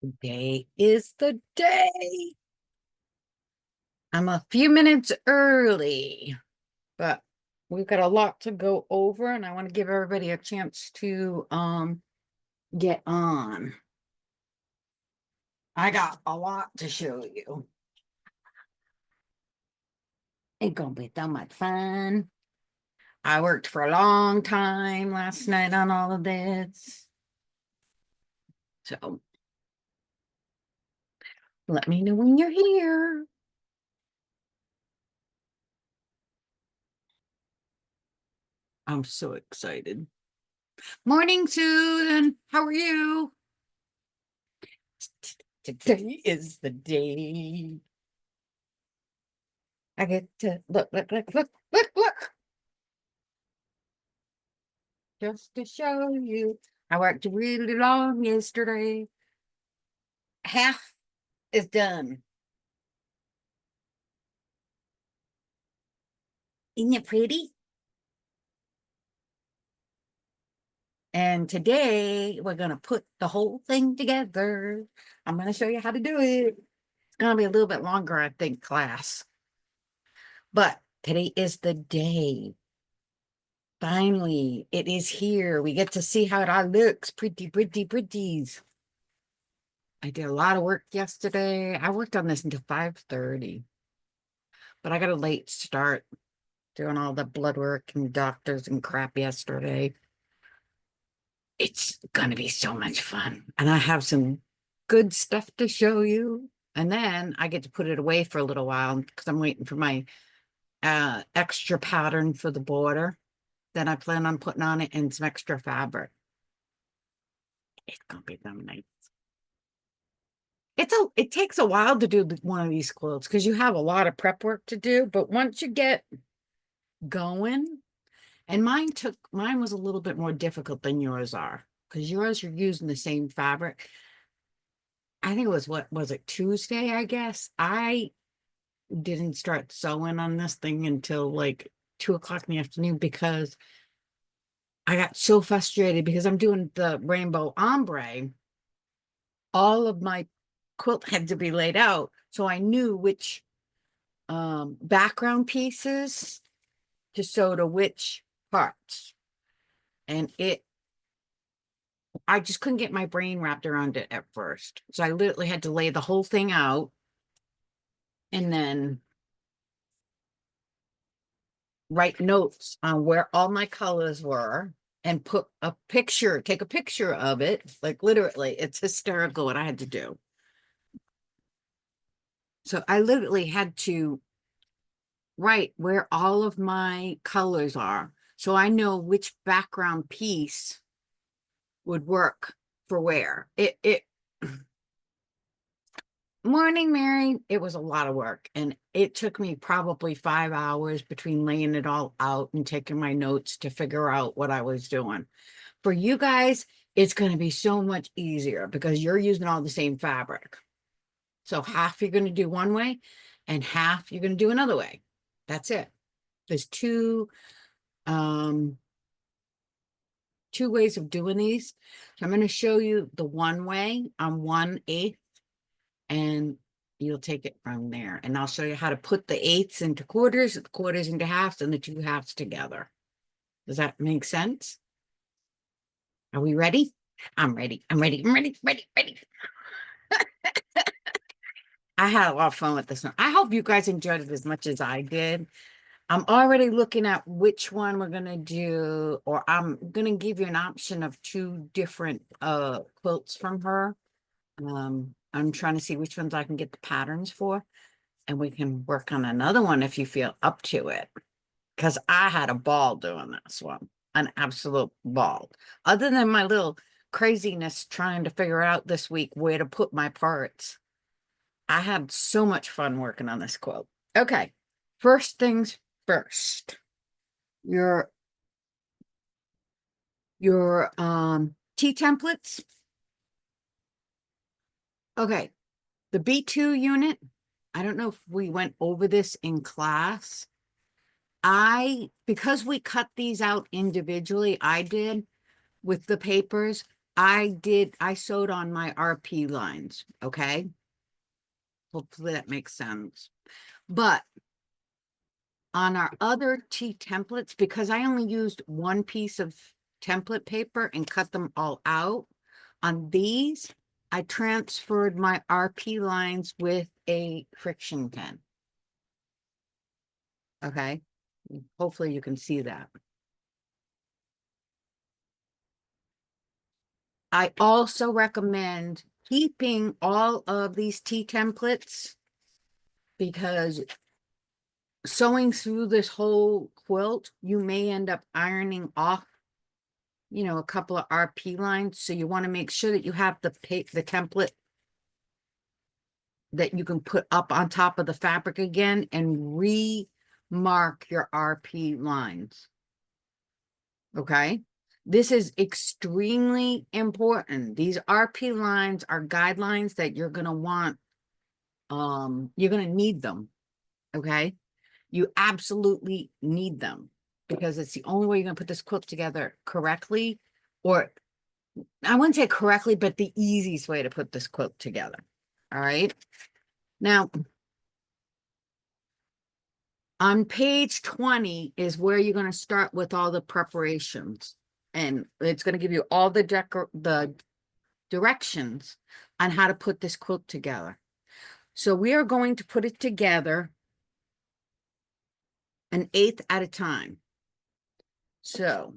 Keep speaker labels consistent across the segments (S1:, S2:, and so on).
S1: Today is the day. I'm a few minutes early, but we've got a lot to go over, and I want to give everybody a chance to get on. I got a lot to show you. It's gonna be so much fun. I worked for a long time last night on all of this. So let me know when you're here. I'm so excited. Morning, Susan. How are you? Today is the day. I get to look. Just to show you. I worked really long yesterday. Half is done. Isn't it pretty? And today we're going to put the whole thing together. I'm going to show you how to do it. It's going to be a little bit longer, I think, class. But today is the day. Finally, it is here. We get to see how it all looks. Pretty, pretty, pretties. I did a lot of work yesterday. I worked on this until 5:30, but I got a late start doing all the blood work and doctors and crap yesterday. It's going to be so much fun. And I have some good stuff to show you. And then I get to put it away for a little while because I'm waiting for my extra pattern for the border that I plan on putting on it and some extra fabric. It's going to be so nice. It takes a while to do one of these quilts because you have a lot of prep work to do, but once you get going, and mine was a little bit more difficult than yours are because yours you're using the same fabric. I think it was, what was it, Tuesday, I guess. I didn't start sewing on this thing until like 2 o'clock in the afternoon because I got so frustrated because I'm doing the rainbow ombre. All of my quilt had to be laid out, so I knew which background pieces to sew to which parts. And I just couldn't get my brain wrapped around it at first. So I literally had to lay the whole thing out and then write notes on where all my colors were and take a picture of it. Like literally, it's hysterical what I had to do. So I literally had to write where all of my colors are. So I know which background piece would work for where. It Morning, Mary. It was a lot of work, and it took me probably 5 hours between laying it all out and taking my notes to figure out what I was doing. For you guys, it's going to be so much easier because you're using all the same fabric. So half you're going to do one way and half you're going to do another way. That's it. There's um two ways of doing these. So I'm going to show you the one way on 1/8, and you'll take it from there. And I'll show you how to put the eighths into quarters, the quarters into halves, and the two halves together. Does that make sense? Are we ready? I'm ready. I'm ready. I'm ready. Ready. Ready. I had a lot of fun with this one. I hope you guys enjoyed it as much as I did. I'm already looking at which one we're going to do, or I'm going to give you an option of two different quilts from her. I'm trying to see which ones I can get the patterns for, and we can work on another one if you feel up to it. Because I had a ball doing this one, an absolute ball. Other than my little craziness trying to figure out this week where to put my parts, I had so much fun working on this quilt. Okay, first things first. Your tea templates. Okay, the B2 unit. I don't know if we went over this in class. Because we cut these out individually, I did with the papers, I sewed on my RP lines, okay? Hopefully that makes sense. But on our other tea templates, because I only used one piece of template paper and cut them all out, on these, I transferred my RP lines with a friction pen. Okay, hopefully you can see that. I also recommend keeping all of these tea templates because sewing through this whole quilt, you may end up ironing off, you know, a couple of RP lines. So you want to make sure that you have the template that you can put up on top of the fabric again and remark your RP lines. Okay. This is extremely important. These RP lines are guidelines that you're going to want. You're going to need them. Okay. You absolutely need them because it's the only way you're going to put this quilt together correctly, or I wouldn't say correctly, but the easiest way to put this quilt together. All right. Now, on page 20 is where you're going to start with all the preparations. And it's going to give you all the directions on how to put this quilt together. So we are going to put it together an eighth at a time. So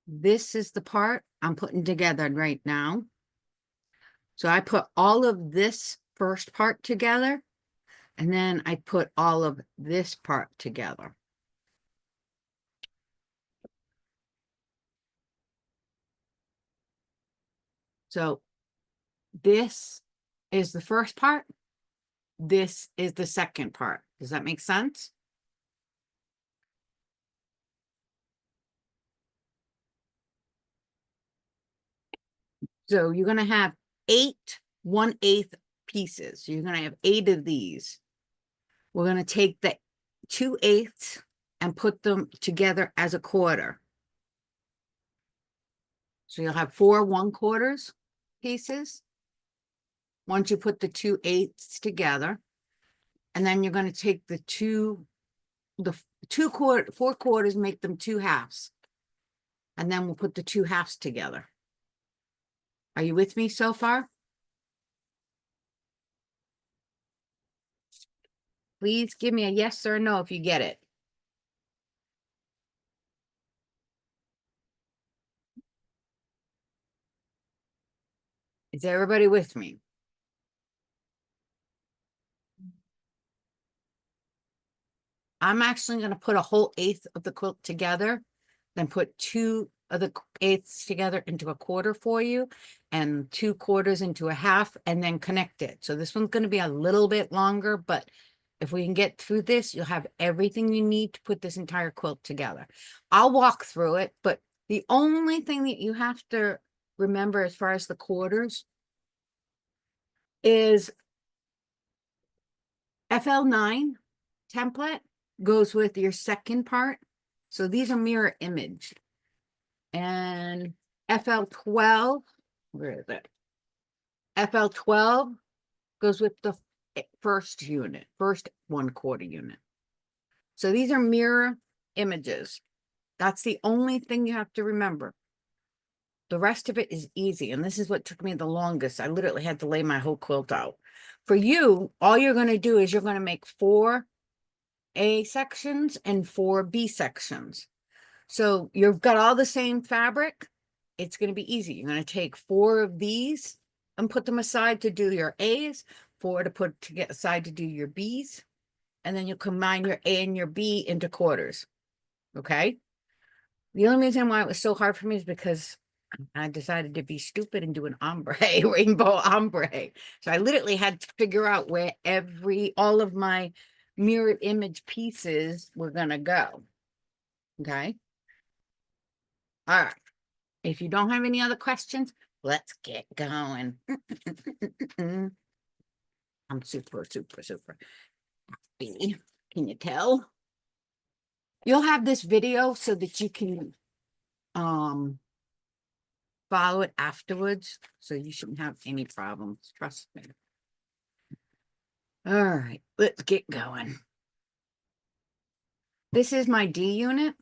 S1: this is the part I'm putting together right now. So I put all of this first part together, and then I put all of this part together. So this is the first part. This is the second part. Does that make sense? So you're going to have 8 1/8 pieces. You're going to have 8 of these. We're going to take the 2/8 and put them together as a quarter. So you'll have 4 1/4 pieces. Once you put the 2/8 together, and then you're going to take the 4 quarters, make them 2 halves. And then we'll put the 2 halves together. Are you with me so far? Please give me a yes or no if you get it. Is everybody with me? I'm actually going to put a whole eighth of the quilt together, then put 2 of the eighths together into a quarter for you, and 2 quarters into a half, and then connect it. So this one's going to be a little bit longer, but if we can get through this, you'll have everything you need to put this entire quilt together. I'll walk through it, but the only thing that you have to remember as far as the quarters is FL9 template goes with your second part. So these are mirror image. And FL12, where is it? FL12 goes with the first unit, first 1/4 unit. So these are mirror images. That's the only thing you have to remember. The rest of it is easy. And this is what took me the longest. I literally had to lay my whole quilt out. For you, all you're going to do is you're going to make 4 A sections and 4 B sections. So you've got all the same fabric. It's going to be easy. You're going to take 4 of these and put them aside to do your A's, 4 to put to get aside to do your B's, and then you combine your A and your B into quarters. Okay. The only reason why it was so hard for me is because I decided to be stupid and do an ombre, rainbow ombre. So I literally had to figure out where all of my mirrored image pieces were going to go. Okay. All right. If you don't have any other questions, let's get going. All I'm super, super, super happy. Can you tell? You'll have this video so that you can follow it afterwards. So you shouldn't have any problems. Trust me. All right, let's get going. This is my D unit.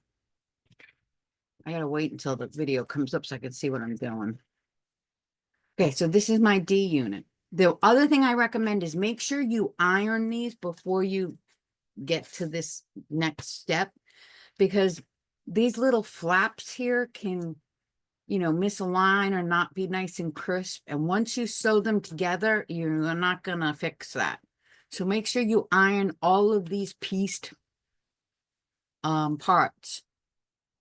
S1: I gotta wait until the video comes up so I can see what I'm doing. Okay, so this is my D unit. The other thing I recommend is make sure you iron these before you get to this next step, because these little flaps here can, you know, misalign or not be nice and crisp. And once you sew them together, you're not gonna fix that. So make sure you iron all of these pieced parts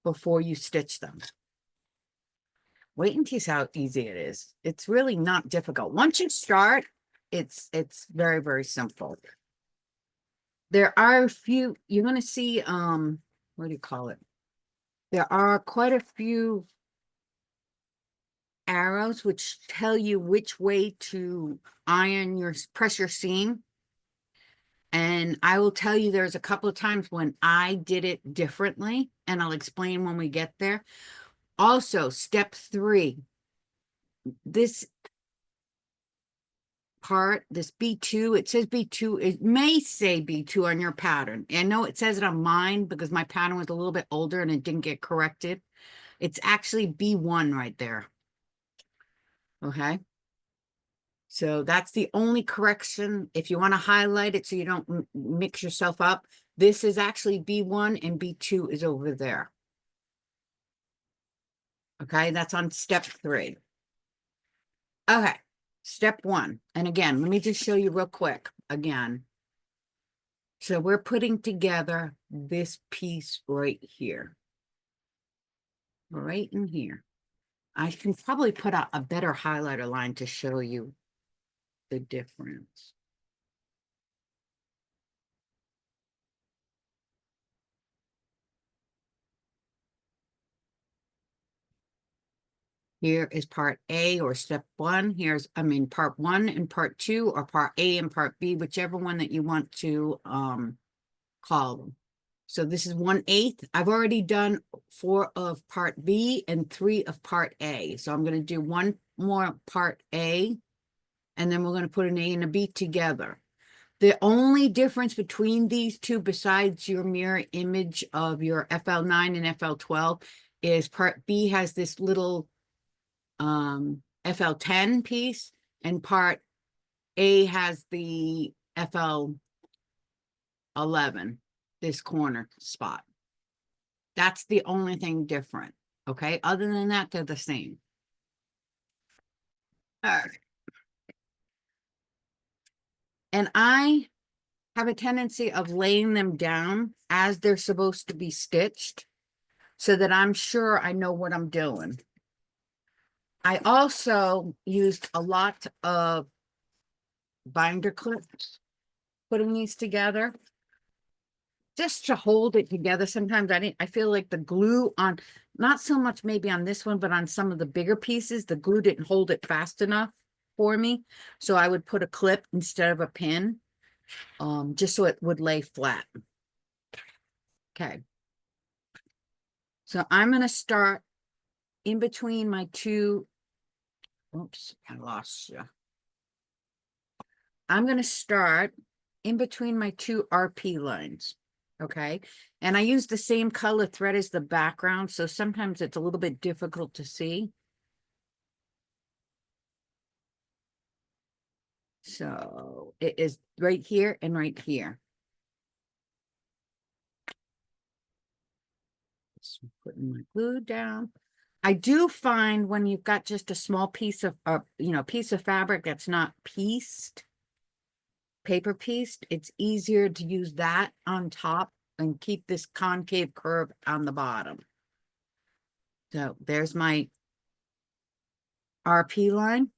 S1: before you stitch them. Wait and see how easy it is. It's really not difficult. Once you start, it's very, very simple. There are a few, you're going to see, what do you call it? There are quite a few arrows which tell you which way to iron your, press your seam. And I will tell you there's a couple of times when I did it differently, and I'll explain when we get there. Also, step 3, this part, this B2, it says B2, it may say B2 on your pattern. I know it says it on mine because my pattern was a little bit older and it didn't get corrected. It's actually B1 right there. Okay. So that's the only correction. If you want to highlight it so you don't mix yourself up, this is actually B1 and B2 is over there. Okay, that's on step 3. Okay, step 1. And again, let me just show you real quick again. So we're putting together this piece right here. Right in here. I can probably put out a better highlighter line to show you the difference. Here is part A or step 1. Here's, part 1 and part 2, or part A and part B, whichever one that you want to call them. So this is 1/8. I've already done 4 of part B and 3 of part A. So I'm going to do 1 more part A, and then we're going to put an A and a B together. The only difference between these two, besides your mirror image of your FL9 and FL12, is part B has this little FL10 piece, and part A has the FL11, this corner spot. That's the only thing different. Okay. Other than that, they're the same. All right. And I have a tendency of laying them down as they're supposed to be stitched so that I'm sure I know what I'm doing. I also used a lot of binder clips putting these together just to hold it together. Sometimes I feel like the glue on, not so much maybe on this one, but on some of the bigger pieces, the glue didn't hold it fast enough for me. So I would put a clip instead of a pin, just so it would lay flat. Okay. So I'm going to start in between my two. Oops, I lost you. I'm going to start in between my two RP lines. Okay. And I use the same color thread as the background, so sometimes it's a little bit difficult to see. So it is right here and right here. Just putting my glue down. I do find when you've got just a small piece of, piece of fabric that's not pieced, paper pieced, it's easier to use that on top and keep this concave curve on the bottom. So there's my RP line.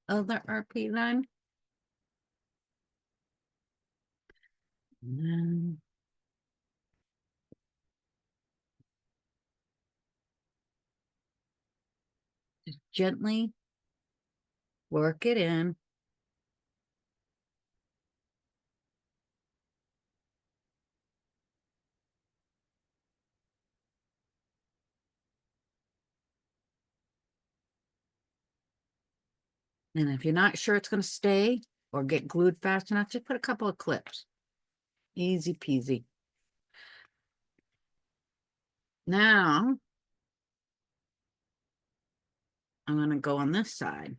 S1: Other RP line. And just gently work it in. And if you're not sure it's going to stay or get glued fast enough, just put a couple of clips. Easy peasy. Now, I'm going to go on this side.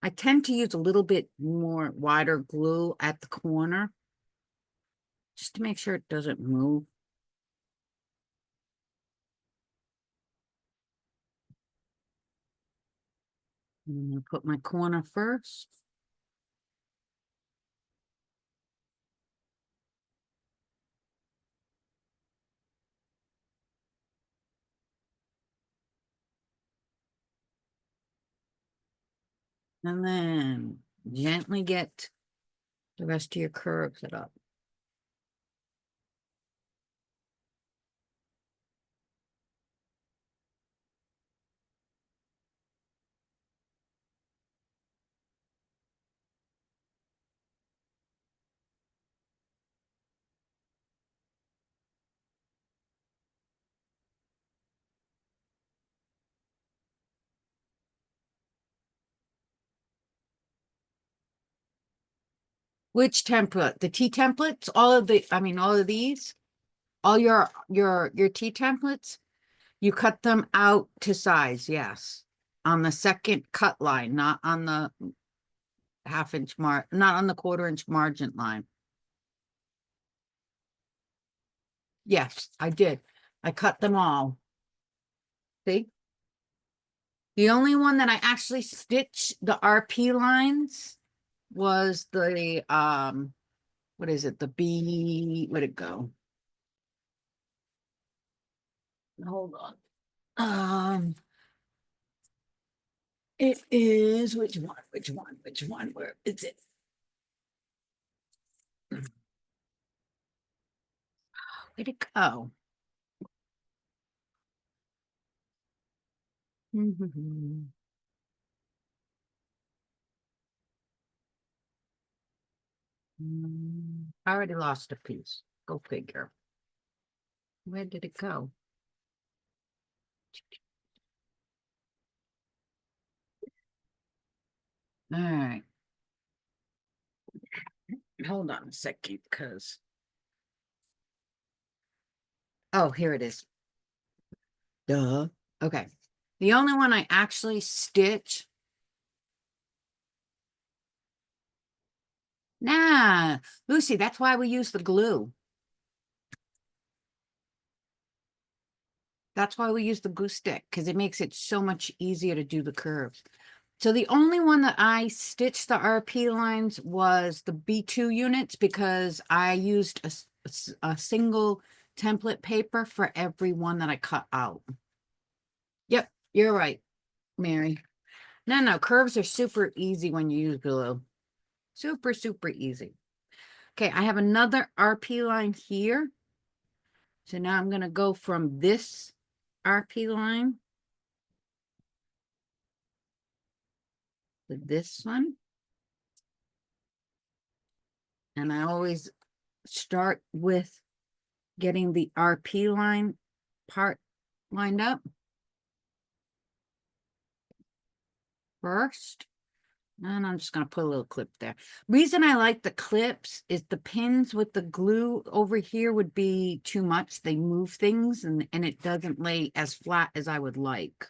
S1: I tend to use a little bit more wider glue at the corner, just to make sure it doesn't move. I'm going to put my corner first. And then gently get the rest of your curves it up. Which template? The tea templates? All of the, I mean, all of these? All your tea templates? You cut them out to size, yes. On the second cut line, not on the half-inch mark, not on the quarter-inch margin line. Yes, I did. I cut them all. See? The only one that I actually stitched the RP lines was the what is it? The B, where'd it go? Hold on. It is which one? Which one? Where is it? Where'd it go? I already lost a piece. Go figure. Where did it go? All right. Hold on a second, because oh, here it is. Duh. Okay. The only one I actually stitch. Nah, Lucy, that's why we use the glue. That's why we use the glue stick, because it makes it so much easier to do the curves. So the only one that I stitched the RP lines was the B2 units, because I used a single template paper for every one that I cut out. Yep, you're right, Mary. No, curves are super easy when you use glue. Super, super easy. Okay, I have another RP line here. So now I'm going to go from this RP line to this one. And I always start with getting the RP line part lined up first. And I'm just going to put a little clip there. Reason I like the clips is the pins with the glue over here would be too much. They move things and it doesn't lay as flat as I would like,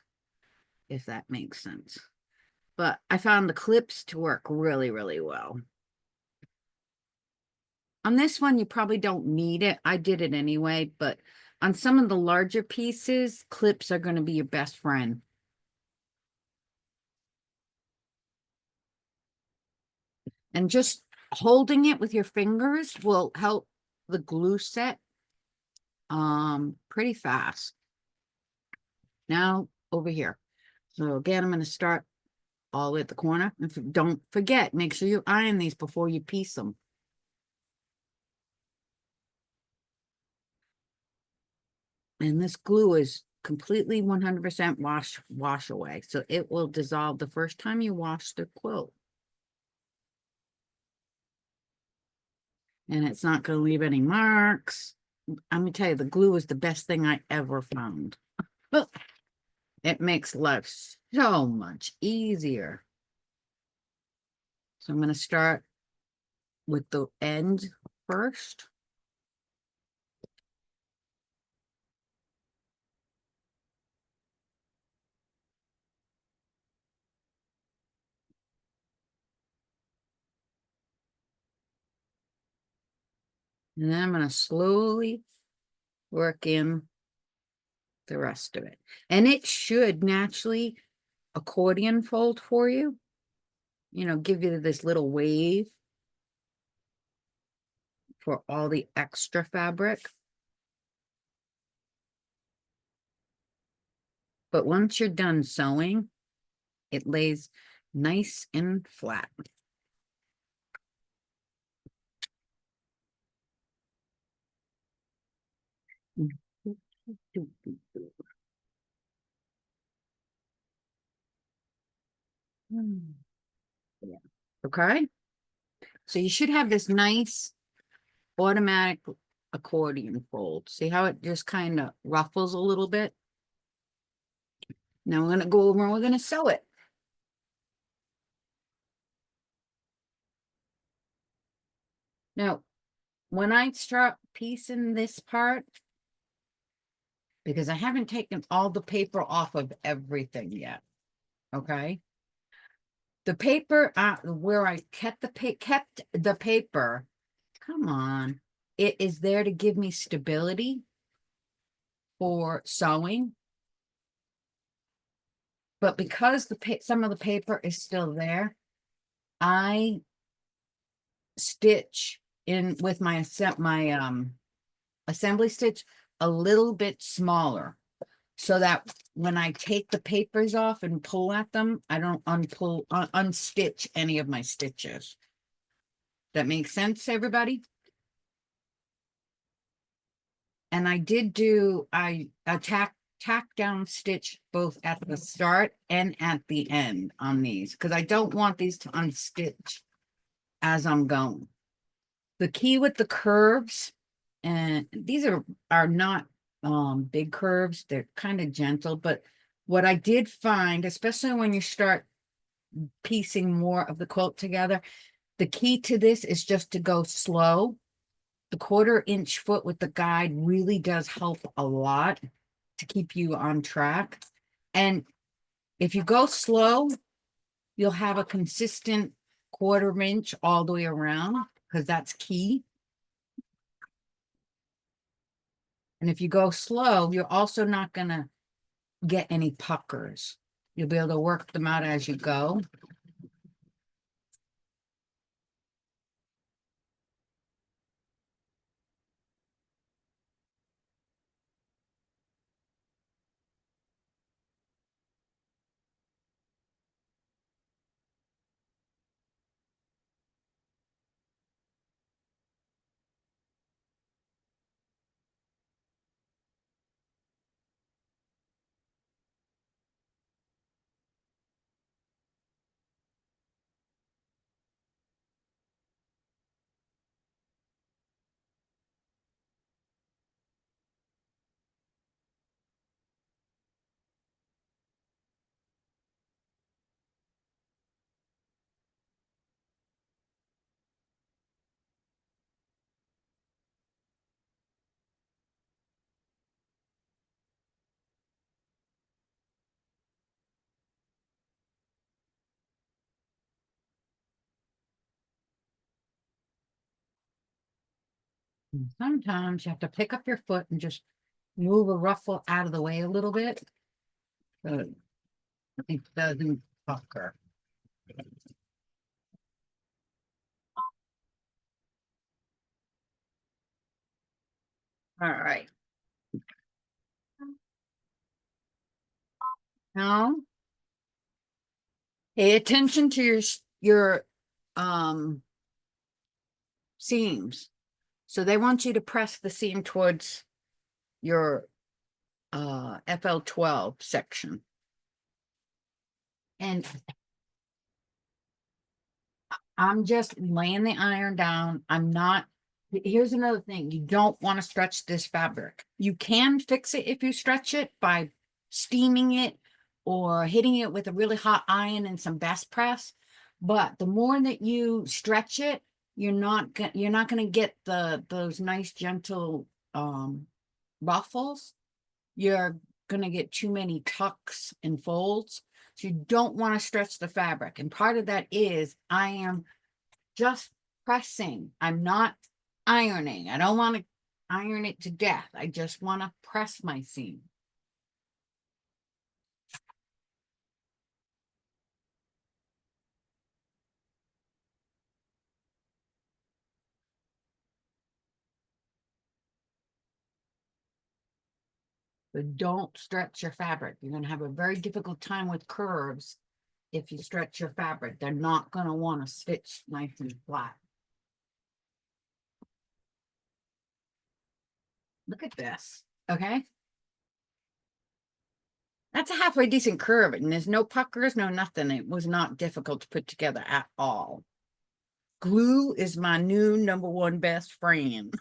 S1: if that makes sense. But I found the clips to work really, really well. On this one, you probably don't need it. I did it anyway, but on some of the larger pieces, clips are going to be your best friend. And just holding it with your fingers will help the glue set pretty fast. Now over here. So again, I'm going to start all the way at the corner. Don't forget, make sure you iron these before you piece them. And this glue is completely 100% wash away. So it will dissolve the first time you wash the quilt. And it's not going to leave any marks. I'm going to tell you, the glue is the best thing I ever found. It makes life so much easier. So I'm going to start with the end first. And then I'm going to slowly work in the rest of it. And it should naturally accordion fold for you. You know, give you this little wave for all the extra fabric. But once you're done sewing, it lays nice and flat. Yeah. Okay. So you should have this nice automatic accordion fold. See how it just kind of ruffles a little bit? Now we're going to go over and we're going to sew it. Now, when I start piecing this part, because I haven't taken all the paper off of everything yet, okay? The paper, where I kept the paper, come on, it is there to give me stability for sewing. But because some of the paper is still there, I stitch in with my assembly stitch a little bit smaller, so that when I take the papers off and pull at them, I don't unstitch any of my stitches. That makes sense, everybody? And I did do, I tack down stitch both at the start and at the end on these, because I don't want these to unstitch as I'm going. The key with the curves, and these are not big curves, they're kind of gentle, but what I did find, especially when you start piecing more of the quilt together, the key to this is just to go slow. The 1/4-inch foot with the guide really does help a lot to keep you on track. And if you go slow, you'll have a consistent 1/4 inch all the way around, because that's key. And if you go slow, you're also not going to get any puckers. You'll be able to work them out as you go. And sometimes you have to pick up your foot and just move a ruffle out of the way a little bit, so it doesn't pucker. All right. Now, pay attention to your um seams. So they want you to press the seam towards your FL12 section. And I'm just laying the iron down. I'm not, here's another thing. You don't want to stretch this fabric. You can fix it if you stretch it by steaming it or hitting it with a really hot iron and some best press. But the more that you stretch it, you're not going to get those nice gentle ruffles. You're going to get too many tucks and folds. So you don't want to stretch the fabric. And part of that is I am just pressing. I'm not ironing. I don't want to iron it to death. I just want to press my seam. But don't stretch your fabric. You're going to have a very difficult time with curves if you stretch your fabric. They're not going to want to stitch nice and flat. Look at this, okay? That's a halfway decent curve, and there's no puckers, no nothing. It was not difficult to put together at all. Glue is my new #1 best friend.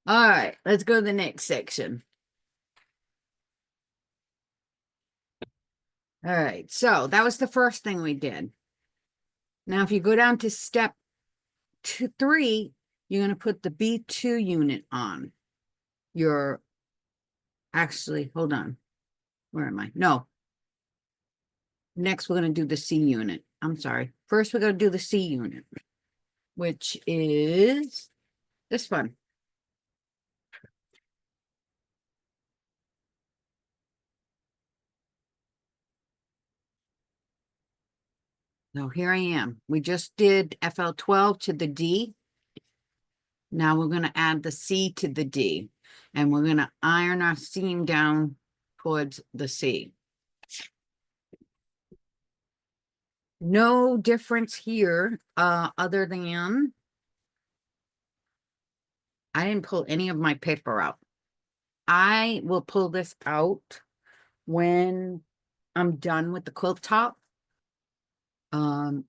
S1: All right, let's go to the next section. All right, so that was the first thing we did. Now, if you go down to step 3, you're going to put the B2 unit on. Actually, hold on. Where am I? No. Next, we're going to do the C unit. I'm sorry. First, we're going to do the C unit, which is this one. So here I am. We just did FL12 to the D. Now we're going to add the C to the D, and we're going to iron our seam down towards the C. No difference here, other than I didn't pull any of my paper out. I will pull this out when I'm done with the quilt top.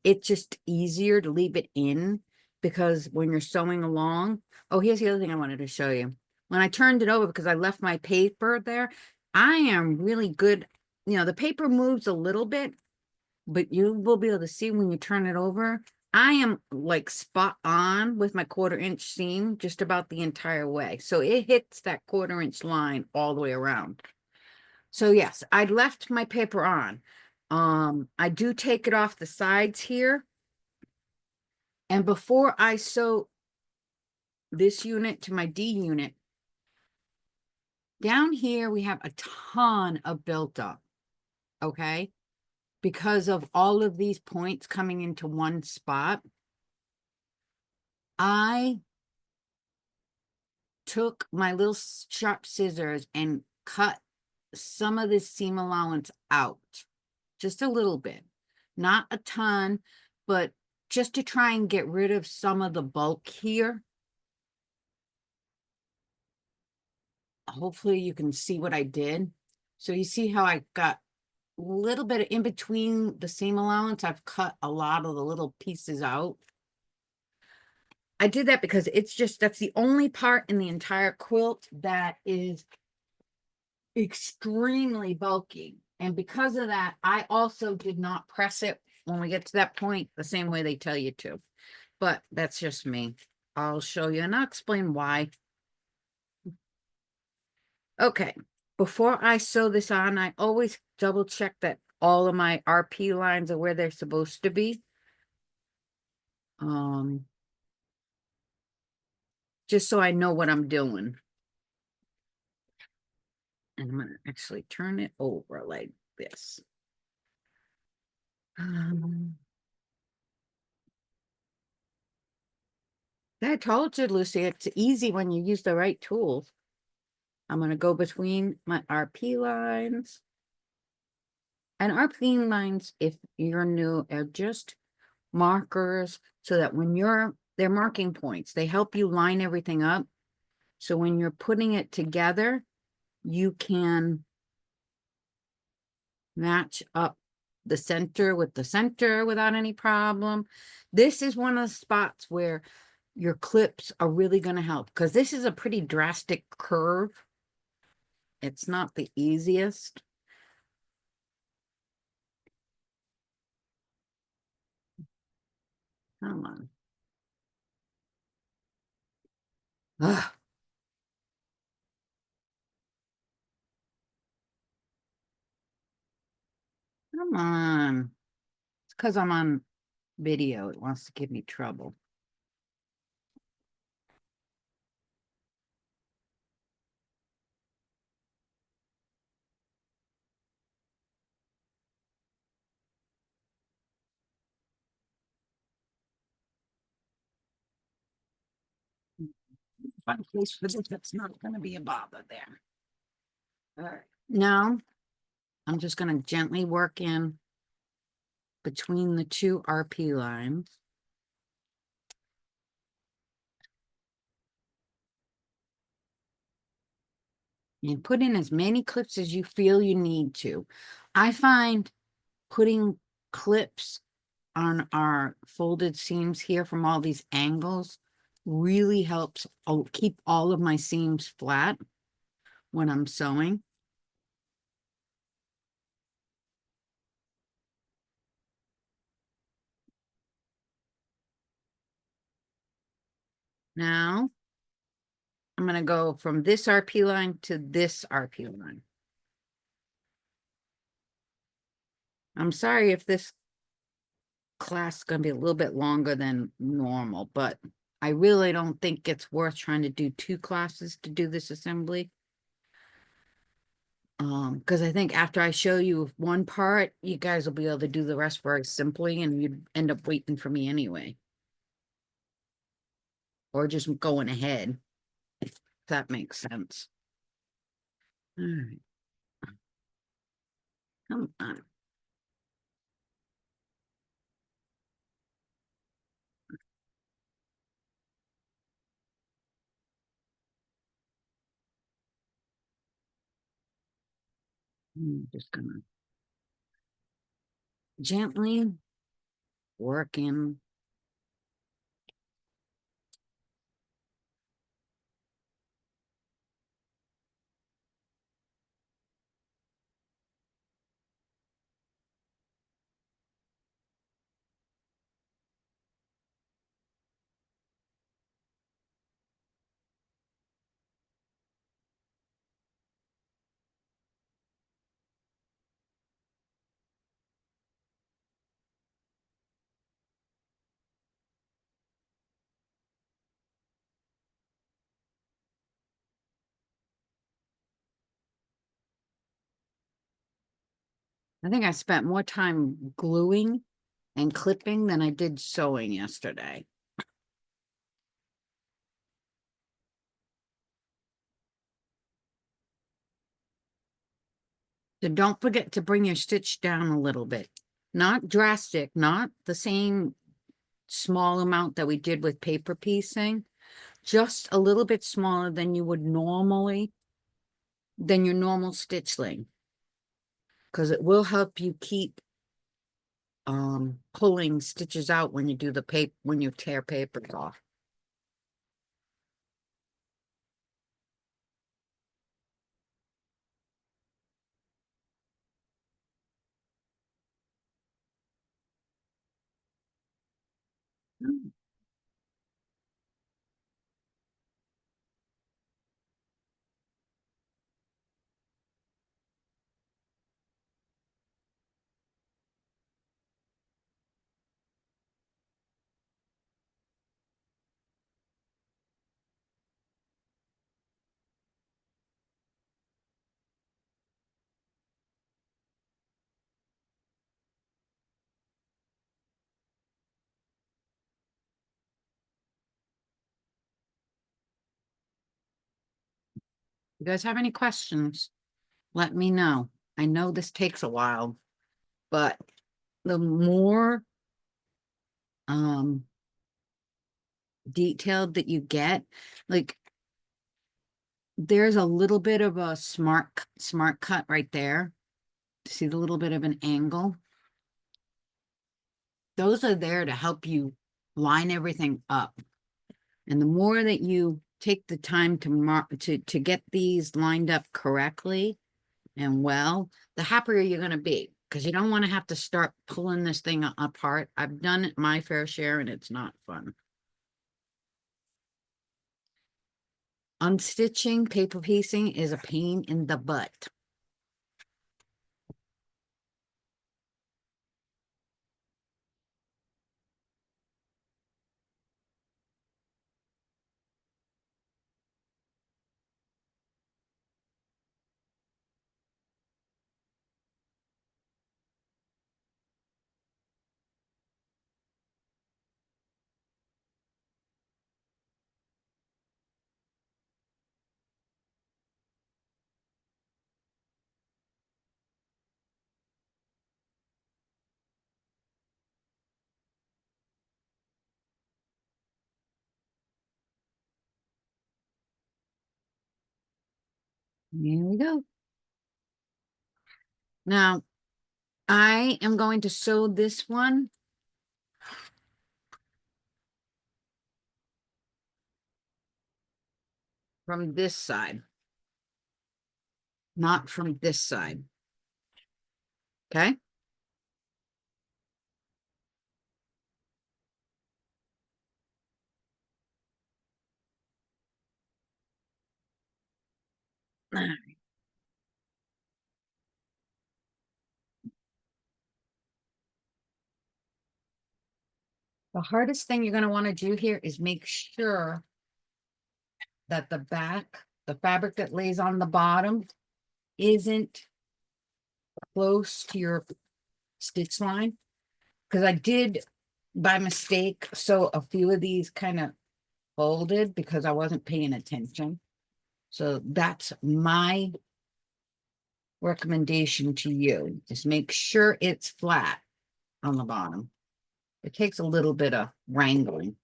S1: It's just easier to leave it in because when you're sewing along, oh, here's the other thing I wanted to show you. When I turned it over, because I left my paper there, I am really good. You know, the paper moves a little bit, but you will be able to see when you turn it over. I am like spot on with my 1/4-inch seam just about the entire way. So it hits that 1/4-inch line all the way around. So yes, I left my paper on. I do take it off the sides here. And before I sew this unit to my D unit, down here we have a ton of built up, okay? Because of all of these points coming into one spot, I took my little sharp scissors and cut some of this seam allowance out, just a little bit, not a ton, but just to try and get rid of some of the bulk here. Hopefully you can see what I did. So you see how I got a little bit in between the seam allowance. I've cut a lot of the little pieces out. I did that because that's the only part in the entire quilt that is extremely bulky. And because of that, I also did not press it when we get to that point the same way they tell you to. But that's just me. I'll show you and I'll explain why. Okay, before I sew this on, I always double check that all of my RP lines are where they're supposed to be. Just so I know what I'm doing. And I'm gonna actually turn it over like this. I told you, Lucy, it's easy when you use the right tools. I'm going to go between my RP lines. And RP lines, if you're new, are just markers so that when they're marking points, they help you line everything up. So when you're putting it together, you can match up the center with the center without any problem. This is one of the spots where your clips are really going to help, because this is a pretty drastic curve. It's not the easiest. Come on. Ugh, come on. It's because I'm on video. It wants to give me trouble. Fun place for this. That's not going to be a bother there. All right. Now, I'm just going to gently work in between the two RP lines. And put in as many clips as you feel you need to. I find putting clips on our folded seams here from all these angles really helps keep all of my seams flat when I'm sewing. Now, I'm going to go from this RP line to this RP line. I'm sorry if this class is going to be a little bit longer than normal, but I really don't think it's worth trying to do 2 classes to do this assembly. Because I think after I show you one part, you guys will be able to do the rest very simply, and you'd end up waiting for me anyway. Or just going ahead, if that makes sense. All right. Come on. I'm just gonna gently work in. I think I spent more time gluing and clipping than I did sewing yesterday. So don't forget to bring your stitch down a little bit. Not drastic, not the same small amount that we did with paper piecing, just a little bit smaller than you would normally, than your normal stitch length. Because it will help you keep pulling stitches out when you do the paper, when you tear papers off. You guys have any questions? Let me know. I know this takes a while, but the more detailed that you get, like there's a little bit of a smart cut right there. See the little bit of an angle? Those are there to help you line everything up. And the more that you take the time to get these lined up correctly and well, the happier you're going to be, because you don't want to have to start pulling this thing apart. I've done it my fair share and it's not fun. Unstitching, paper piecing is a pain in the butt. Here we go. Now, I am going to sew this one from this side, not from this side. Okay. The hardest thing you're going to want to do here is make sure that the fabric that lays on the bottom isn't close to your stitch line. Because I did, by mistake, sew a few of these kind of folded because I wasn't paying attention. So that's my recommendation to you, is make sure it's flat on the bottom. It takes a little bit of wrangling.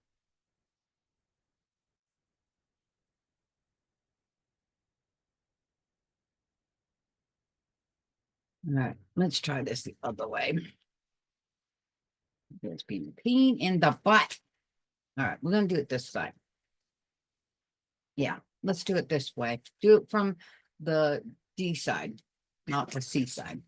S1: All right, let's try this the other way. It's being a pain in the butt. All right, we're going to do it this side. Yeah, let's do it this way. Do it from the D side, not the C side.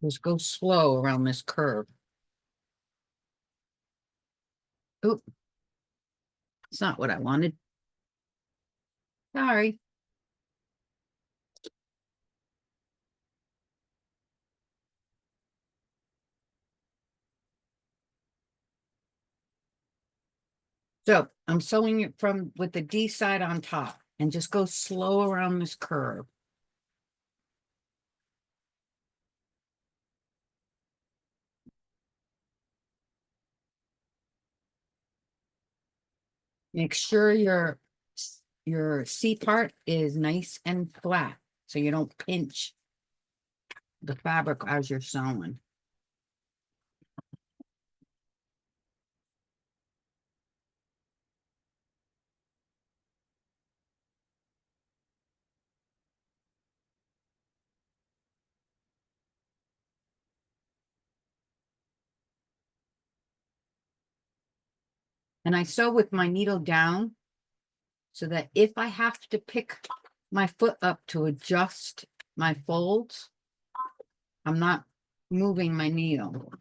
S1: Just go slow around this curve. Oop, it's not what I wanted. Sorry. So I'm sewing it from with the D side on top and just go slow around this curve. Make sure your C part is nice and flat so you don't pinch the fabric as you're sewing. And I sew with my needle down so that if I have to pick my foot up to adjust my folds, I'm not moving my needle.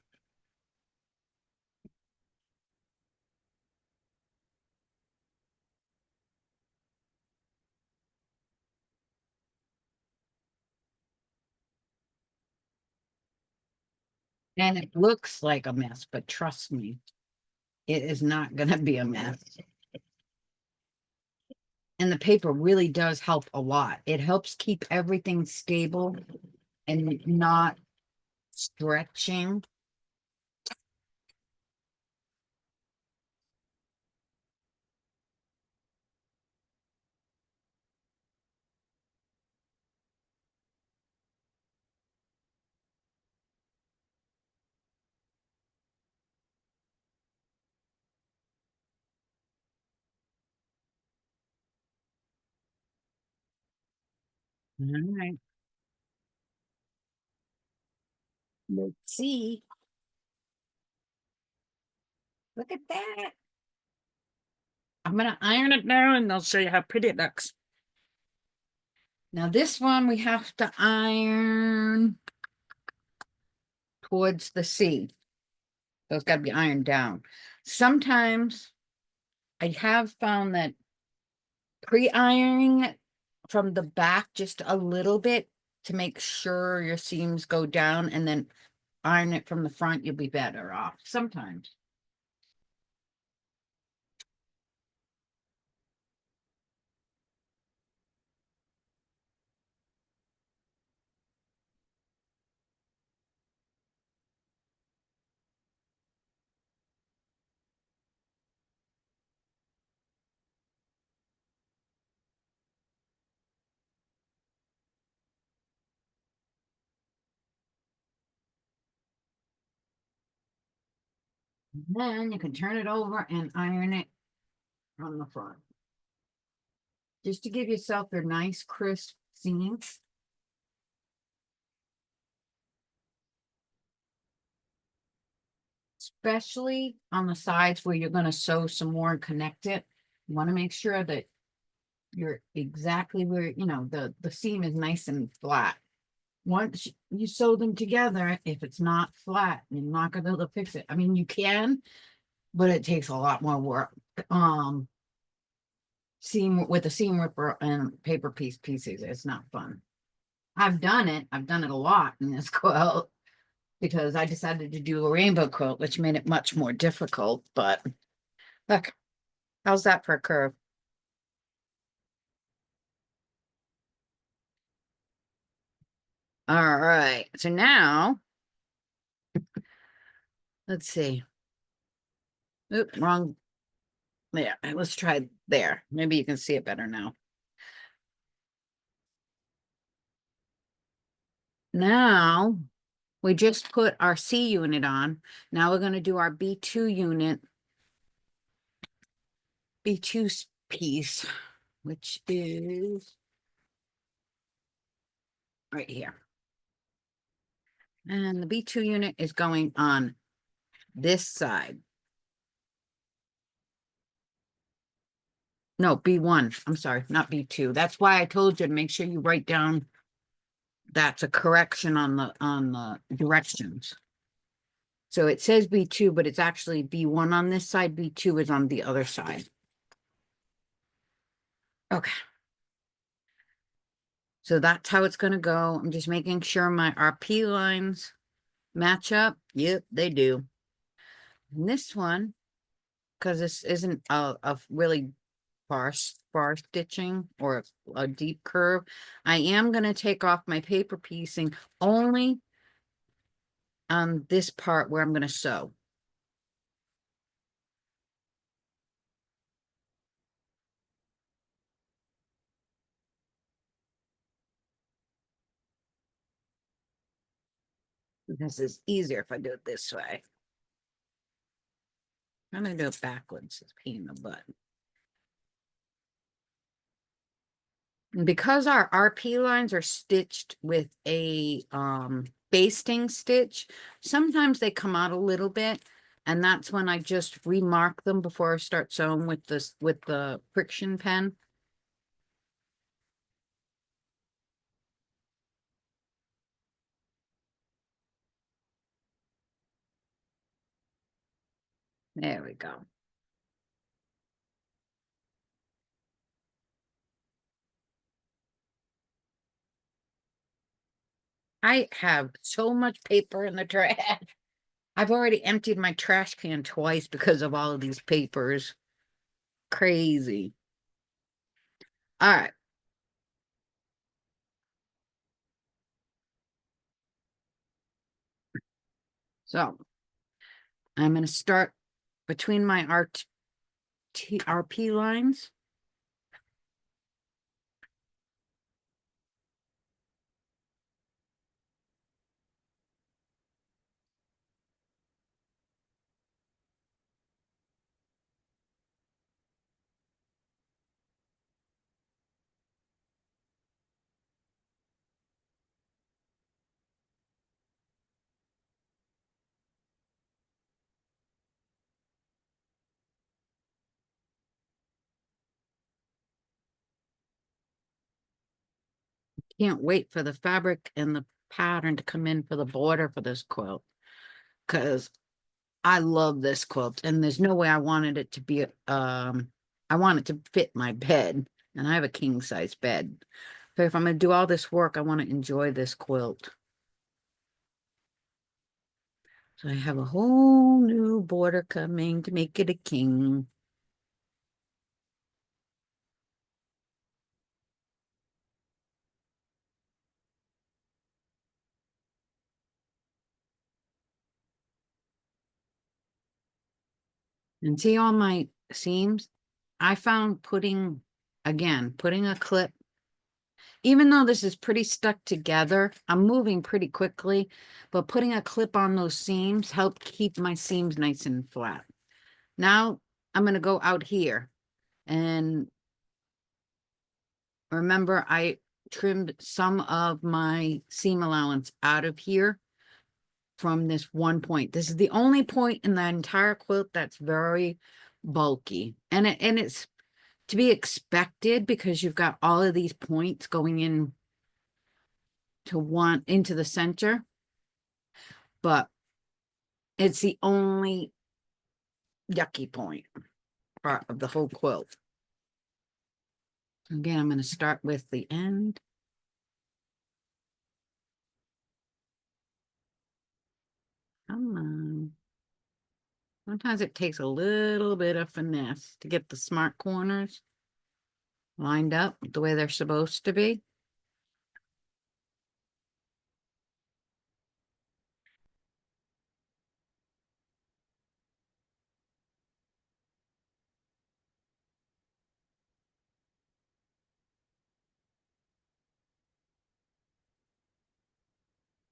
S1: And it looks like a mess, but trust me, it is not going to be a mess. And the paper really does help a lot. It helps keep everything stable and not stretching. All right. Let's see. Look at that. I'm gonna iron it now and I'll show you how pretty it looks. Now this one we have to iron towards the sea. So it's got to be ironed down. Sometimes I have found that pre-ironing it from the back just a little bit to make sure your seams go down and then iron it from the front, you'll be better off sometimes. Then you can turn it over and iron it from the front. Just to give yourself your nice crisp seams. Especially on the sides where you're going to sew some more and connect it. You want to make sure that you're exactly where, the seam is nice and flat. Once you sew them together, if it's not flat, you're not going to be able to fix it. I mean, you can, but it takes a lot more work. Seam with a seam ripper and paper pieces, it's not fun. I've done it. I've done it a lot in this quilt because I decided to do a rainbow quilt, which made it much more difficult. But look, how's that for a curve? All right. So now, let's see. Oop, wrong. Yeah, let's try there. Maybe you can see it better now. Now, we just put our C unit on. Now we're going to do our B2 unit, B2 piece, which is right here. And the B2 unit is going on this side. No, B1. I'm sorry, not B2. That's why I told you to make sure you write down that's a correction on the directions. So it says B2, but it's actually B1 on this side. B2 is on the other side. Okay. So that's how it's going to go. I'm just making sure my RP lines match up. Yep, they do. And this one, because this isn't a really far stitching or a deep curve, I am going to take off my paper piecing only on this part where I'm going to sew. This is easier if I do it this way. I'm going to do it backwards. It's a pain in the butt. And because our RP lines are stitched with a basting stitch, sometimes they come out a little bit, and that's when I just remark them before I start sewing with the friction pen. There we go. I have so much paper in the trash. I've already emptied my trash can twice because of all of these papers. Crazy. All right. So I'm going to start between my RP lines. can't wait for the fabric and the pattern to come in for the border for this quilt. Because I love this quilt, and there's no way I wanted it to be, I want it to fit my bed, and I have a king size bed. So if I'm going to do all this work, I want to enjoy this quilt. So I have a whole new border coming to make it a king. And see all my seams? I found putting a clip, even though this is pretty stuck together, I'm moving pretty quickly, but putting a clip on those seams helped keep my seams nice and flat. Now I'm going to go out here, and remember I trimmed some of my seam allowance out of here from this one point. This is the only point in the entire quilt that's very bulky, and it's to be expected because you've got all of these points going in to one into the center, but it's the only yucky point part of the whole quilt. Again, I'm going to start with the end. Come on. Sometimes it takes a little bit of finesse to get the smart corners lined up the way they're supposed to be.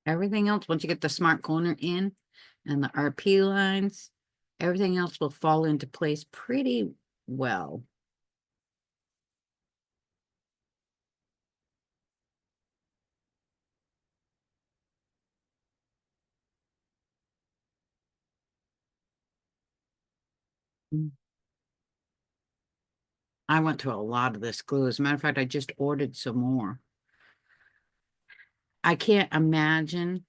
S1: Everything else, once you get the smart corner in and the RP lines, everything else will fall into place pretty well. I went through a lot of this glue. As a matter of fact, I just ordered some more. I can't imagine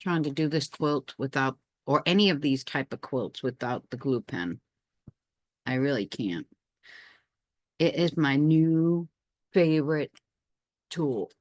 S1: trying to do this quilt without, or any of these type of quilts without the glue pen. I really can't. It is my new favorite tool.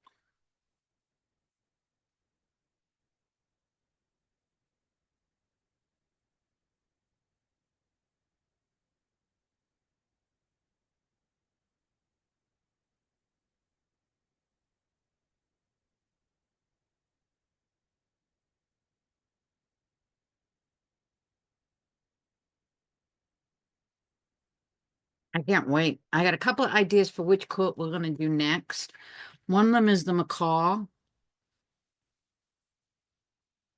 S1: I can't wait. I got a couple of ideas for which quilt we're going to do next. One of them is the macaw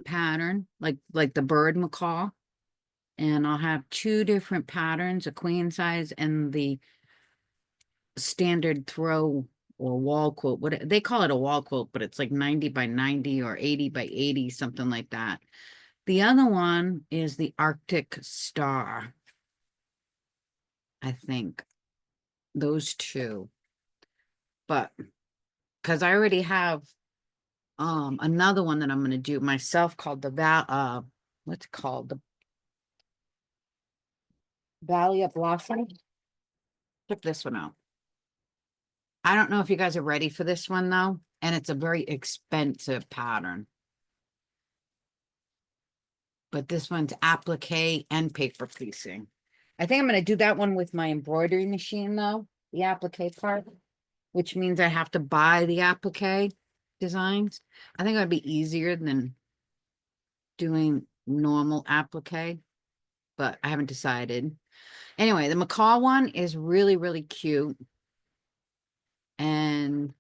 S1: pattern, like the bird macaw. And I'll have two different patterns, a queen size and the standard throw or wall quilt. What they call it, a wall quilt, but it's like 90 by 90 or 80 by 80, something like that. The other one is the Arctic Star, I think. Those two. But because I already have another one that I'm going to do myself called the what's it called? The Valley of Blossom. Check this one out. I don't know if you guys are ready for this one though, and it's a very expensive pattern. But this one's applique and paper piecing. I think I'm going to do that one with my embroidery machine though, the applique part, which means I have to buy the applique designs. I think it would be easier than doing normal applique, but I haven't decided. Anyway, the macaw one is really, really cute. And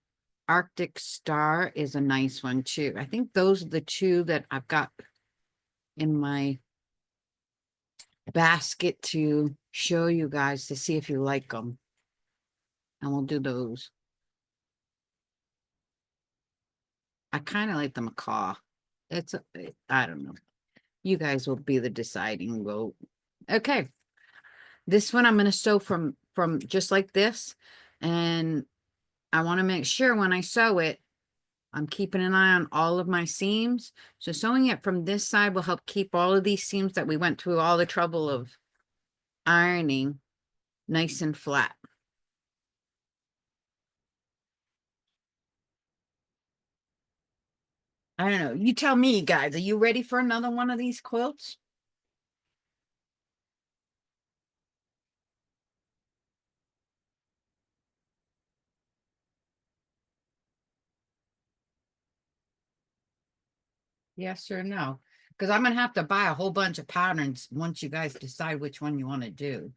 S1: Arctic Star is a nice one too. I think those are the two that I've got in my basket to show you guys to see if you like them. And we'll do those. I kind of like the macaw. I don't know. You guys will be the deciding vote. Okay. This one I'm going to sew from just like this. And I want to make sure when I sew it, I'm keeping an eye on all of my seams. So sewing it from this side will help keep all of these seams that we went through all the trouble of ironing nice and flat. I don't know. You tell me, guys, are you ready for another one of these quilts? Yes or no? Because I'm gonna have to buy a whole bunch of patterns once you guys decide which one you want to do.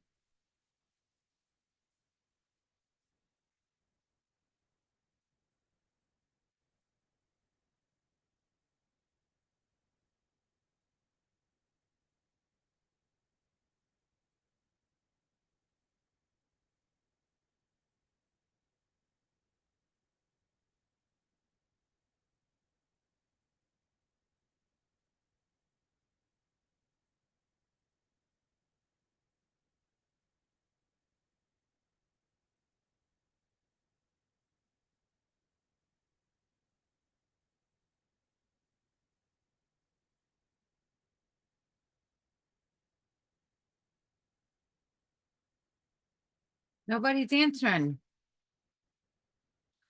S1: Nobody's answering.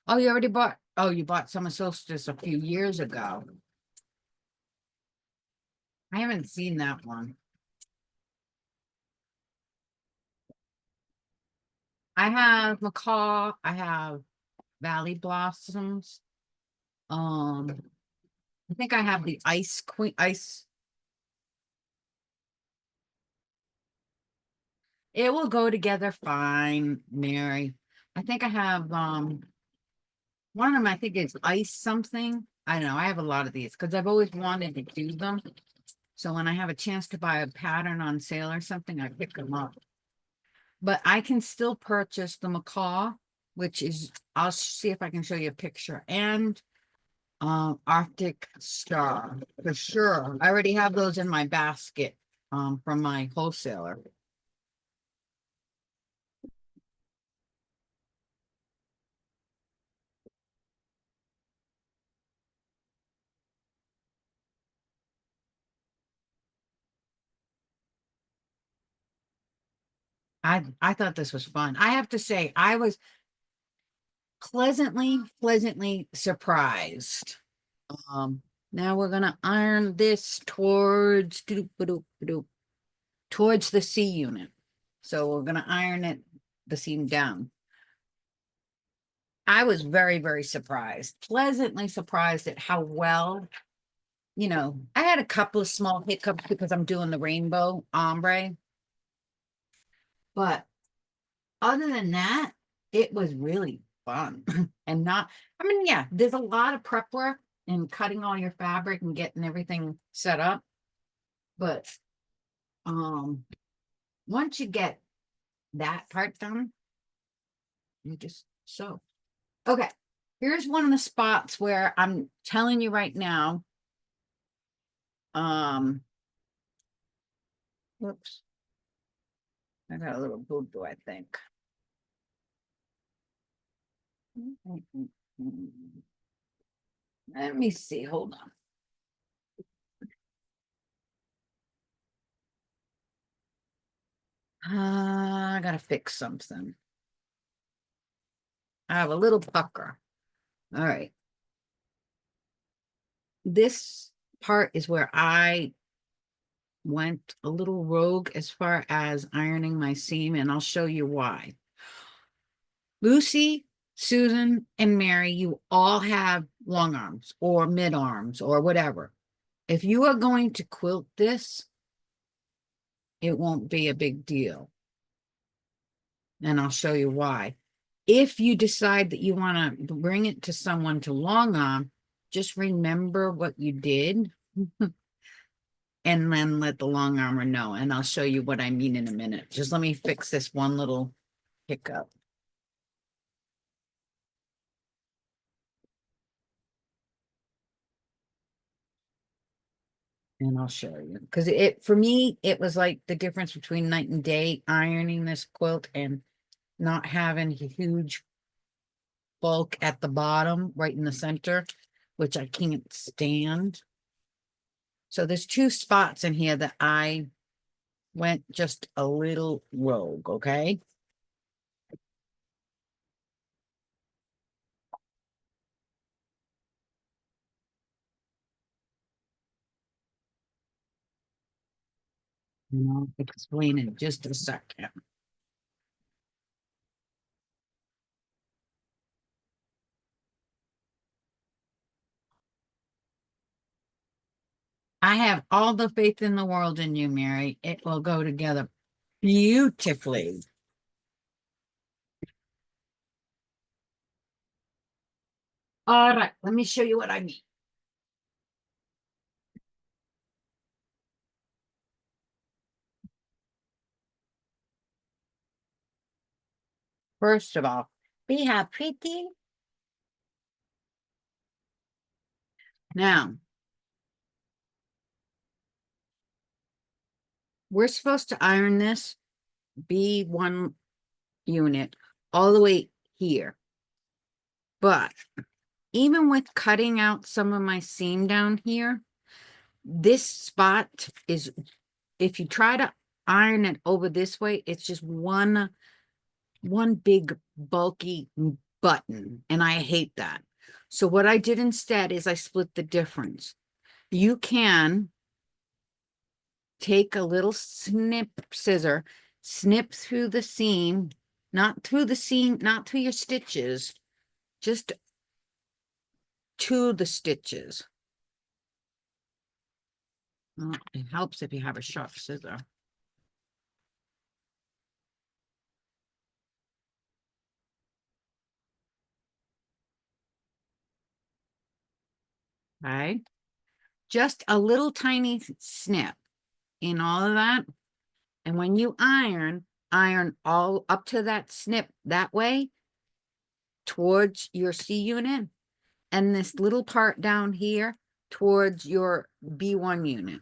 S1: Oh, you already bought, oh, you bought Summer Solstice a few years ago. I haven't seen that one. I have macaw, I have valley blossoms. I think I have the ice queen, ice. It will go together fine, Mary. I think I have, one of them, I think it's ice something. I don't know. I have a lot of these because I've always wanted to do them. So when I have a chance to buy a pattern on sale or something, I pick them up. But I can still purchase the macaw, which is, I'll see if I can show you a picture, and Arctic Star for sure. I already have those in my basket from my wholesaler. I thought this was fun. I have to say, I was pleasantly surprised. Um, Now we're gonna iron this towards the C unit. So we're gonna iron it the seam down. I was very surprised, pleasantly surprised at how well, I had a couple of small hiccups because I'm doing the rainbow ombre, but other than that, it was really fun and not, I mean, yeah, there's a lot of prep work and cutting all your fabric and getting everything set up. But once you get that part done, you just sew. Okay, here's one of the spots where I'm telling you right now. Whoops, I got a little boo-boo, I think. Let me see, hold on. I gotta fix something. I have a little pucker. All right. This part is where I went a little rogue as far as ironing my seam, and I'll show you why. Lucy, Susan, and Mary, you all have long arms or mid arms or whatever. If you are going to quilt this, it won't be a big deal. And I'll show you why. If you decide that you want to bring it to someone to long arm, just remember what you did and then let the long armor know. And I'll show you what I mean in a minute. Just let me fix this one little hiccup. And I'll show you. Because for me, it was like the difference between night and day ironing this quilt and not having a huge bulk at the bottom, right in the center. which I can't stand. So there's two spots in here that I went just a little rogue, okay? And I'll explain in just a second. I have all the faith in the world in you, Mary. It will go together beautifully. All right, let me show you what I mean. First of all, see how pretty. Now, we're supposed to iron this B1 unit all the way here. But even with cutting out some of my seam down here, this spot is, if you try to iron it over this way, it's just one big bulky button, and I hate that. So what I did instead is I split the difference. You can take a little scissor, snip through the seam, not through the seam, not through your stitches, just to the stitches. Well, it helps if you have a sharp scissor. Okay. Just a little tiny snip in all of that. And when you iron all up to that snip that way towards your C unit, and this little part down here towards your B1 unit,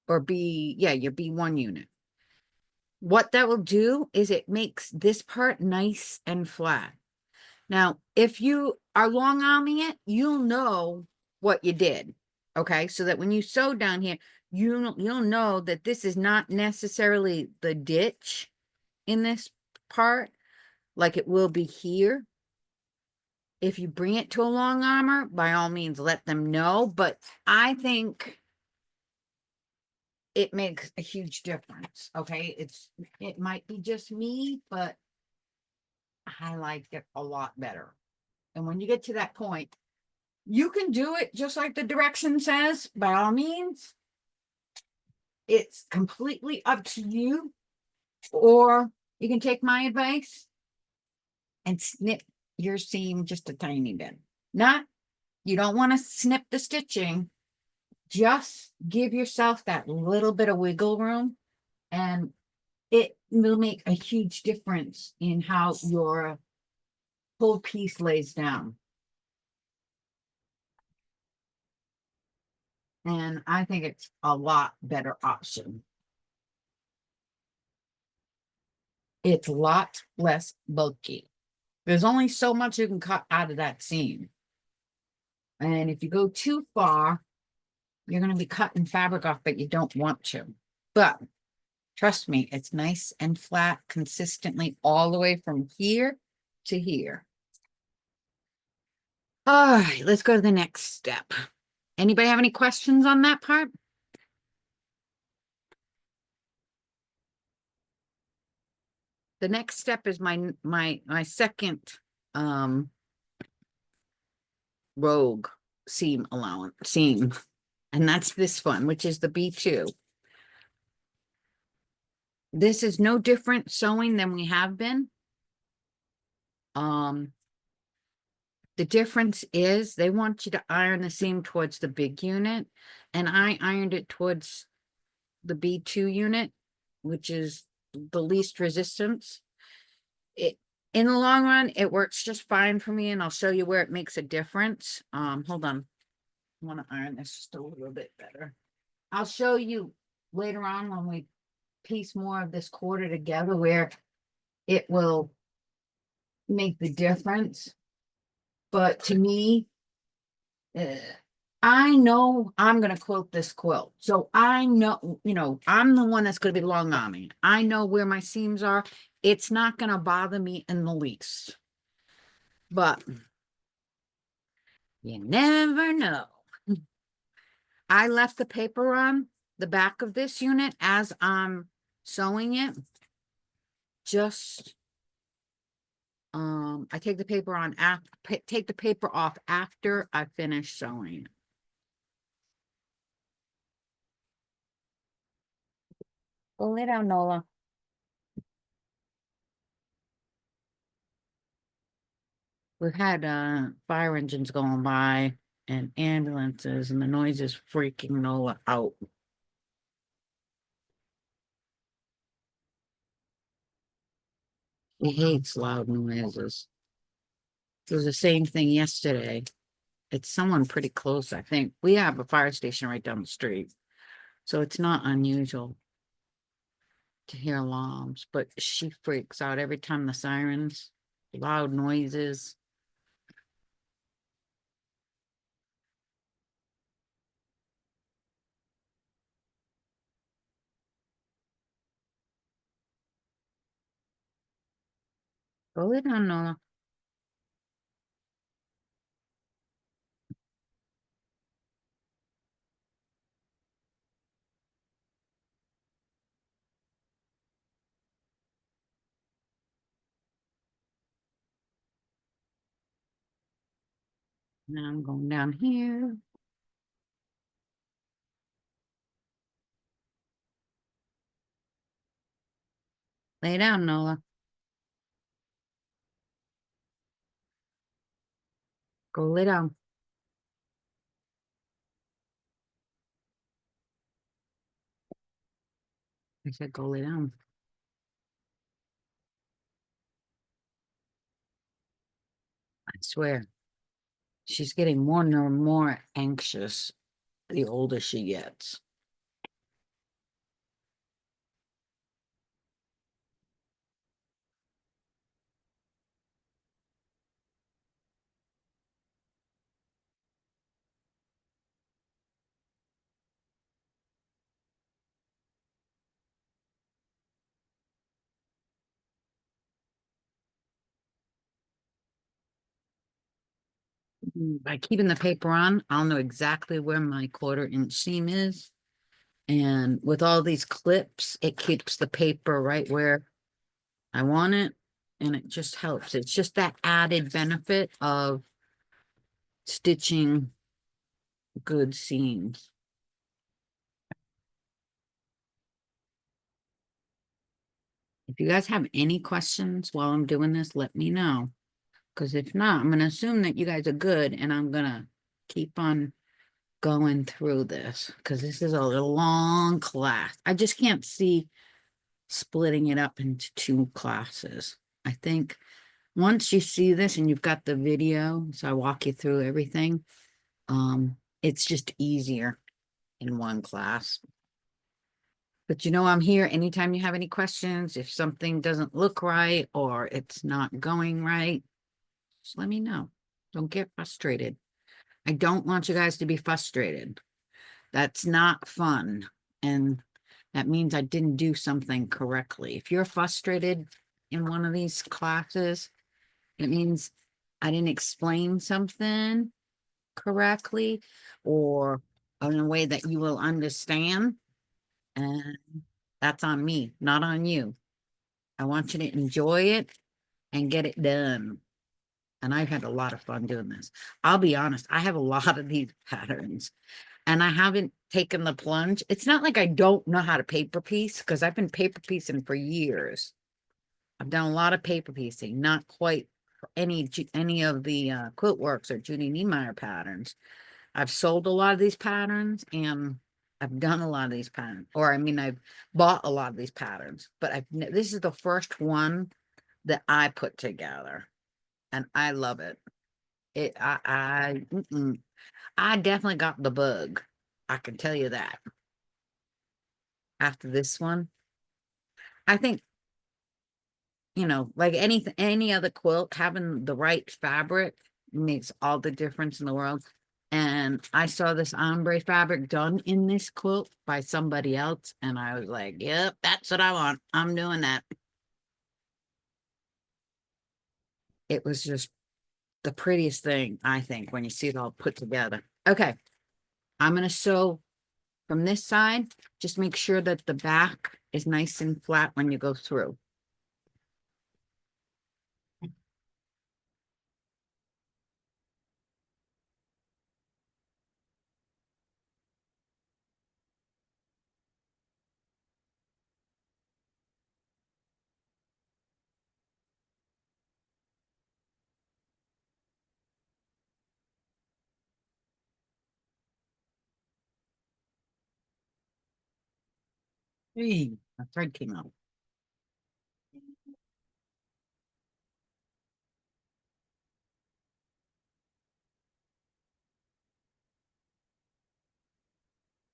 S1: or your B1 unit. What that will do is it makes this part nice and flat. Now, if you are long arming it, you'll know what you did. Okay, so that when you sew down here, you'll know that this is not necessarily the ditch in this part, like it will be here. If you bring it to a long armor, by all means, let them know. But I think it makes a huge difference. Okay, it might be just me, but I like it a lot better. And when you get to that point, you can do it just like the direction says, by all means. It's completely up to you. Or you can take my advice and snip your seam just a tiny bit. You don't want to snip the stitching. Just give yourself that little bit of wiggle room, and it will make a huge difference in how your whole piece lays down. And I think it's a lot better option. It's a lot less bulky. There's only so much you can cut out of that seam. And if you go too far, you're going to be cutting fabric off, but you don't want to. But trust me, it's nice and flat consistently all the way from here to here. All right, let's go to the next step. Anybody have any questions on that part? The next step is my second rogue seam allowance seam, and that's this one, which is the B2. This is no different sewing than we have been. The difference is they want you to iron the seam towards the big unit, and I ironed it towards the B2 unit, which is the least resistance. In the long run, it works just fine for me, and I'll show you where it makes a difference. Hold on. I want to iron this just a little bit better. I'll show you later on when we piece more of this quarter together where it will make the difference. But to me, eh, I know I'm gonna quilt this quilt. So I know, I'm the one that's gonna be long arming. I know where my seams are. It's not gonna bother me in the least. But you never know. I left the paper on the back of this unit as I'm sewing it. Just I take the paper on take the paper off after I finish sewing. Go lay down, Nola. We've had fire engines going by and ambulances, and the noise is freaking Nola out. He hates loud noises. It was the same thing yesterday. It's someone pretty close, I think. We have a fire station right down the street, so it's not unusual to hear alarms, but she freaks out every time the sirens, loud noises. Go lay down, Nola. Now I'm going down here. Lay down, Nola. Go lay down. I said, go lay down. I swear, she's getting more and more anxious the older she gets. By keeping the paper on, I'll know exactly where my 1/4 inch seam is. And with all these clips, it keeps the paper right where I want it. And it just helps. It's just that added benefit of stitching good seams. If you guys have any questions while I'm doing this, let me know. Because if not, I'm going to assume that you guys are good and I'm going to keep on going through this because this is a long class. I just can't see splitting it up into 2 classes. I think once you see this and you've got the video, so I walk you through everything, it's just easier in one class. But I'm here anytime you have any questions. If something doesn't look right or it's not going right, just let me know. Don't get frustrated. I don't want you guys to be frustrated. That's not fun. And that means I didn't do something correctly. If you're frustrated in one of these classes, it means I didn't explain something correctly or in a way that you will understand. And that's on me, not on you. I want you to enjoy it and get it done. And I've had a lot of fun doing this. I'll be honest, I have a lot of these patterns and I haven't taken the plunge. It's not like I don't know how to paper piece because I've been paper piecing for years. I've done a lot of paper piecing, not quite any of the Quilt Works or Judy Niemeyer patterns. I've sold a lot of these patterns and I've done a lot of these patterns, or I mean, I've bought a lot of these patterns, but this is the first one that I put together, and I love it. I definitely got the bug. I can tell you that. After this one, I think like any other quilt, having the right fabric makes all the difference in the world. And I saw this ombre fabric done in this quilt by somebody else. And I was like, yep, that's what I want. I'm doing that. It was just the prettiest thing, I think, when you see it all put together. Okay, I'm going to sew from this side. Just make sure that the back is nice and flat when you go through. Hey, my thread came out.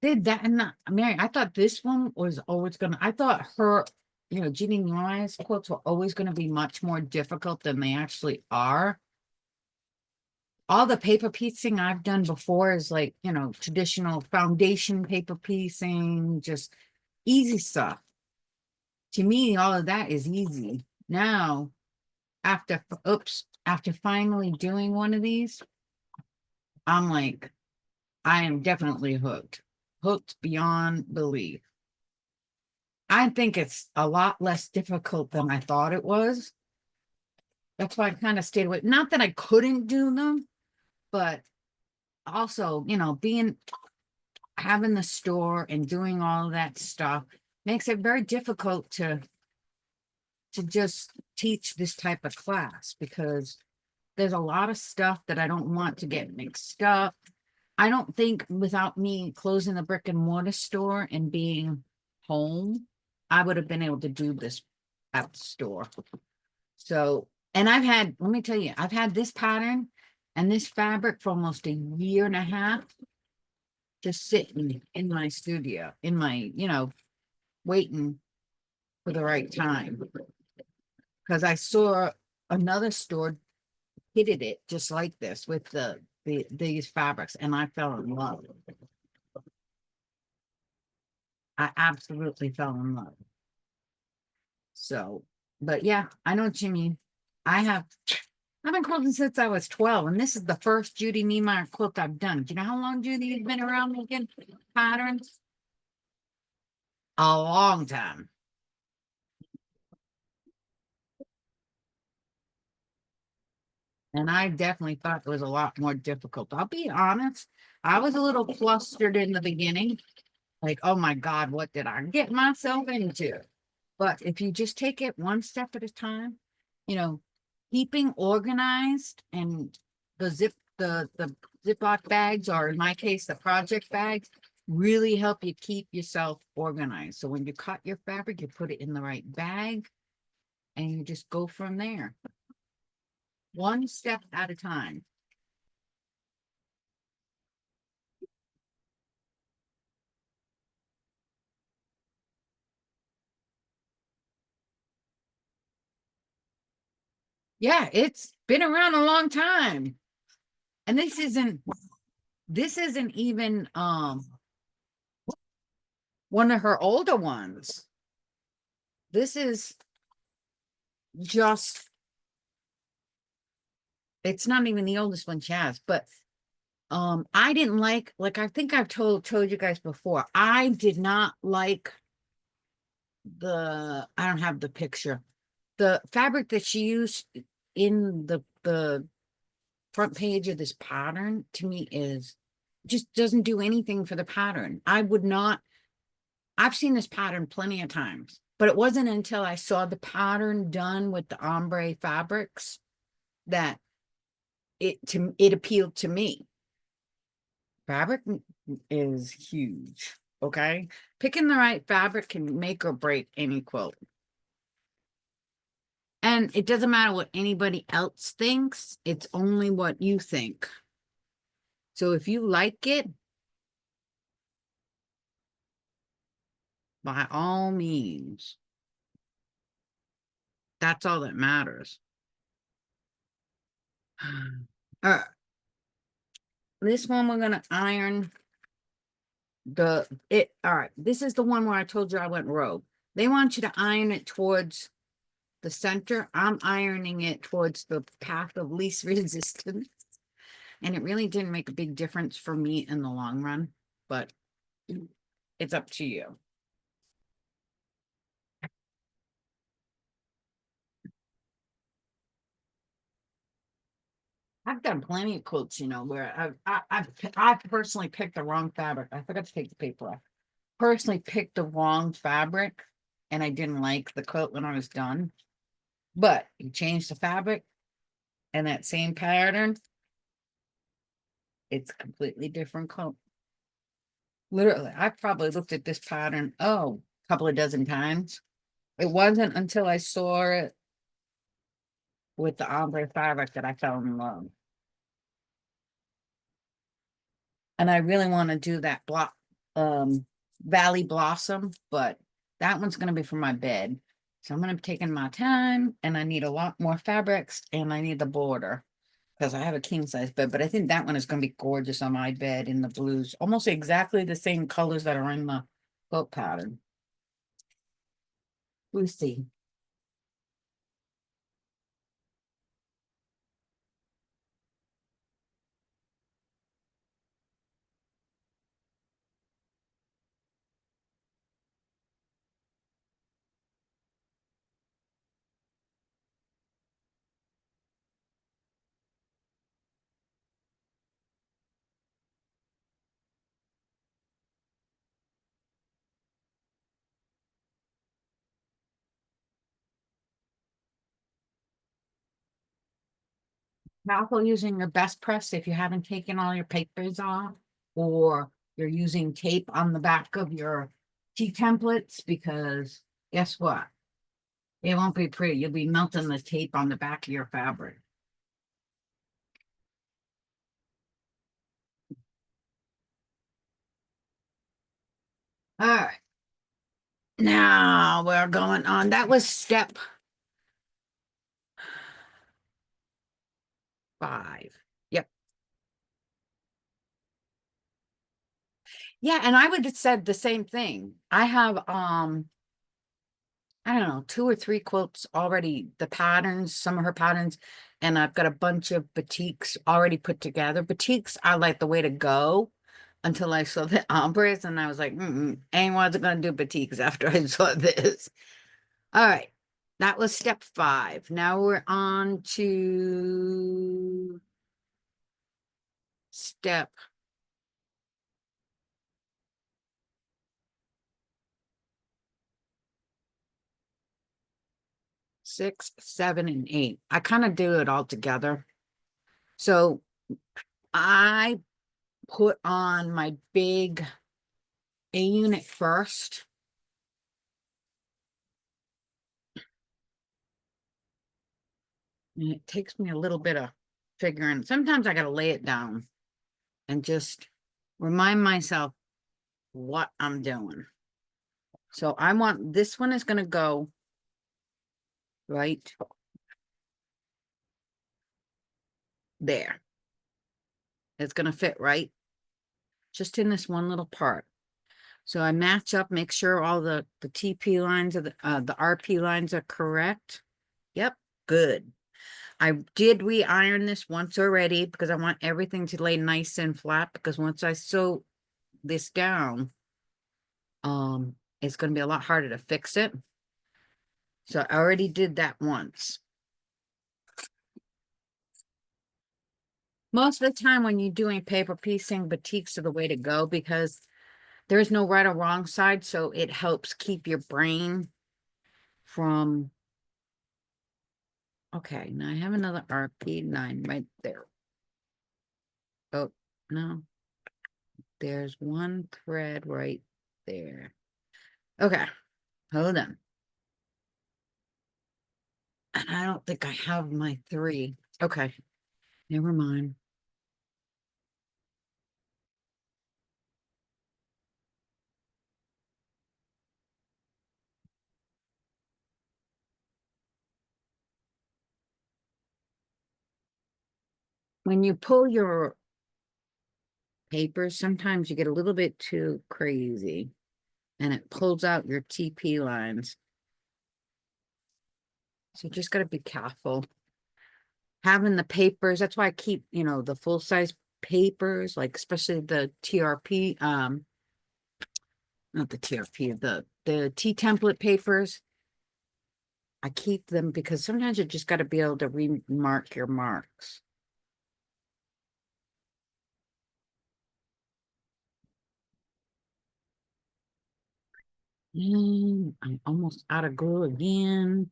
S1: Did that and not, Mary, I thought this one was always gonna, I thought her, Jeannie Mariah's quilts were always gonna be much more difficult than they actually are. All the paper piecing I've done before is like, traditional foundation paper piecing, just easy stuff. To me, all of that is easy. Now, after finally doing one of these, I'm like, I am definitely hooked, hooked beyond belief. I think it's a lot less difficult than I thought it was. That's why I kind of stayed away. Not that I couldn't do them, but also, being having the store and doing all that stuff makes it very difficult to just teach this type of class because there's a lot of stuff that I don't want to get mixed up. I don't think without me closing the brick and mortar store and being home, I would have been able to do this at the store. So, and let me tell you, I've had this pattern and this fabric for almost a year and a half, just sitting in my studio, in my, waiting for the right time. Because I saw another store kitted it just like this with these fabrics, and I fell in love. I absolutely fell in love. So, but yeah, I know what you mean. I've been quilting since I was 12, and this is the first Judy Niemeyer quilt I've done. Do you know how long Judy has been around making patterns? A long time. And I definitely thought it was a lot more difficult. I'll be honest, I was a little flustered in the beginning. Like, oh my God, what did I get myself into? But if you just take it one step at a time, you know, keeping organized and the Ziploc bags, or in my case, the project bags, really help you keep yourself organized. So when you cut your fabric, you put it in the right bag and you just go from there. One step at a time. Yeah, it's been around a long time. And this isn't even one of her older ones. This is just, it's not even the oldest one she has, but I didn't like I think I've told you guys before, I did not like I don't have the picture, the fabric that she used in the front page of this pattern. To me, is just doesn't do anything for the pattern. I've seen this pattern plenty of times, but it wasn't until I saw the pattern done with the ombre fabrics that it appealed to me. Fabric is huge. Okay, picking the right fabric can make or break any quilt, and it doesn't matter what anybody else thinks. It's only what you think. So if you like it, by all means, that's all that matters. uh, this one we're gonna iron all right, this is the one where I told you I went rogue. They want you to iron it towards the center. I'm ironing it towards the path of least resistance. And it really didn't make a big difference for me in the long run, but it's up to you. I've done plenty of quilts, where I personally picked the wrong fabric. I forgot to take the paper off. Personally picked the wrong fabric, and I didn't like the quilt when I was done. But you change the fabric and that same pattern, it's a completely different quilt. Literally, I probably looked at this pattern, a couple of dozen times. It wasn't until I saw it with the ombre fabric that I fell in love. And I really want to do that block Valley Blossom, but that one's going to be for my bed. So I'm going to be taking my time, and I need a lot more fabrics, and I need the border because I have a king size bed, but I think that one is going to be gorgeous on my bed in the blues, almost exactly the same colors that are in the quilt pattern. We'll see. Careful using your best press if you haven't taken all your papers off, or you're using tape on the back of your tea templates, because guess what? It won't be pretty. You'll be melting the tape on the back of your fabric. All right. Now we're going on. That was step 5. Yep. Yeah, and I would have said the same thing. I have I don't know, 2 or 3 quilts already, the patterns, some of her patterns, and I've got a bunch of batiks already put together. Batiks are like the way to go until I saw the ombres, and I was like, anyone's gonna do batiks after I saw this. All right, that was step 5. Now we're on to step 6, 7, and 8. I kind of do it all together. So I put on my big A unit first. And it takes me a little bit of figuring. Sometimes I got to lay it down and just remind myself what I'm doing. So I want, this one is going to go right there. It's going to fit right just in this one little part. So I match up, make sure all the TP lines of the RP lines are correct. Yep, good. I did re-iron this once already because I want everything to lay nice and flat, because once I sew this down, it's going to be a lot harder to fix it. So I already did that once. Most of the time when you're doing paper piecing, batiks are the way to go because there is no right or wrong side. So it helps keep your brain from, okay, now I have another RP9 right there. Oh, no, there's one thread right there. Okay, hold on. And I don't think I have my 3. Okay, never mind. When you pull your papers, sometimes you get a little bit too crazy and it pulls out your TP lines. So you just got to be careful. Having the papers, that's why I keep, the full size papers, like especially the TRP, not the TRP, the T template papers. I keep them because sometimes you just got to be able to remark your marks. I'm almost out of glue again.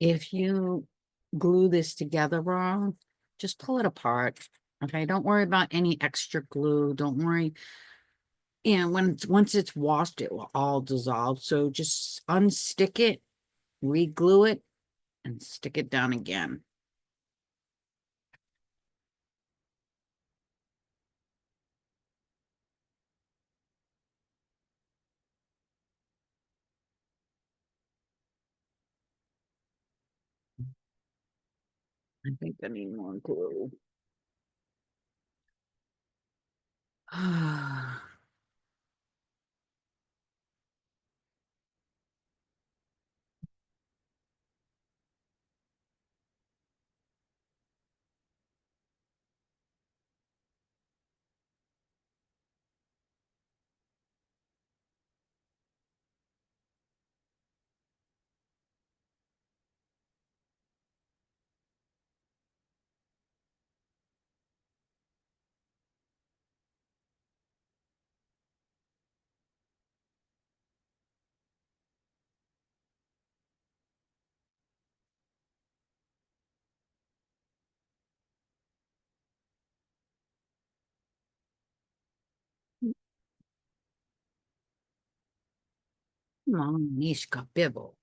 S1: If you glue this together wrong, just pull it apart. Okay, don't worry about any extra glue. Don't worry. And once it's washed, it will all dissolve. So just unstick it, re-glue it, and stick it down again. I think I need more glue. Mamishka Bibble.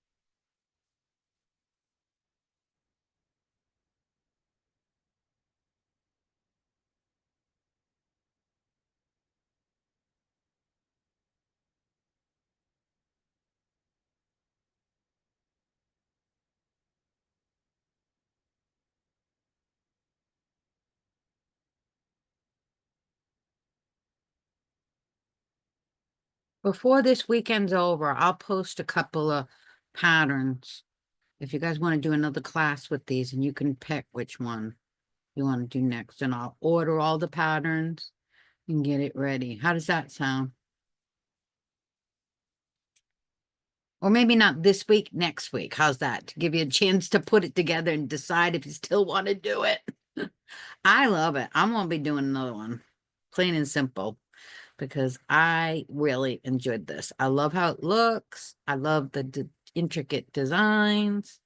S1: Before this weekend's over, I'll post a couple of patterns if you guys want to do another class with these, and you can pick which one you want to do next, and I'll order all the patterns and get it ready. How does that sound? Or maybe not this week, next week. How's that? To give you a chance to put it together and decide if you still want to do it. I love it. I'm gonna be doing another one, plain and simple, because I really enjoyed this. I love how it looks. I love the intricate designs.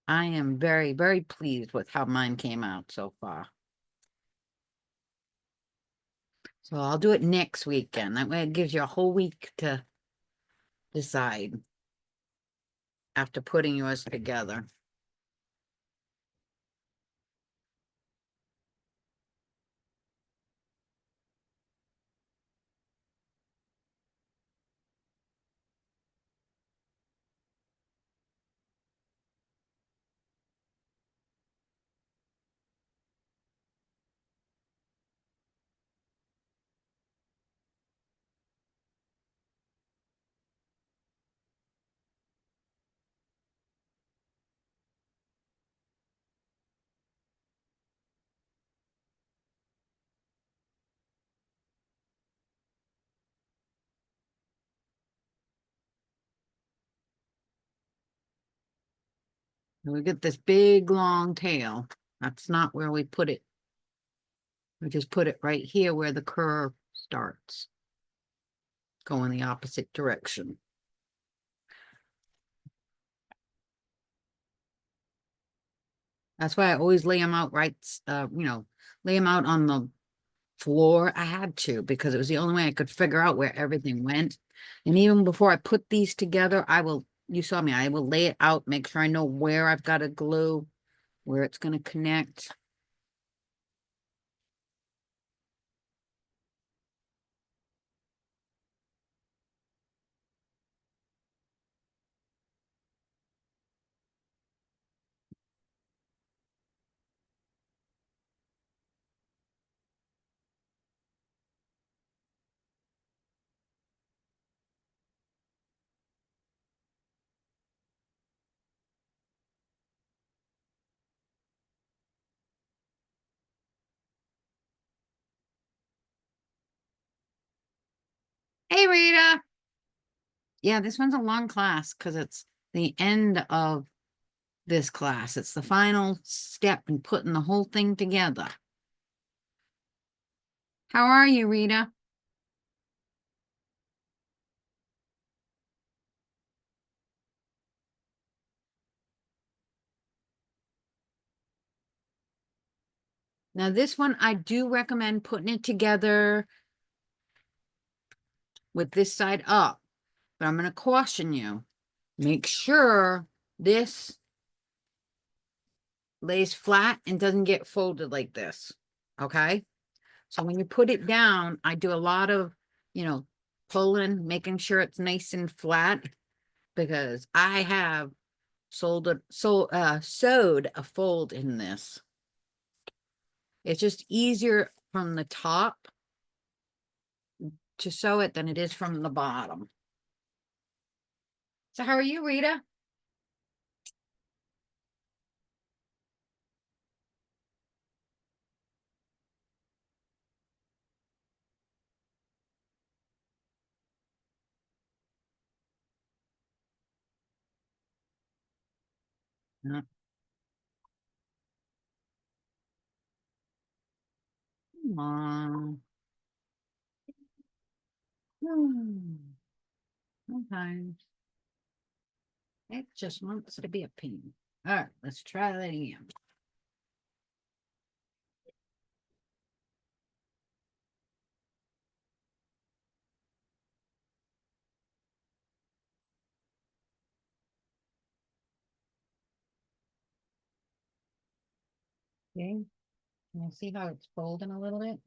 S1: I am very, very pleased with how mine came out so far. So I'll do it next weekend. That way it gives you a whole week to decide after putting yours together. We get this big long tail. That's not where we put it. We just put it right here where the curve starts. Go in the opposite direction. That's why I always lay them out right, lay them out on the floor. I had to because it was the only way I could figure out where everything went. And even before I put these together, you saw me, I will lay it out, make sure I know where I've got to glue, where it's going to connect. Hey, Rita. Yeah, this one's a long class because it's the end of this class. It's the final step in putting the whole thing together. How are you, Rita? Now, this one, I do recommend putting it together with this side up, but I'm going to caution you. Make sure this lays flat and doesn't get folded like this. Okay. So when you put it down, I do a lot of, pulling, making sure it's nice and flat because I have sewed a fold in this. It's just easier from the top to sew it than it is from the bottom. So how are you, Rita? Yeah. Come on. Sometimes it just wants to be a pain. All right, let's try that again. Okay. Can you see how it's folding a little bit?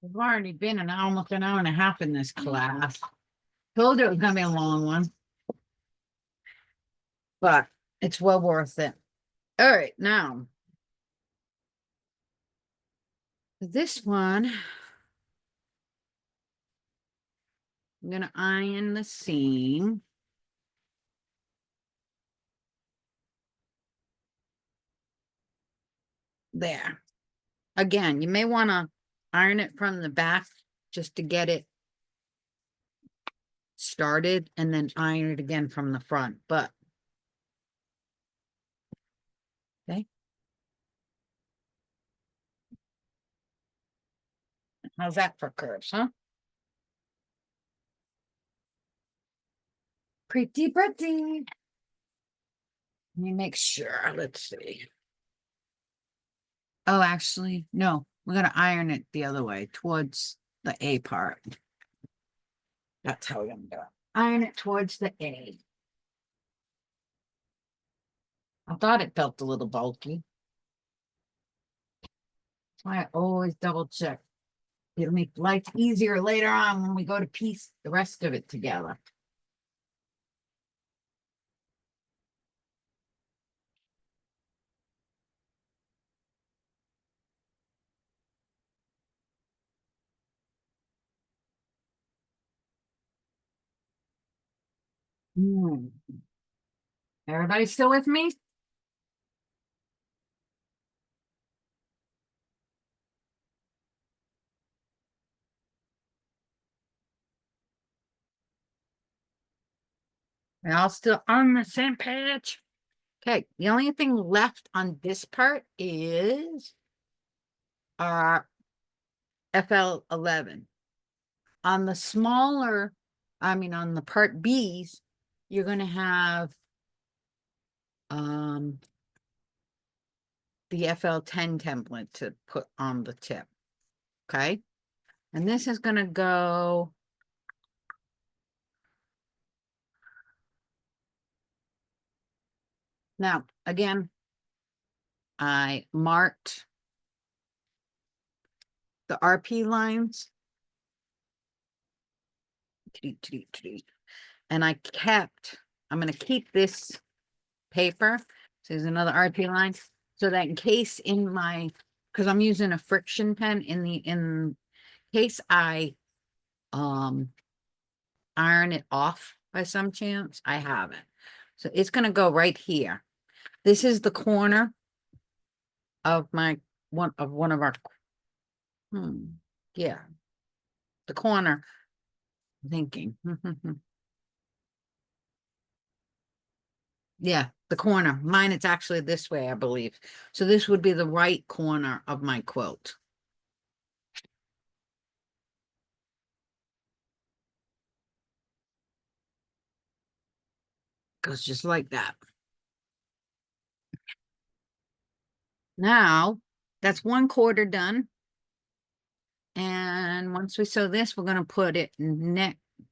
S1: We've already been almost an hour and a half in this class. Told you it was gonna be a long one, but it's well worth it. All right, now this one, I'm gonna iron the seam. There. Again, you may want to iron it from the back just to get it started and then iron it again from the front, but okay. How's that for curves, huh? Pretty, pretty. Let me make sure. Let's see. Oh, actually, no, we're gonna iron it the other way towards the A part. That's how we're gonna do it. Iron it towards the A. I thought it felt a little bulky. That's why I always double check. It'll make life easier later on when we go to piece the rest of it together. Hmm. Everybody still with me? We're all still on the same page. Okay, the only thing left on this part is our FL11. On the smaller, I mean on the part B's, you're gonna have the FL10 template to put on the tip. Okay. And this is gonna go now again. I marked the RP lines. And I kept, I'm going to keep this paper. So there's another RP line. So that in case in my, because I'm using a friction pen in case I iron it off by some chance, I have it. So it's going to go right here. This is the corner of my one of our yeah, the corner. Thinking. Yeah, the corner. Mine, it's actually this way, I believe. So this would be the right corner of my quilt. Goes just like that. Now, that's 1/4 done. And once we sew this, we're going to put it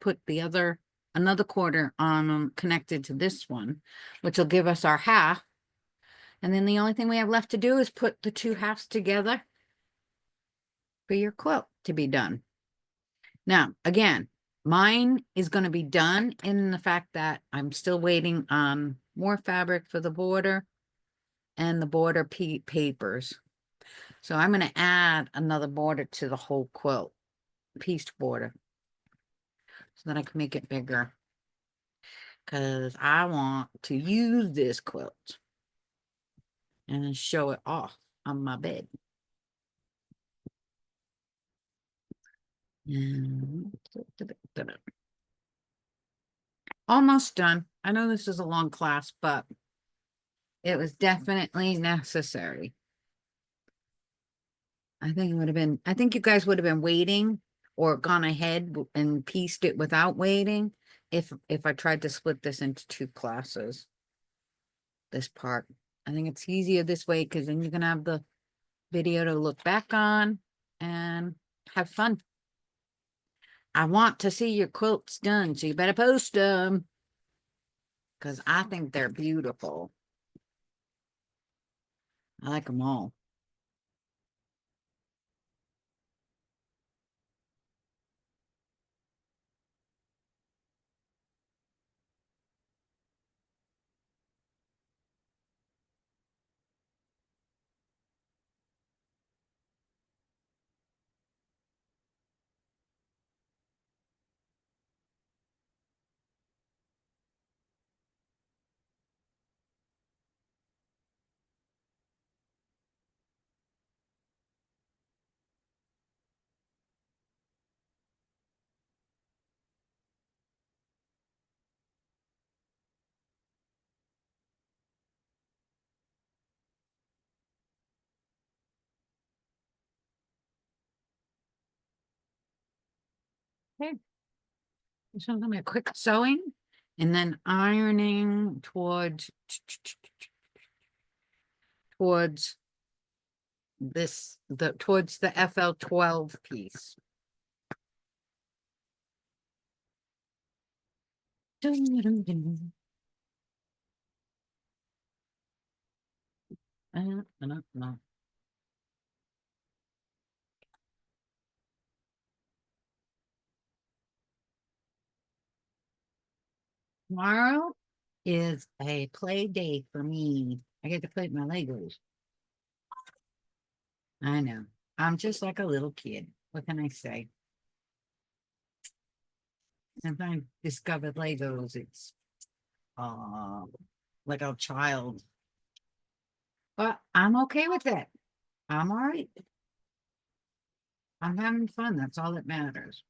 S1: put the another quarter on connected to this one, which will give us our half. And then the only thing we have left to do is put the two halves together for your quilt to be done. Now, again, mine is going to be done in the fact that I'm still waiting on more fabric for the border and the border papers. So I'm going to add another border to the whole quilt, pieced border, so that I can make it bigger. Because I want to use this quilt and show it off on my bed. Almost done. I know this is a long class, but it was definitely necessary. I think it would have been, I think you guys would have been waiting or gone ahead and pieced it without waiting if I tried to split this into two classes. This part. I think it's easier this way because then you're gonna have the video to look back on and have fun. I want to see your quilts done, so you better post them because I think they're beautiful. I like them all. Okay. So I'm gonna a quick sewing and then ironing towards towards the FL12 piece. Dun, dun, dun. No. Tomorrow is a play day for me. I get to play with my Legos. I know. I'm just like a little kid. What can I say? Since I discovered Legos, it's uh like a child. But I'm okay with it. I'm all right. I'm having fun. That's all that matters.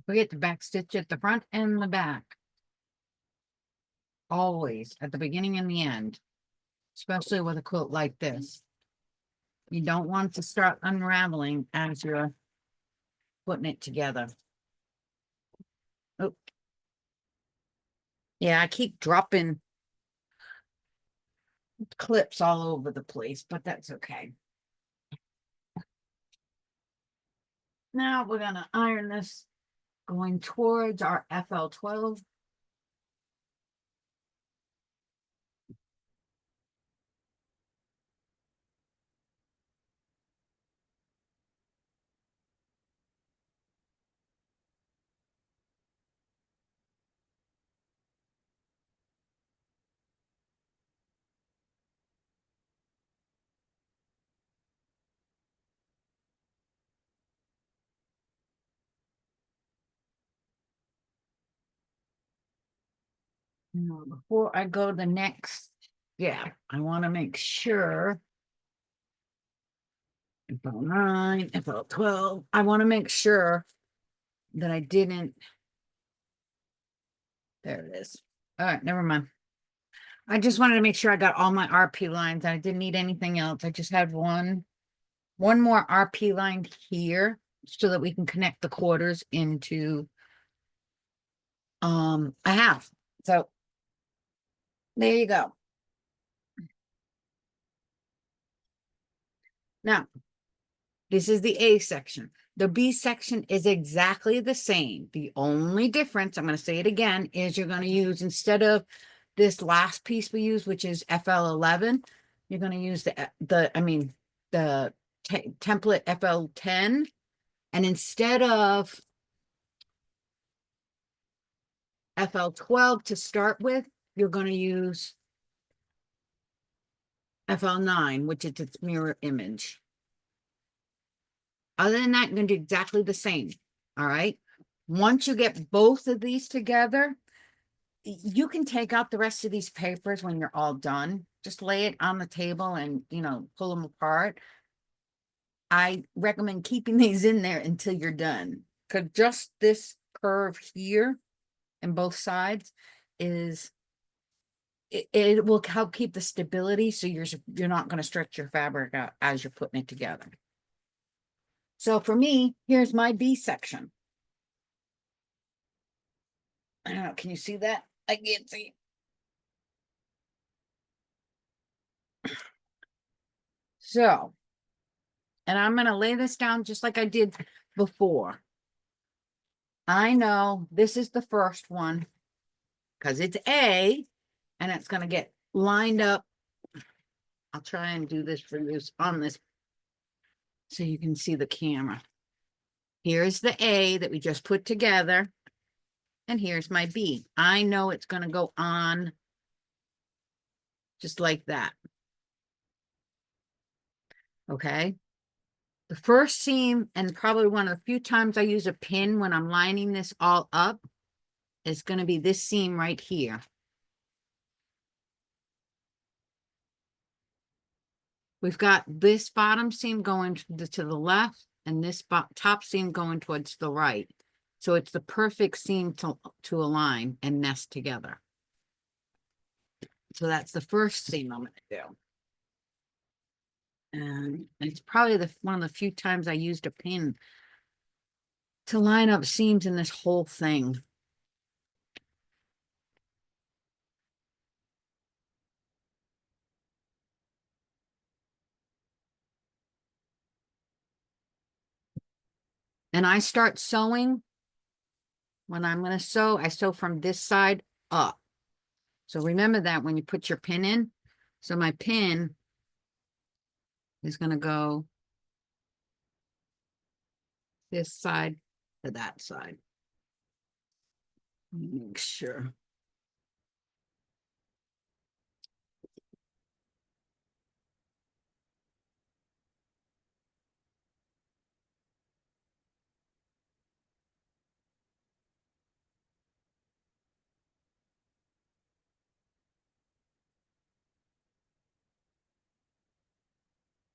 S1: Forget to back stitch at the front and the back. Always at the beginning and the end, especially with a quilt like this. You don't want to start unraveling as you're putting it together. Oh, yeah, I keep dropping clips all over the place, but that's okay. Now we're gonna iron this going towards our FL12. Now, before I go to the next, yeah, I want to make sure FL9, FL12, I want to make sure that I didn't, there it is. All right, never mind. I just wanted to make sure I got all my RP lines. I didn't need anything else. I just had one more RP line here so that we can connect the quarters into a half. So there you go. Now, this is the A section. The B section is exactly the same. The only difference, I'm going to say it again, is you're going to use, instead of this last piece we use, which is FL11, you're going to use the template FL10. And instead of FL12 to start with, you're going to use FL9, which is its mirror image. Other than that, you're going to do exactly the same. All right. Once you get both of these together, you can take out the rest of these papers when you're all done. Just lay it on the table and, pull them apart. I recommend keeping these in there until you're done. Because just this curve here and both sides is, it will help keep the stability, so you're not going to stretch your fabric out as you're putting it together. So for me, here's my B section. I don't know, can you see that? I can't see. So, and I'm going to lay this down just like I did before. I know this is the first one because it's A, and it's going to get lined up. I'll try and do this for you on this so you can see the camera. Here's the A that we just put together. And here's my B. I know it's going to go on just like that. Okay. The first seam, and probably one of the few times I use a pin when I'm lining this all up, is going to be this seam right here. We've got this bottom seam going to the left and this top seam going towards the right. So it's the perfect seam to align and nest together. So that's the first seam I'm going to do. And it's probably one of the few times I used a pin to line up seams in this whole thing. And I start sewing. When I'm going to sew, I sew from this side up. So remember that when you put your pin in. So my pin is going to go this side to that side. Make sure.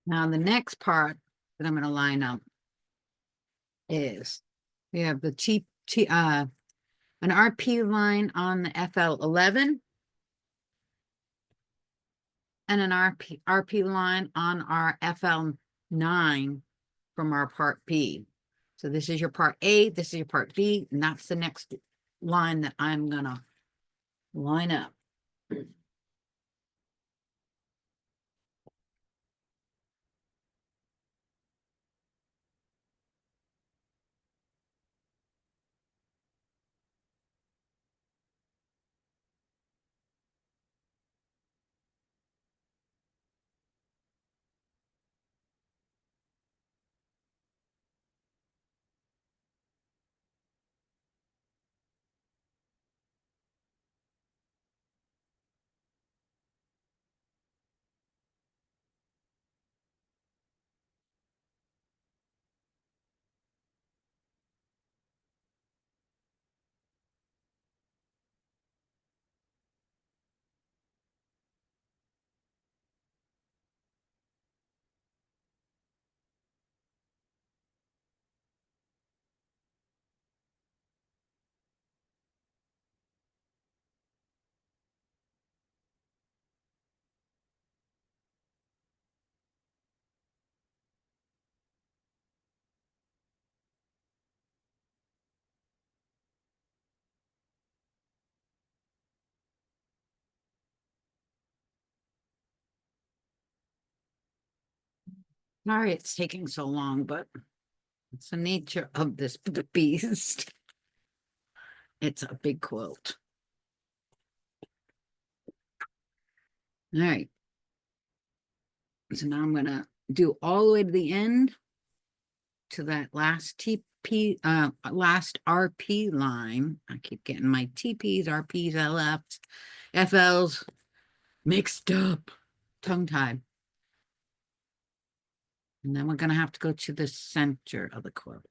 S1: Now the next part that I'm going to line up is we have the an RP line on the FL11 and an RP line on our FL9 from our part B. So this is your part A, this is your part B, and that's the next line that I'm gonna line up. Sorry it's taking so long, but it's the nature of this beast. It's a big quilt. All right. So now I'm gonna do all the way to the end to that last last RP line. I keep getting my TPs, RPs, LFs, FLs mixed up, tongue-tied. And then we're gonna have to go to the center of the quilt.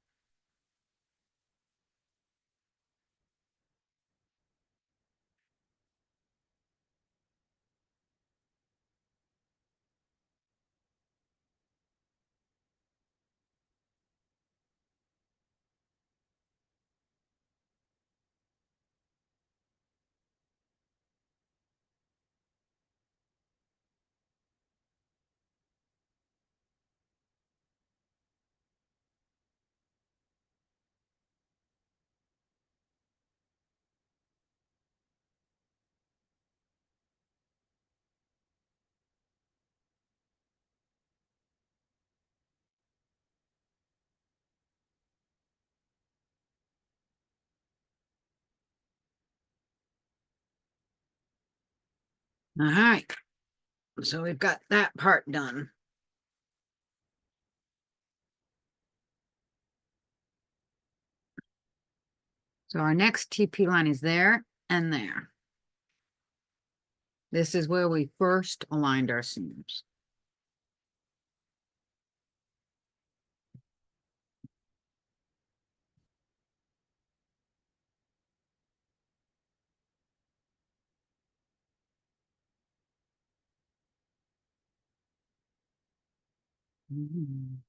S1: All right, so we've got that part done. So our next TP line is there and there. This is where we first aligned our seams. Mm.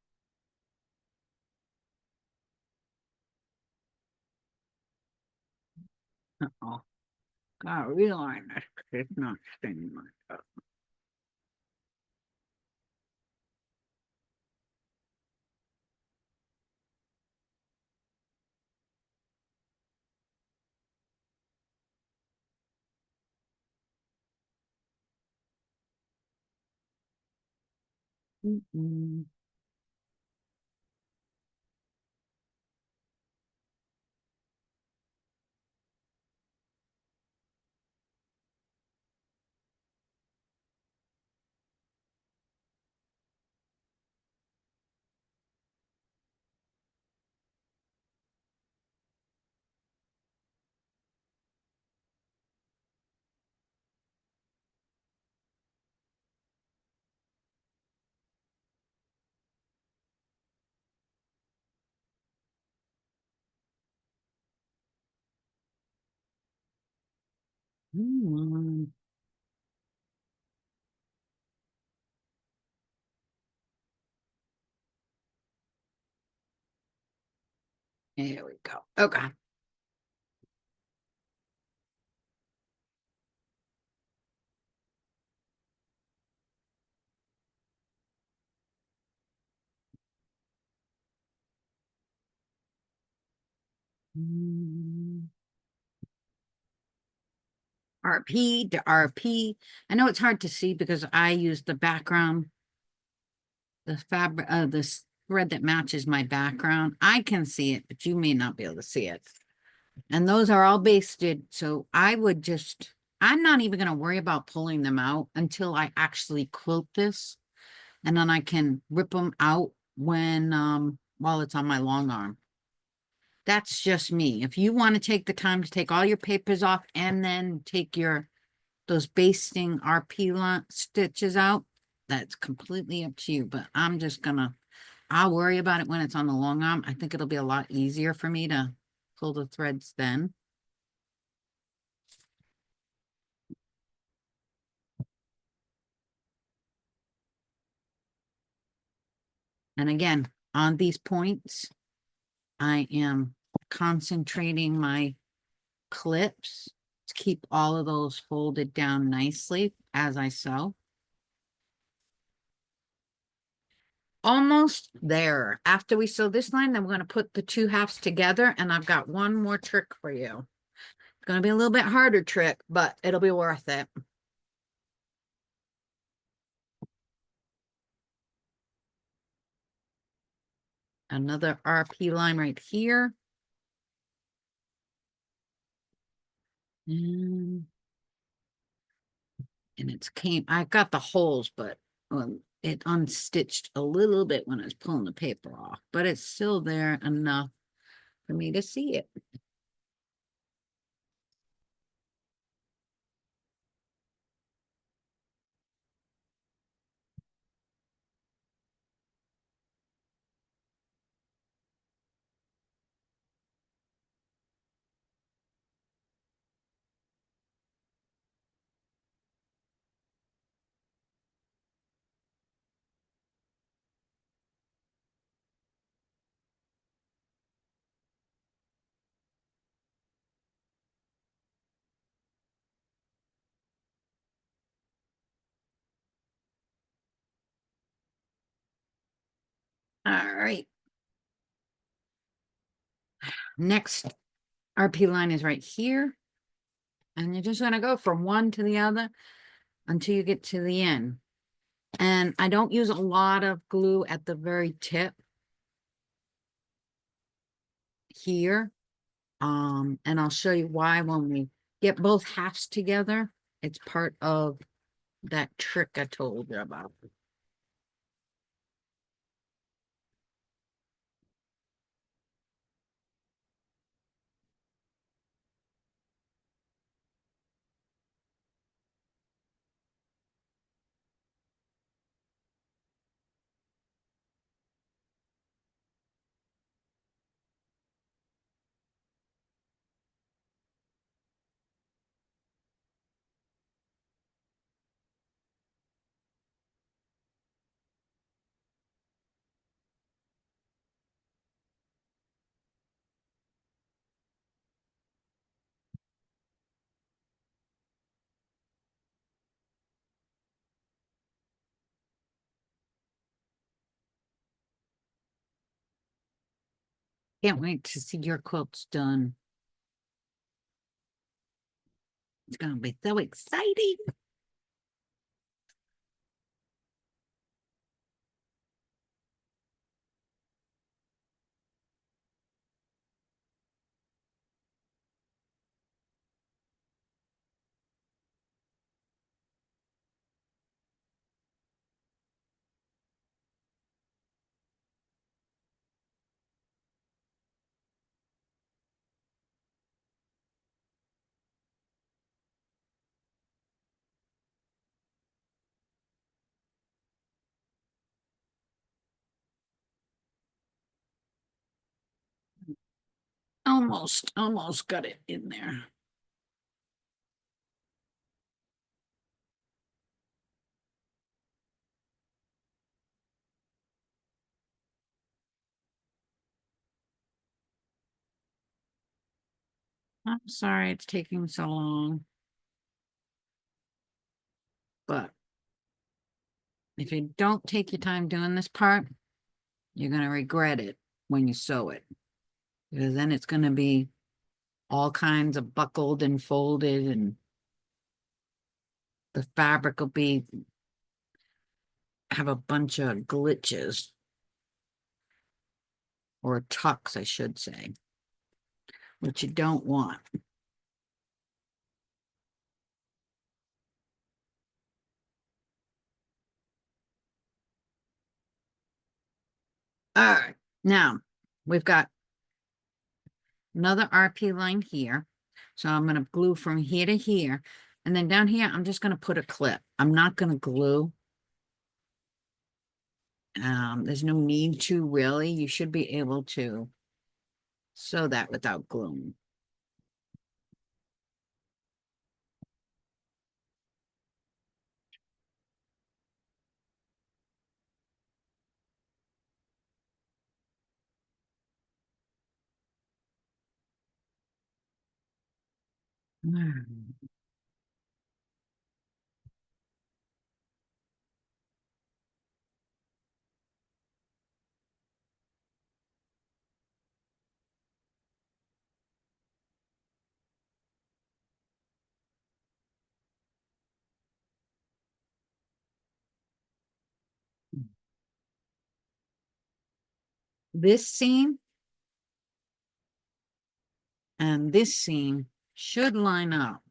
S1: Uh-oh. Gotta realign this because it's not staying like that. Mm-mm. Mm. There we go. Okay. Mm. RP to RP. I know it's hard to see because I use the background, the fabric, this thread that matches my background. I can see it, but you may not be able to see it. And those are all basted. So I would just, I'm not even going to worry about pulling them out until I actually quilt this. And then I can rip them out when, while it's on my long arm. That's just me. If you want to take the time to take all your papers off and then take those basting RP stitches out, that's completely up to you. But I'm just gonna, I'll worry about it when it's on the long arm. I think it'll be a lot easier for me to pull the threads then. And again, on these points, I am concentrating my clips to keep all of those folded down nicely as I sew. Almost there. After we sew this line, then we're going to put the two halves together, and I've got one more trick for you. It's going to be a little bit harder trick, but it'll be worth it. Another RP line right here. And it's I got the holes, but it unstitched a little bit when I was pulling the paper off, but it's still there enough for me to see it. All right. Next RP line is right here. And you're just going to go from one to the other until you get to the end. And I don't use a lot of glue at the very tip here. And I'll show you why when we get both halves together. It's part of that trick I told you about. Can't wait to see your quilts done. It's gonna be so exciting. Almost got it in there. I'm sorry it's taking so long. But if you don't take your time doing this part, you're going to regret it when you sew it. Because then it's going to be all kinds of buckled and folded, and the fabric will be have a bunch of glitches, or tucks, I should say, which you don't want. All right, now we've got another RP line here. So I'm going to glue from here to here. And then down here, I'm just going to put a clip. I'm not going to glue. There's no need to really. You should be able to sew that without gluing. This seam and this seam should line up.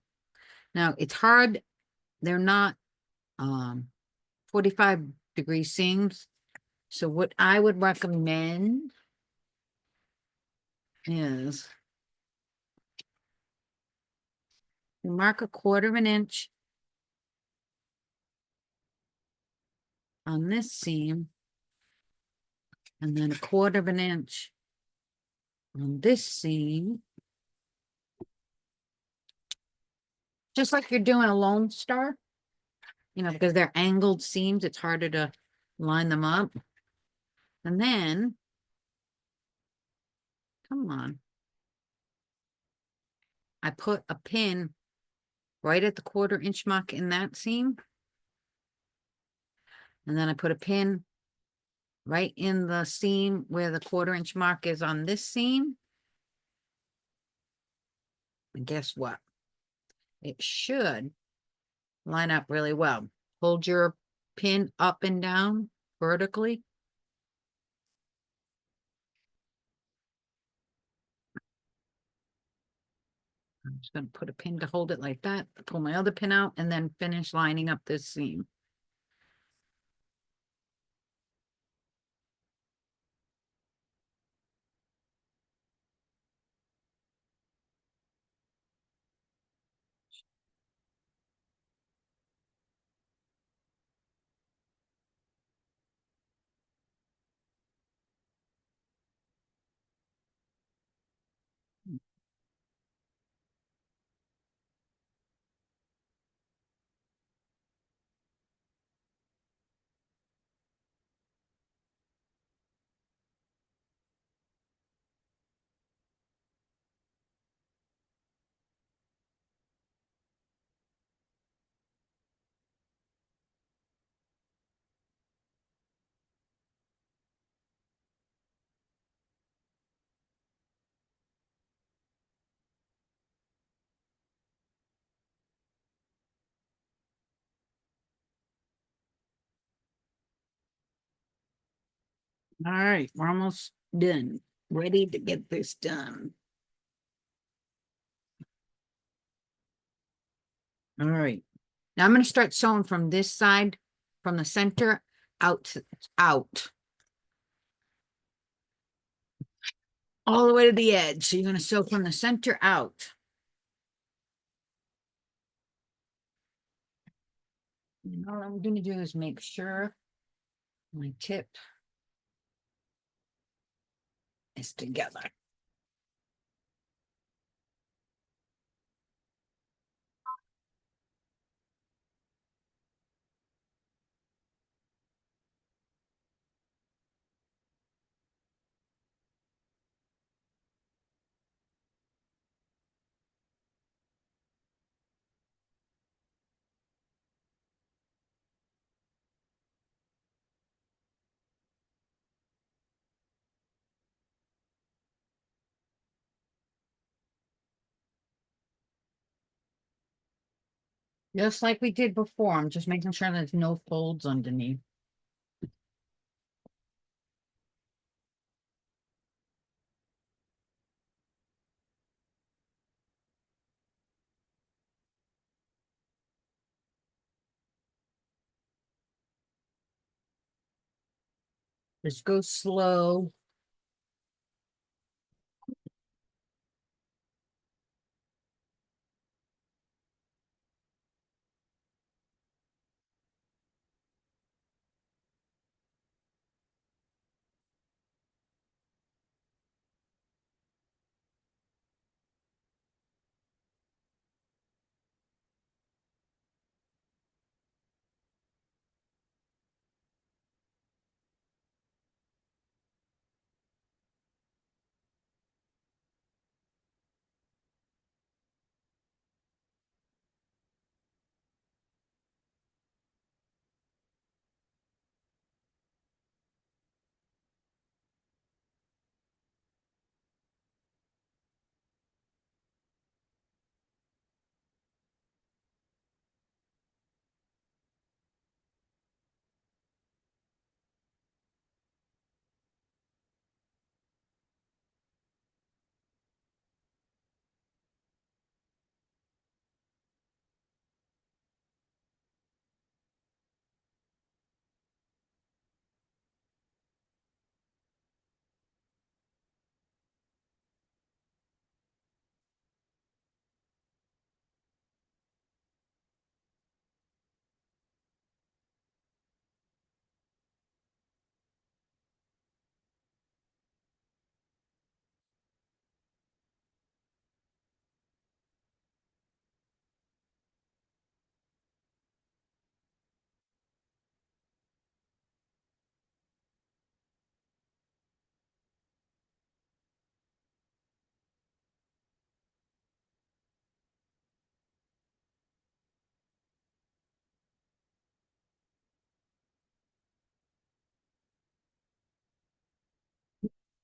S1: Now it's hard. They're not 45-degree seams. So what I would recommend is you mark 1/4 of an inch on this seam, and then 1/4 of an inch on this seam. Just like you're doing a Lone Star, because they're angled seams, it's harder to line them up. And then, come on, I put a pin right at the 1/4 inch mark in that seam. And then I put a pin right in the seam where the 1/4 inch mark is on this seam. And guess what? It should line up really well. Hold your pin up and down vertically. I'm just going to put a pin to hold it like that, pull my other pin out, and then finish lining up this seam. All right, we're almost done. Ready to get this done. All right. Now I'm going to start sewing from this side, from the center out, all the way to the edge. So you're going to sew from the center out. And all I'm going to do is make sure my tip is together. Just like we did before. I'm just making sure there's no folds underneath. Just go slow.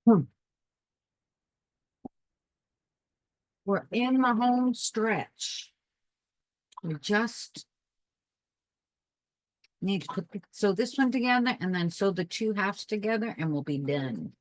S1: Hmm. We're in the home stretch. We just need to sew this one together and then sew the two halves together and we'll be done.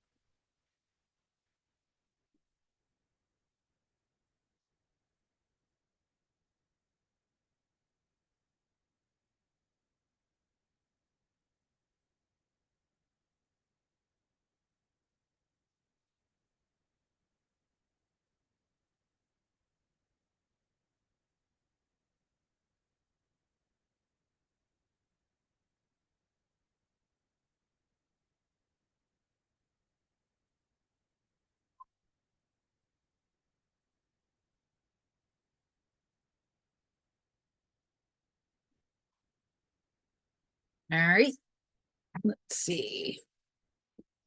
S1: All right. Let's see.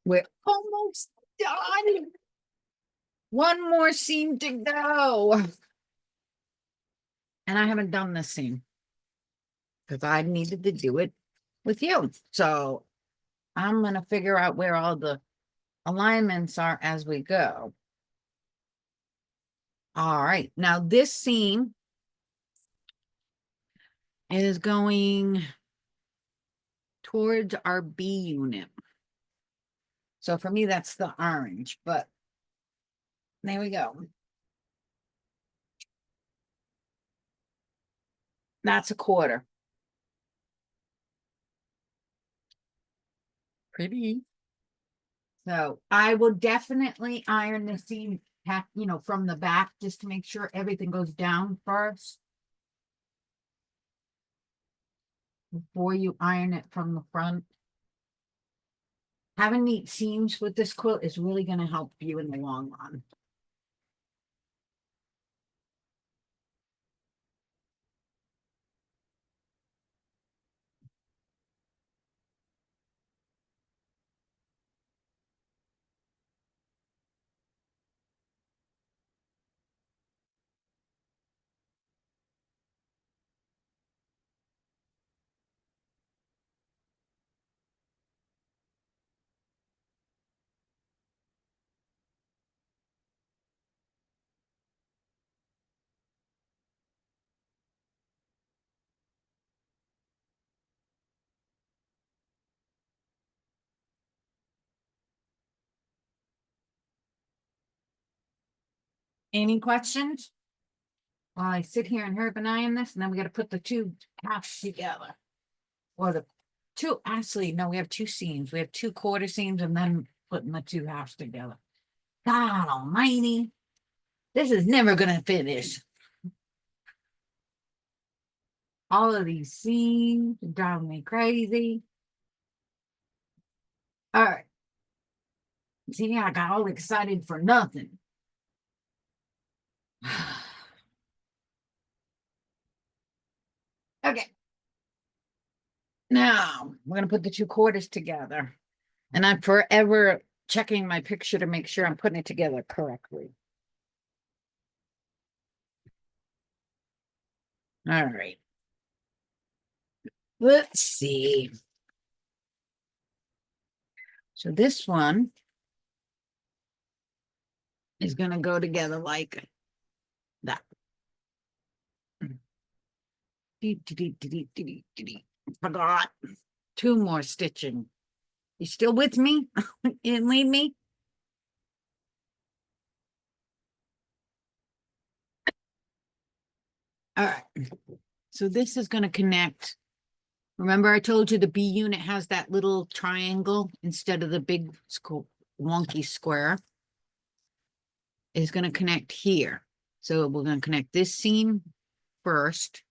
S1: We're almost done. One more seam to go. And I haven't done this seam because I needed to do it with you. So I'm going to figure out where all the alignments are as we go. All right. Now this seam is going towards our B unit. So for me, that's the orange, but there we go. That's a quarter. Pretty. So I will definitely iron the seam from the back just to make sure everything goes down first before you iron it from the front. Having neat seams with this quilt is really going to help you in the long run. Any questions? While I sit here and herb and iron this, and then we got to put the two halves together. Or the two, actually, no, we have two seams. We have two quarter seams and then putting the two halves together. God almighty. This is never going to finish. All of these seams drive me crazy. All right. See, I got all excited for nothing. Okay. Now we're going to put the two quarters together. And I'm forever checking my picture to make sure I'm putting it together correctly. All right. Let's see. So this one is going to go together like that. Forgot. Two more stitching. You still with me? You didn't leave me? All right. So this is going to connect. Remember I told you the B unit has that little triangle instead of the big wonky square? Is going to connect here. So we're going to connect this seam first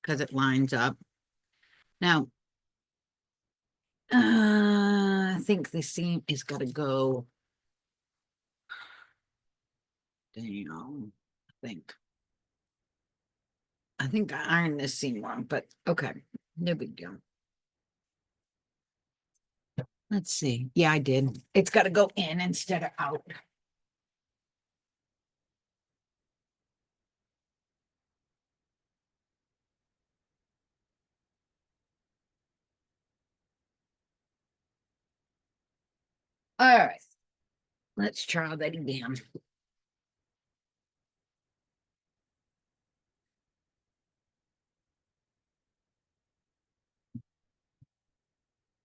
S1: because it lines up. Now, I think the seam is got to go down. I think I ironed this seam wrong, but okay, no big deal. Let's see. Yeah, I did. It's got to go in instead of out. All right, let's try that again.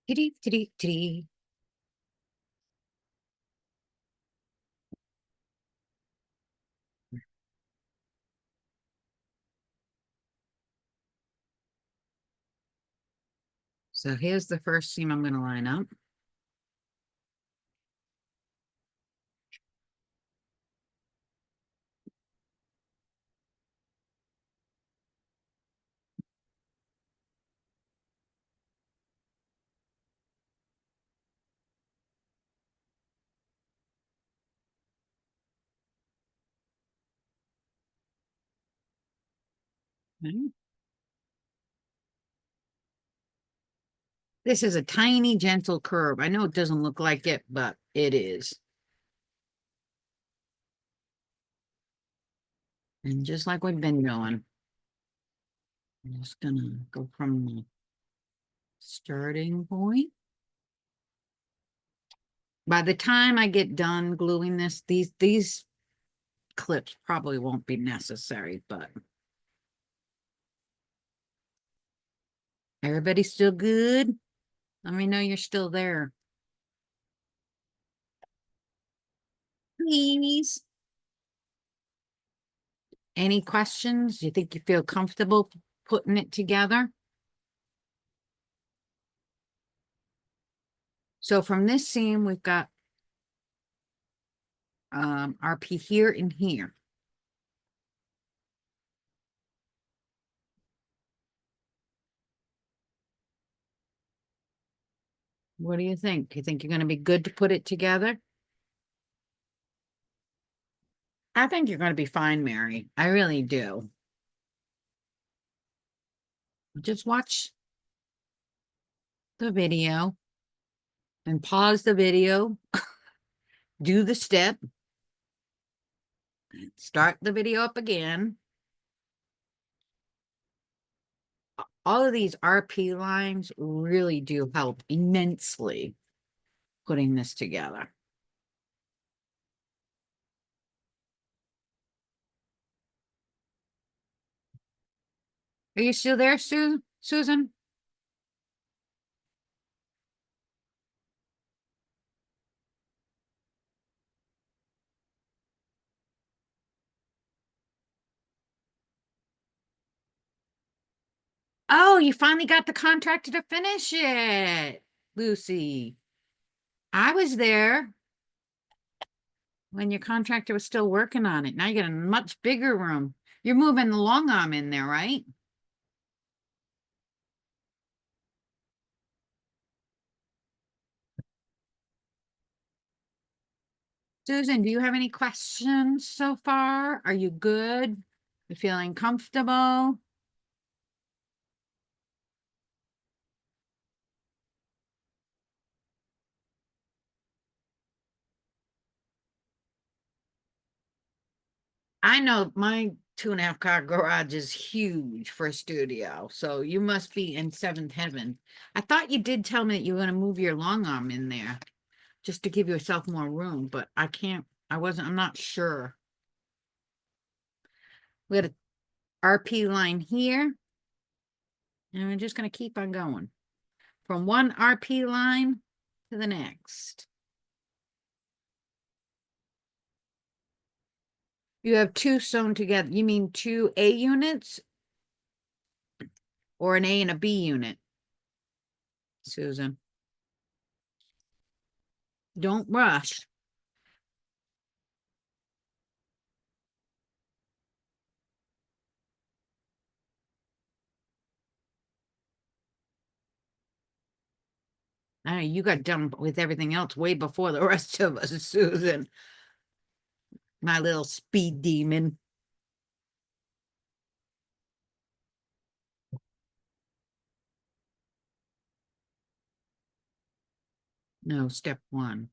S1: Titty, titty, titty. So here's the first seam I'm going to line up. Okay. This is a tiny, gentle curve. I know it doesn't look like it, but it is. And just like we've been doing, I'm just gonna go from the starting point. By the time I get done gluing this, these clips probably won't be necessary, but everybody still good? Let me know you're still there. please. Any questions? You think you feel comfortable putting it together? So from this seam, we've got RP here and here. What do you think? You think you're going to be good to put it together? I think you're going to be fine, Mary. I really do. Just watch the video and pause the video, do the step, start the video up again. All of these RP lines really do help immensely putting this together. Are you still there, Susan? Oh, you finally got the contractor to finish it, Lucy. I was there when your contractor was still working on it. Now you got a much bigger room. You're moving the long arm in there, right? Susan, do you have any questions so far? Are you good? You feeling comfortable? I know my 2.5 car garage is huge for a studio, so you must be in seventh heaven. I thought you did tell me that you were going to move your long arm in there just to give yourself more room, but I'm not sure. We had a RP line here, and we're just going to keep on going from one RP line to the next. You have two sewn together. You mean two A units or an A and a B unit, Susan? Don't rush. I know you got done with everything else way before the rest of us, Susan. My little speed demon. No, step one.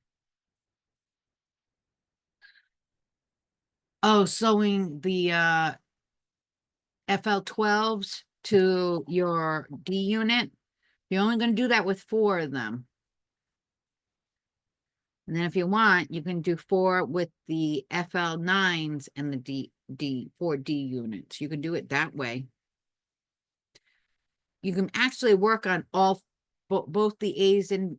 S1: Oh, sewing the FL12s to your D unit. You're only going to do that with 4 of them. And then if you want, you can do 4 with the FL9s and the 4D units. You can do it that way. You can actually work on both the A's and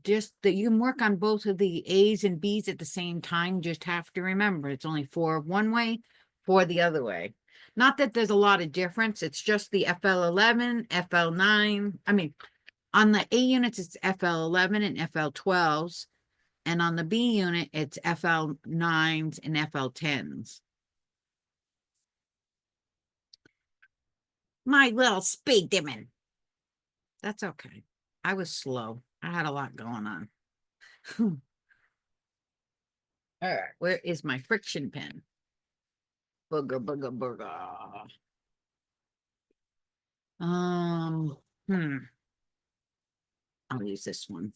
S1: just that you can work on both of the A's and B's at the same time. Just have to remember it's only 4 one way, 4 the other way. Not that there's a lot of difference. It's just the FL11, FL9. I mean, on the A units, it's FL11 and FL12s. And on the B unit, it's FL9s and FL10s. My little speed demon. That's okay. I was slow. I had a lot going on. All right, where is my friction pen? Booger, booger, booger. Um, hmm. I'll use this one.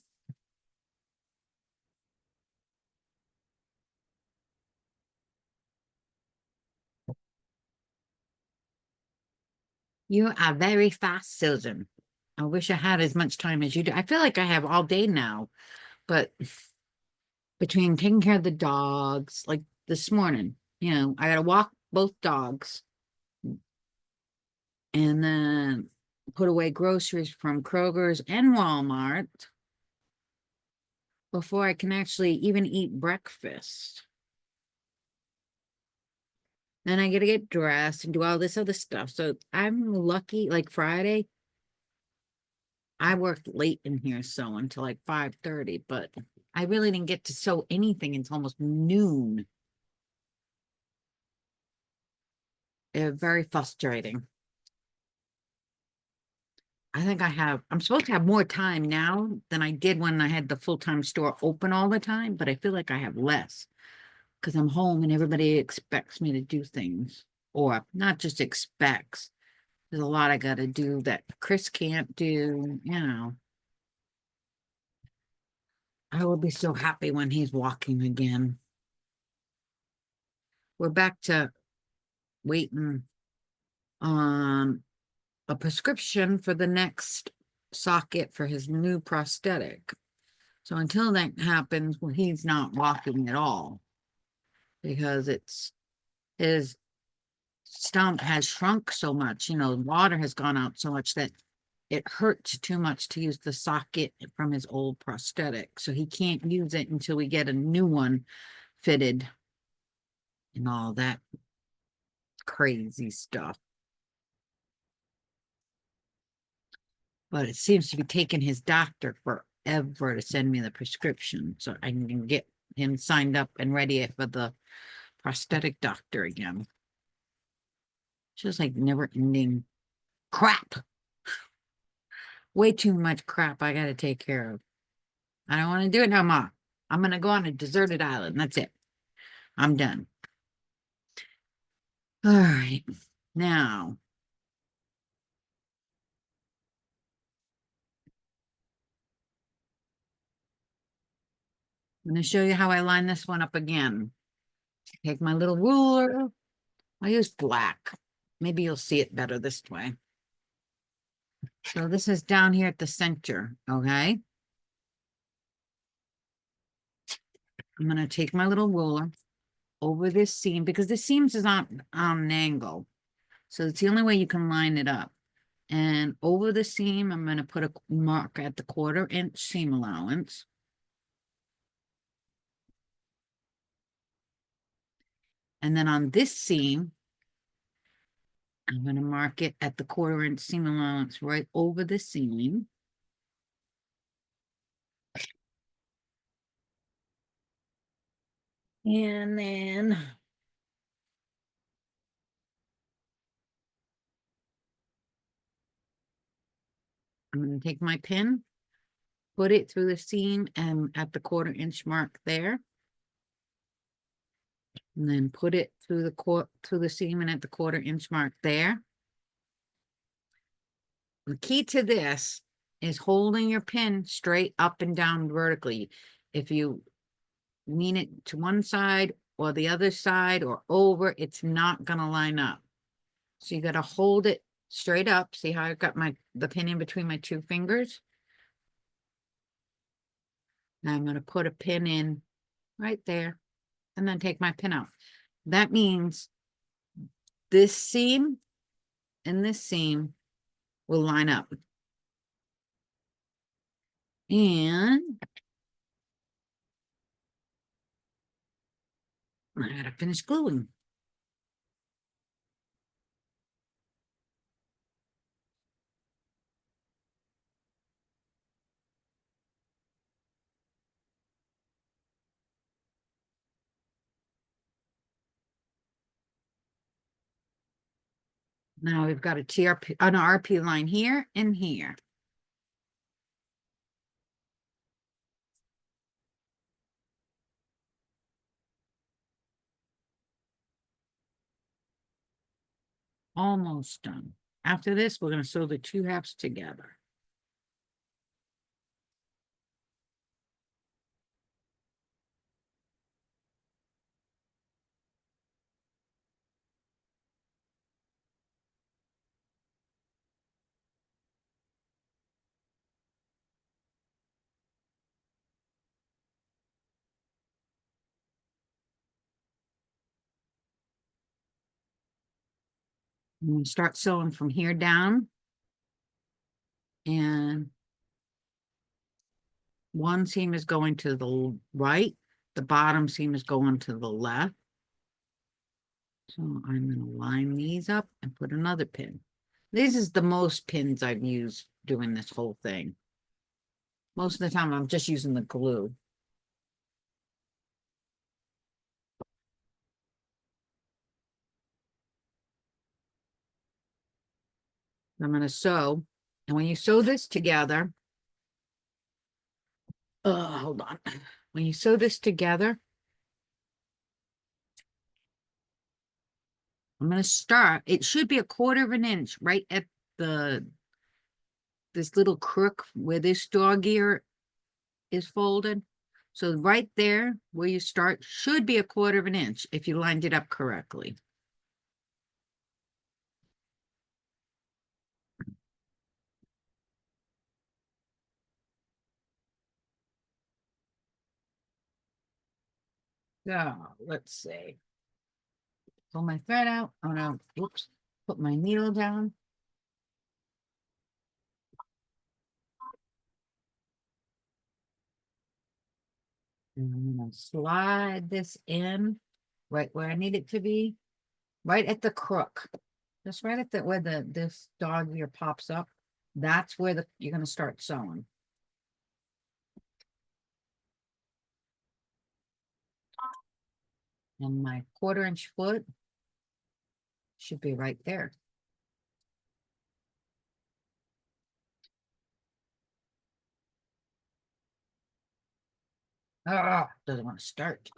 S1: You are very fast, Susan. I wish I had as much time as you do. I feel like I have all day now, but between taking care of the dogs, like this morning, I gotta walk both dogs and then put away groceries from Kroger's and Walmart. before I can actually even eat breakfast. Then I gotta get dressed and do all this other stuff. So I'm lucky, like Friday, I worked late in here so until like 5:30, but I really didn't get to sew anything until almost noon. Very frustrating. I think I'm supposed to have more time now than I did when I had the full-time store open all the time, but I feel like I have less because I'm home and everybody expects me to do things, or not just expects. There's a lot I got to do that Chris can't do, you know. I will be so happy when he's walking again. We're back to waiting on a prescription for the next socket for his new prosthetic. So until that happens, well, he's not walking at all because his stump has shrunk so much, water has gone out so much that it hurts too much to use the socket from his old prosthetic. So he can't use it until we get a new one fitted and all that crazy stuff. But it seems to be taking his doctor forever to send me the prescription so I can get him signed up and ready for the prosthetic doctor again. Just like never ending crap. Way too much crap I got to take care of. I don't want to do it no more. I'm going to go on a deserted island. That's it. I'm done. All right. Now, I'm going to show you how I line this one up again. Take my little ruler. I use black. Maybe you'll see it better this way. So this is down here at the center, okay? I'm going to take my little ruler over this seam because the seams is on an angle. So it's the only way you can line it up. And over the seam, I'm going to put a mark at the 1/4 inch seam allowance. And then on this seam, I'm going to mark it at the 1/4 inch seam allowance right over the seam. And then I'm going to take my pin, put it through the seam and at the 1/4 inch mark there. And then put it through the seam and at the 1/4 inch mark there. The key to this is holding your pin straight up and down vertically. If you lean it to one side or the other side or over, it's not going to line up. So you got to hold it straight up. See how I've got the pin in between my two fingers? Now I'm going to put a pin in right there and then take my pin out. That means this seam and this seam will line up. And I gotta finish gluing. Now we've got an RP line here and here. Almost done. After this, we're going to sew the two halves together. And start sewing from here down. And one seam is going to the right, the bottom seam is going to the left. So I'm going to line these up and put another pin. This is the most pins I've used doing this whole thing. Most of the time I'm just using the glue. I'm going to sew. And when you sew this together, hold on. When you sew this together, I'm going to start. It should be 1/4 inch right at the this little crook where this dog ear is folded. So right there where you start should be 1/4 inch if you lined it up correctly. So let's see. Pull my thread out. Oh no, whoops. Put my needle down. And I'm gonna slide this in right where I need it to be, right at the crook. Just right at the where this dog ear pops up. That's where you're gonna start sewing. And my 1/4 inch foot should be right there. Ah, doesn't want to start.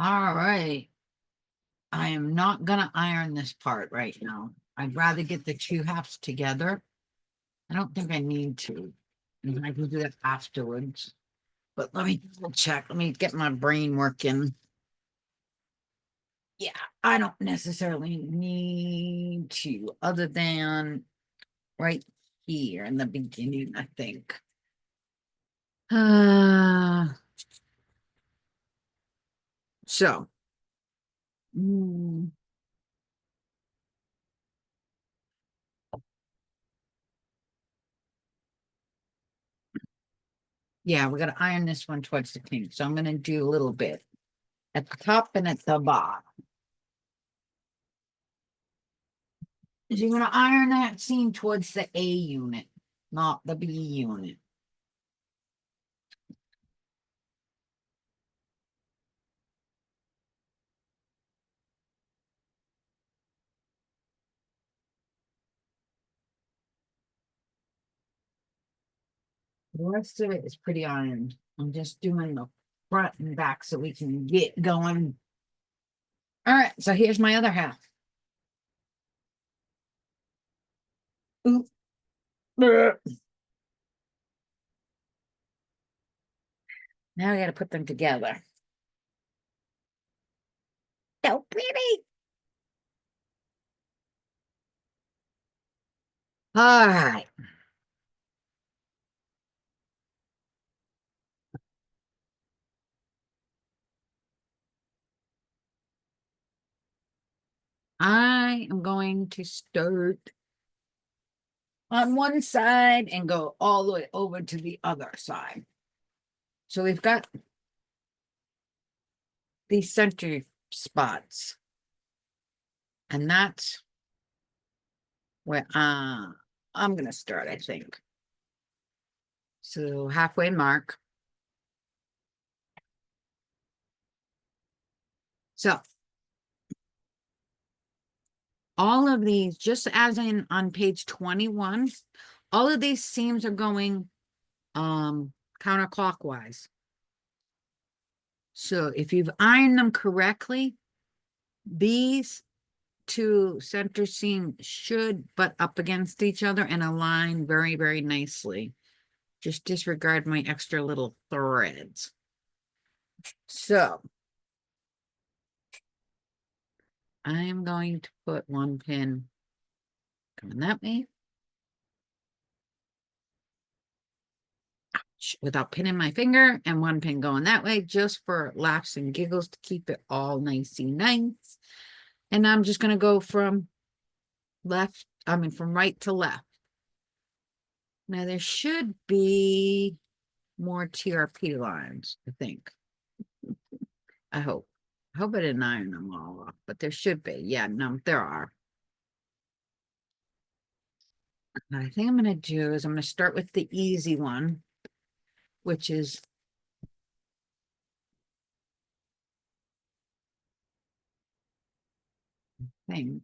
S1: All right. I am not gonna iron this part right now. I'd rather get the two halves together. I don't think I need to. And I can do that afterwards. But let me double check. Let me get my brain working. Yeah, I don't necessarily need to, other than right here in the beginning, I think. Uh, so, mm, Yeah, we gotta iron this one towards the pink. So I'm gonna do a little bit at the top and at the bottom. You're gonna iron that seam towards the A unit, not the B unit. The rest of it is pretty ironed. I'm just doing the front and back so we can get going. All right, so here's my other half. Oop. Now we got to put them together. So pretty. All right. I am going to start on one side and go all the way over to the other side. So we've got these center spots. And that's where I'm going to start, I think. So halfway mark. So all of these, just as in on page 21, all of these seams are going counterclockwise. So if you've ironed them correctly, these two center seam should butt up against each other and align very, very nicely. Just disregard my extra little threads. So I am going to put one pin coming that way. Ouch, without pinning my finger, and one pin going that way, just for laughs and giggles to keep it all nicey nice. And I'm just going to go from from right to left. Now there should be more TRP lines, I think. I hope. I hope I didn't iron them all off, but there should be. Yeah, no, there are. What I think I'm going to do is I'm going to start with the easy one, which is think.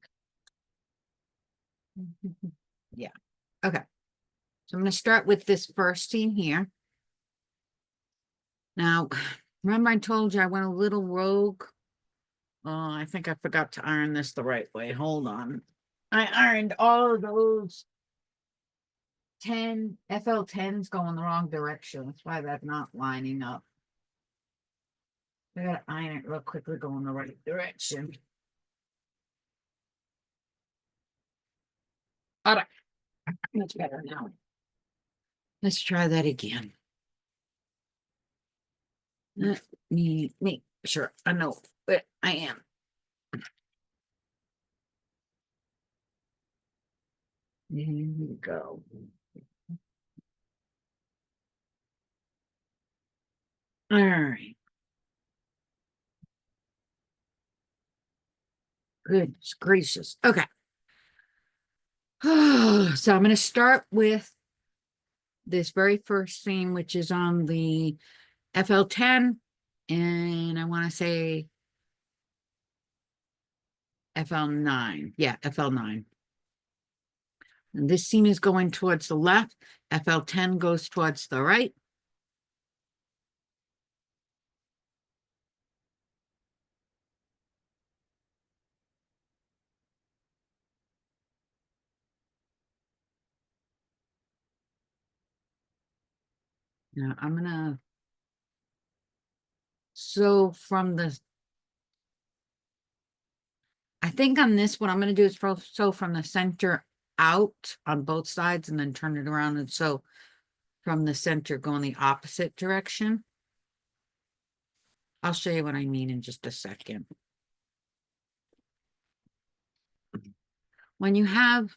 S1: Yeah. Okay. So I'm going to start with this first seam here. Now, remember I told you I went a little rogue? Oh, I think I forgot to iron this the right way. Hold on. I ironed all of those 10 FL10s going the wrong direction. That's why that's not lining up. I gotta iron it real quickly going the right direction. All right. That's better now. Let's try that again. Let me make sure I know where I am. Here we go. All right. Goodness gracious. Okay. So I'm going to start with this very first seam, which is on the FL10. And I want to say FL9. Yeah, FL9. And this seam is going towards the left. FL10 goes towards the right. Now I'm going to, so from the, I think on this, what I'm going to do is so from the center out on both sides and then turn it around. And so from the center going the opposite direction. I'll show you what I mean in just a second. When you have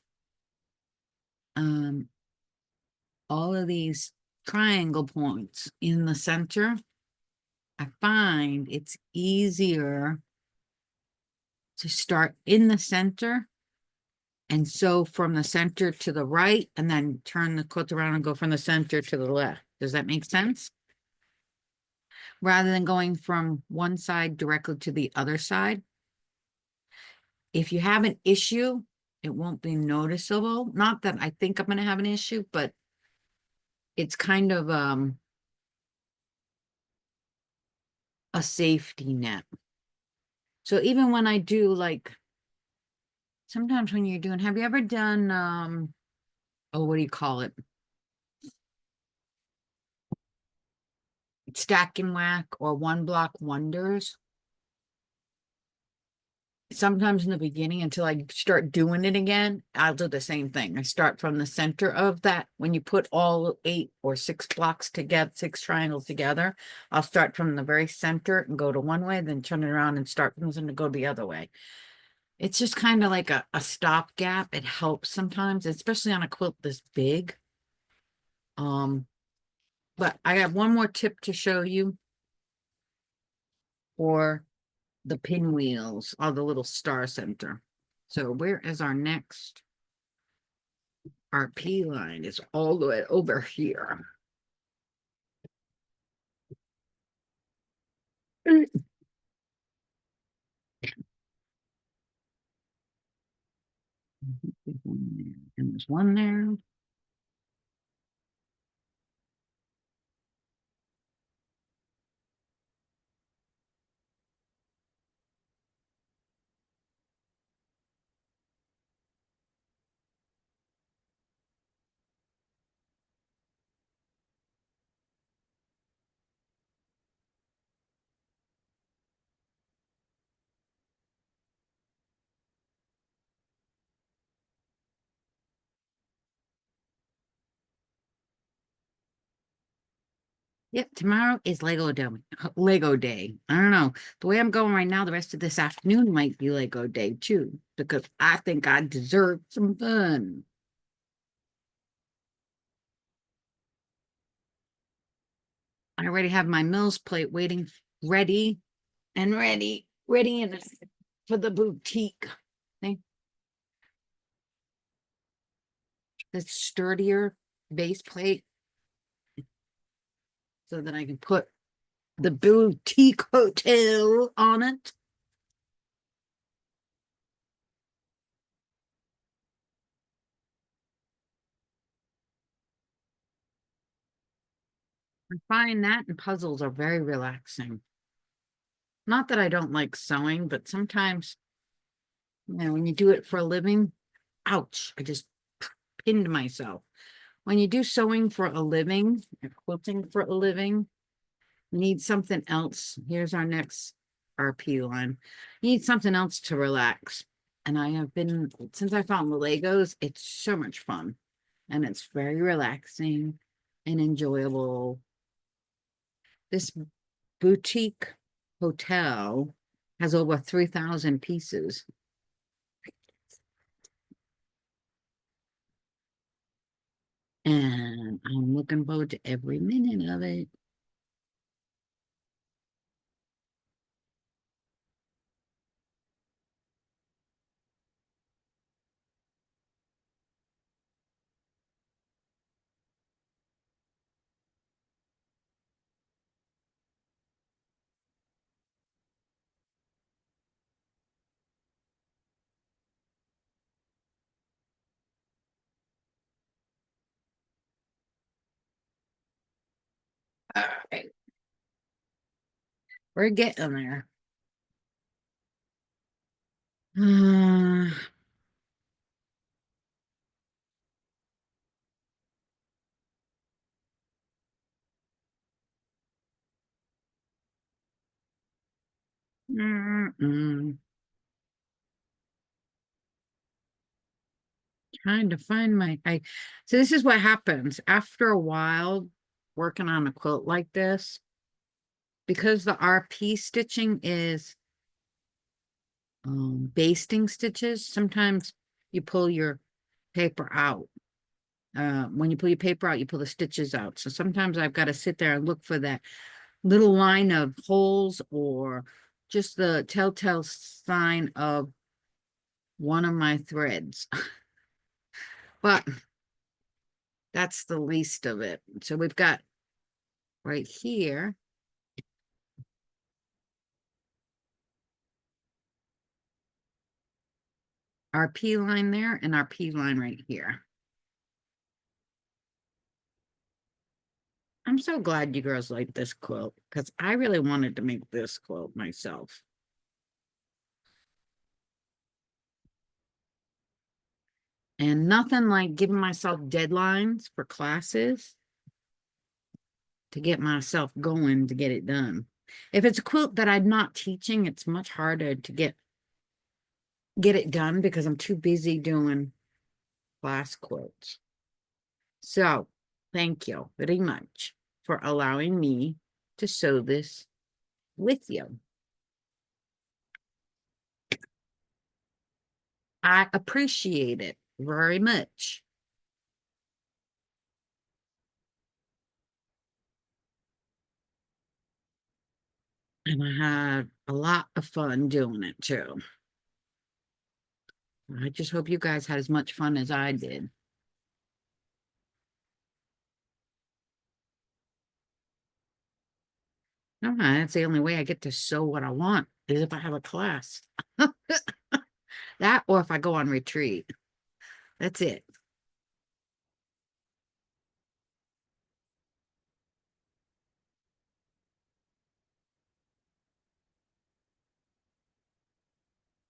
S1: all of these triangle points in the center, I find it's easier to start in the center and sew from the center to the right and then turn the quilt around and go from the center to the left. Does that make sense? Rather than going from one side directly to the other side. If you have an issue, it won't be noticeable. Not that I think I'm going to have an issue, but it's kind of a safety net. So even when I do, like, sometimes when you're doing, have you ever done oh, what do you call it? Stack and whack or one block wonders? Sometimes in the beginning, until I start doing it again, I'll do the same thing. I start from the center of that. When you put all 8 or 6 blocks together, 6 triangles together, I'll start from the very center and go to one way, then turn it around and start from the center and go the other way. It's just kind of like a stopgap. It helps sometimes, especially on a quilt this big. But I have one more tip to show you for the pinwheels or the little star center. So where is our next? Our P line is all the way over here. And there's one there. Yep, tomorrow is Lego Day. Lego Day. I don't know. The way I'm going right now, the rest of this afternoon might be Lego Day too, because I think I deserve some fun. I already have my Mills plate waiting, ready and ready and for the boutique thing. The sturdier base plate so that I can put the boutique hotel on it. I find that and puzzles are very relaxing. Not that I don't like sewing, but sometimes, when you do it for a living, ouch, I just pinned myself. When you do sewing for a living, or quilting for a living, you need something else. Here's our next RP line. You need something else to relax. And I have been, since I found the Legos, it's so much fun. And it's very relaxing and enjoyable. This boutique hotel has over 3,000 pieces. And I'm looking forward to every minute of it. All right, we're getting there. Trying to find my so this is what happens after a while working on a quilt like this, because the RP stitching is basting stitches. Sometimes you pull your paper out When you pull your paper out, you pull the stitches out. So sometimes I've got to sit there and look for that little line of holes or just the telltale sign of one of my threads. But that's the least of it. So we've got right here our P line there and our P line right here. I'm so glad you girls like this quilt because I really wanted to make this quilt myself. And nothing like giving myself deadlines for classes to get myself going to get it done. If it's a quilt that I'm not teaching, it's much harder to get it done because I'm too busy doing class quilts. So thank you very much for allowing me to sew this with you. I appreciate it very much. And I had a lot of fun doing it too. I just hope you guys had as much fun as I did. That's the only way I get to sew what I want is if I have a class. That or if I go on retreat. That's it.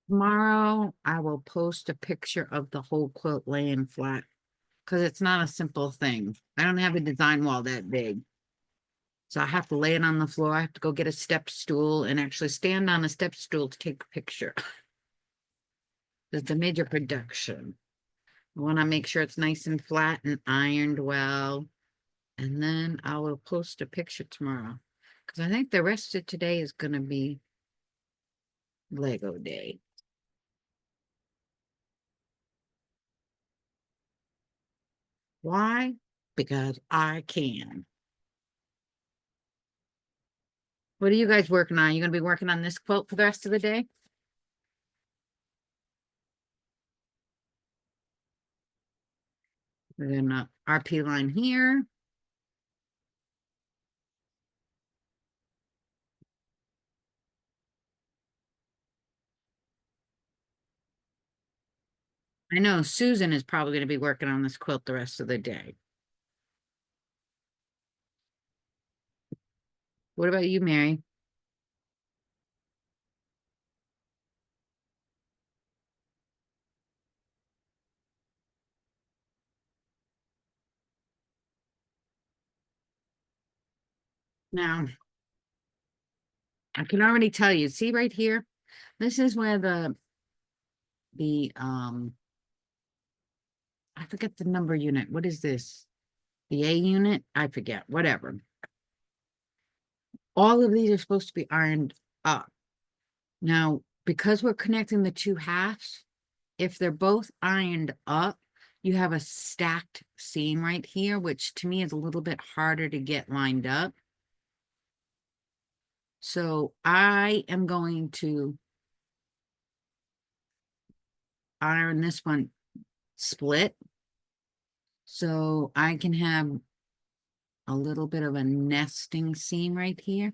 S1: Tomorrow, I will post a picture of the whole quilt laying flat because it's not a simple thing. I don't have a design wall that big. So I have to lay it on the floor. I have to go get a step stool and actually stand on a step stool to take a picture. It's a major production. I want to make sure it's nice and flat and ironed well. And then I will post a picture tomorrow. Because I think the rest of today is going to be Lego day. Why? Because I can. What are you guys working on? You going to be working on this quilt for the rest of the day? We're going to RP line here. I know Susan is probably going to be working on this quilt the rest of the day. What about you, Mary? Now, I can already tell you, see right here? This is where the I forget the number unit. What is this? The A unit? I forget, whatever. All of these are supposed to be ironed up. Now, because we're connecting the two halves, if they're both ironed up, you have a stacked seam right here, which to me is a little bit harder to get lined up. So I am going to iron this one split so I can have a little bit of a nesting seam right here.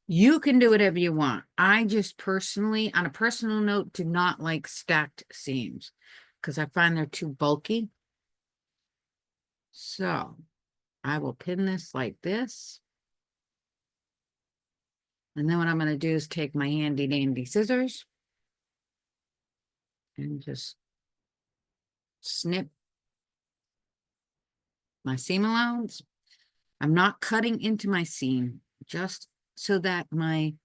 S1: You can do whatever you want. I just personally, on a personal note, do not like stacked seams because I find they're too bulky. So I will pin this like this. And then what I'm going to do is take my handy dandy scissors and just snip my seam allowance. I'm not cutting into my seam, just so that when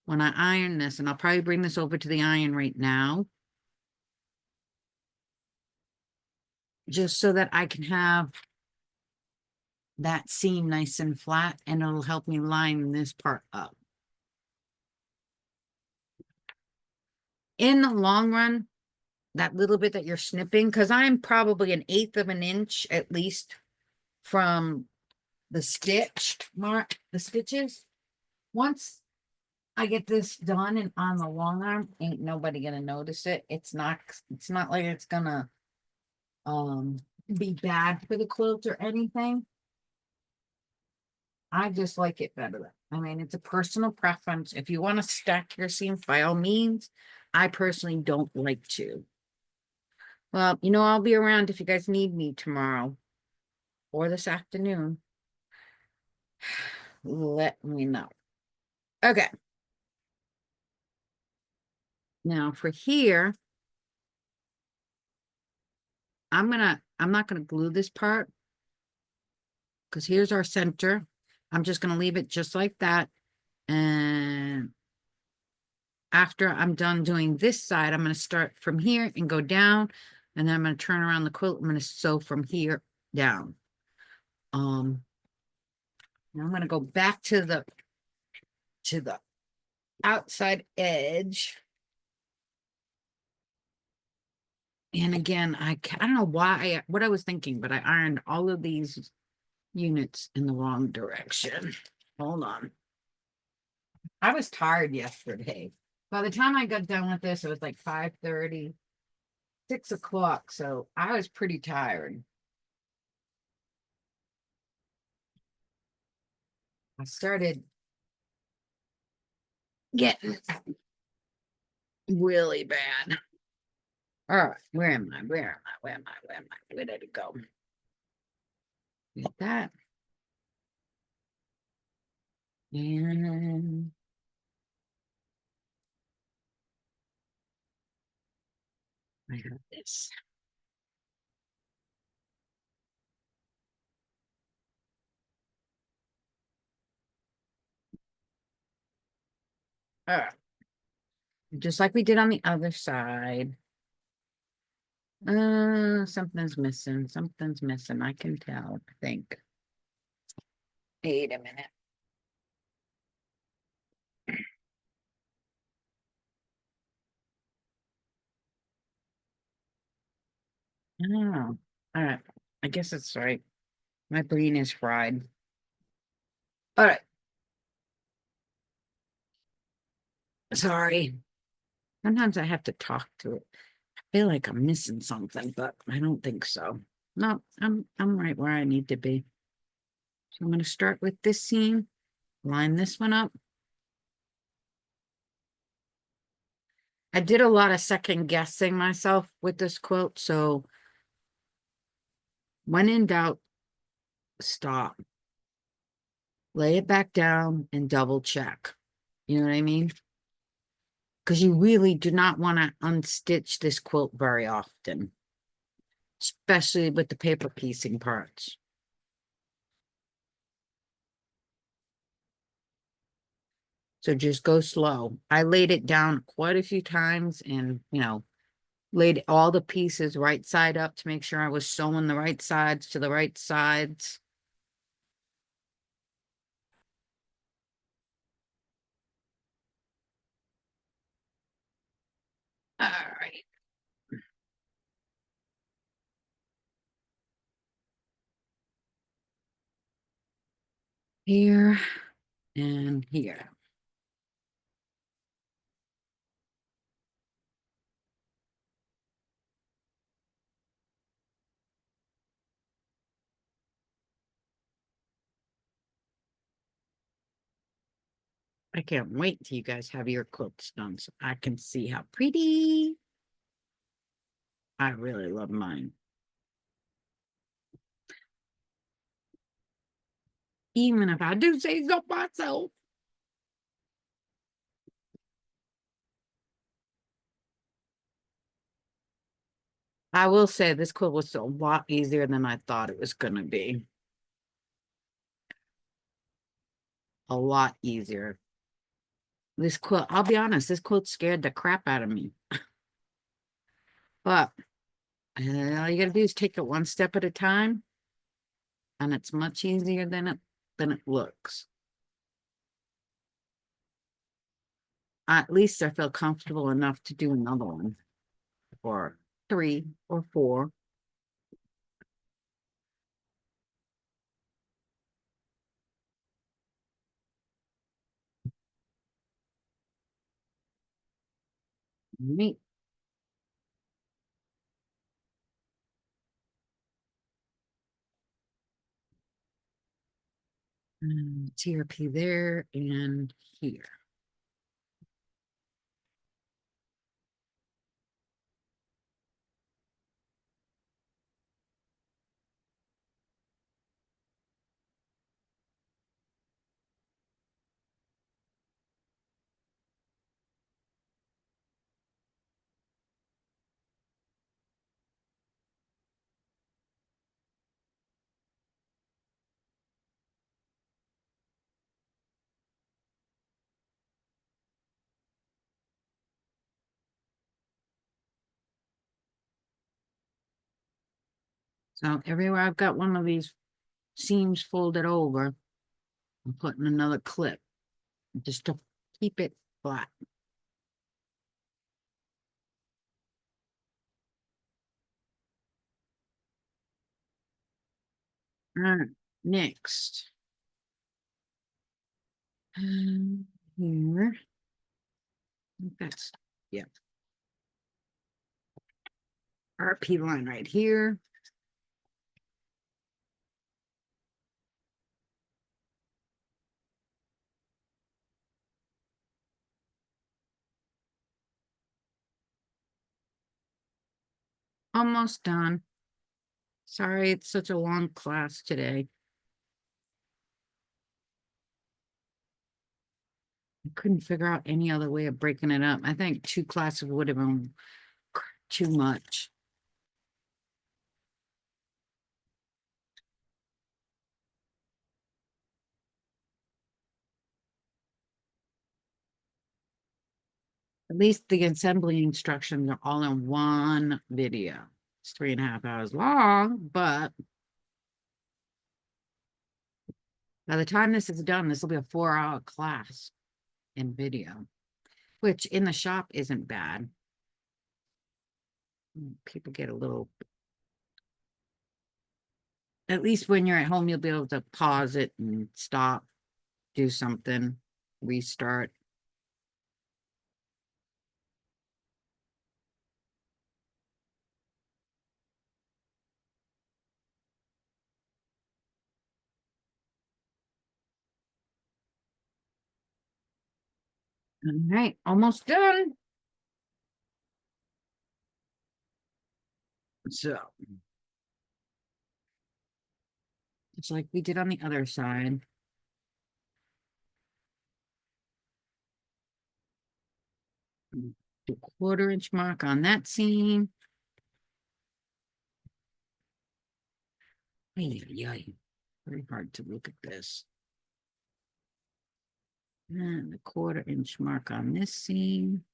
S1: I iron this, and I'll probably bring this over to the iron right now, just so that I can have that seam nice and flat, and it'll help me line this part up. In the long run, that little bit that you're snipping, because I'm probably an eighth of an inch at least from the stitch mark, the stitches. Once I get this done and on the long arm, ain't nobody gonna notice it. It's not like it's gonna um be bad for the quilt or anything. I just like it better. I mean, it's a personal preference. If you want to stack your seams, by all means. I personally don't like to. Well, I'll be around if you guys need me tomorrow or this afternoon. Let me know. Okay. Now for here, I'm not gonna glue this part because here's our center. I'm just gonna leave it just like that. And after I'm done doing this side, I'm gonna start from here and go down, and then I'm gonna turn around the quilt. I'm gonna sew from here down. Now I'm gonna go back to the outside edge. And again, I don't know what I was thinking, but I ironed all of these units in the wrong direction. Hold on. I was tired yesterday. By the time I got done with this, it was like 5:30, 6 o'clock. So I was pretty tired. I started getting really bad. All right, where am I? Where am I? Where am I? Where am I? Where did it go? Get that. And I have this. All right. Just like we did on the other side. Something's missing. Something's missing. I can tell, I think. Wait a minute. Oh, all right. I guess it's right. My brain is fried. All right. Sorry. Sometimes I have to talk to it. I feel like I'm missing something, but I don't think so. No, I'm right where I need to be. So I'm going to start with this seam, line this one up. I did a lot of second guessing myself with this quilt, so when in doubt, stop. Lay it back down and double check. You know what I mean? Because you really do not want to unstitch this quilt very often, especially with the paper piecing parts. So just go slow. I laid it down quite a few times and, laid all the pieces right side up to make sure I was sewing the right sides to the right sides. All right. Here and here. I can't wait till you guys have your quilts done so I can see how pretty. I really love mine. Even if I do say so myself. I will say this quilt was a lot easier than I thought it was going to be. A lot easier. This quilt, I'll be honest, this quilt scared the crap out of me. But all you gotta do is take it one step at a time, and it's much easier than it looks. At least I feel comfortable enough to do another one. Or 3 or 4. Right. TRP there and here. So everywhere I've got one of these seams folded over, I'm putting another clip just to keep it flat. All right, next. Here. I think that's, yeah. RP line right here. Almost done. Sorry, it's such a long class today. I couldn't figure out any other way of breaking it up. I think 2 classes would have been too much. At least the assembly instructions are all in one video. It's 3.5 hours long, but by the time this is done, this will be a 4-hour class in video, which in the shop isn't bad. People get a little, at least when you're at home, you'll be able to pause it and stop, do something, restart. All right, almost done. So it's like we did on the other side. The 1/4 inch mark on that seam. Ay, very hard to look at this. And the 1/4 inch mark on this seam.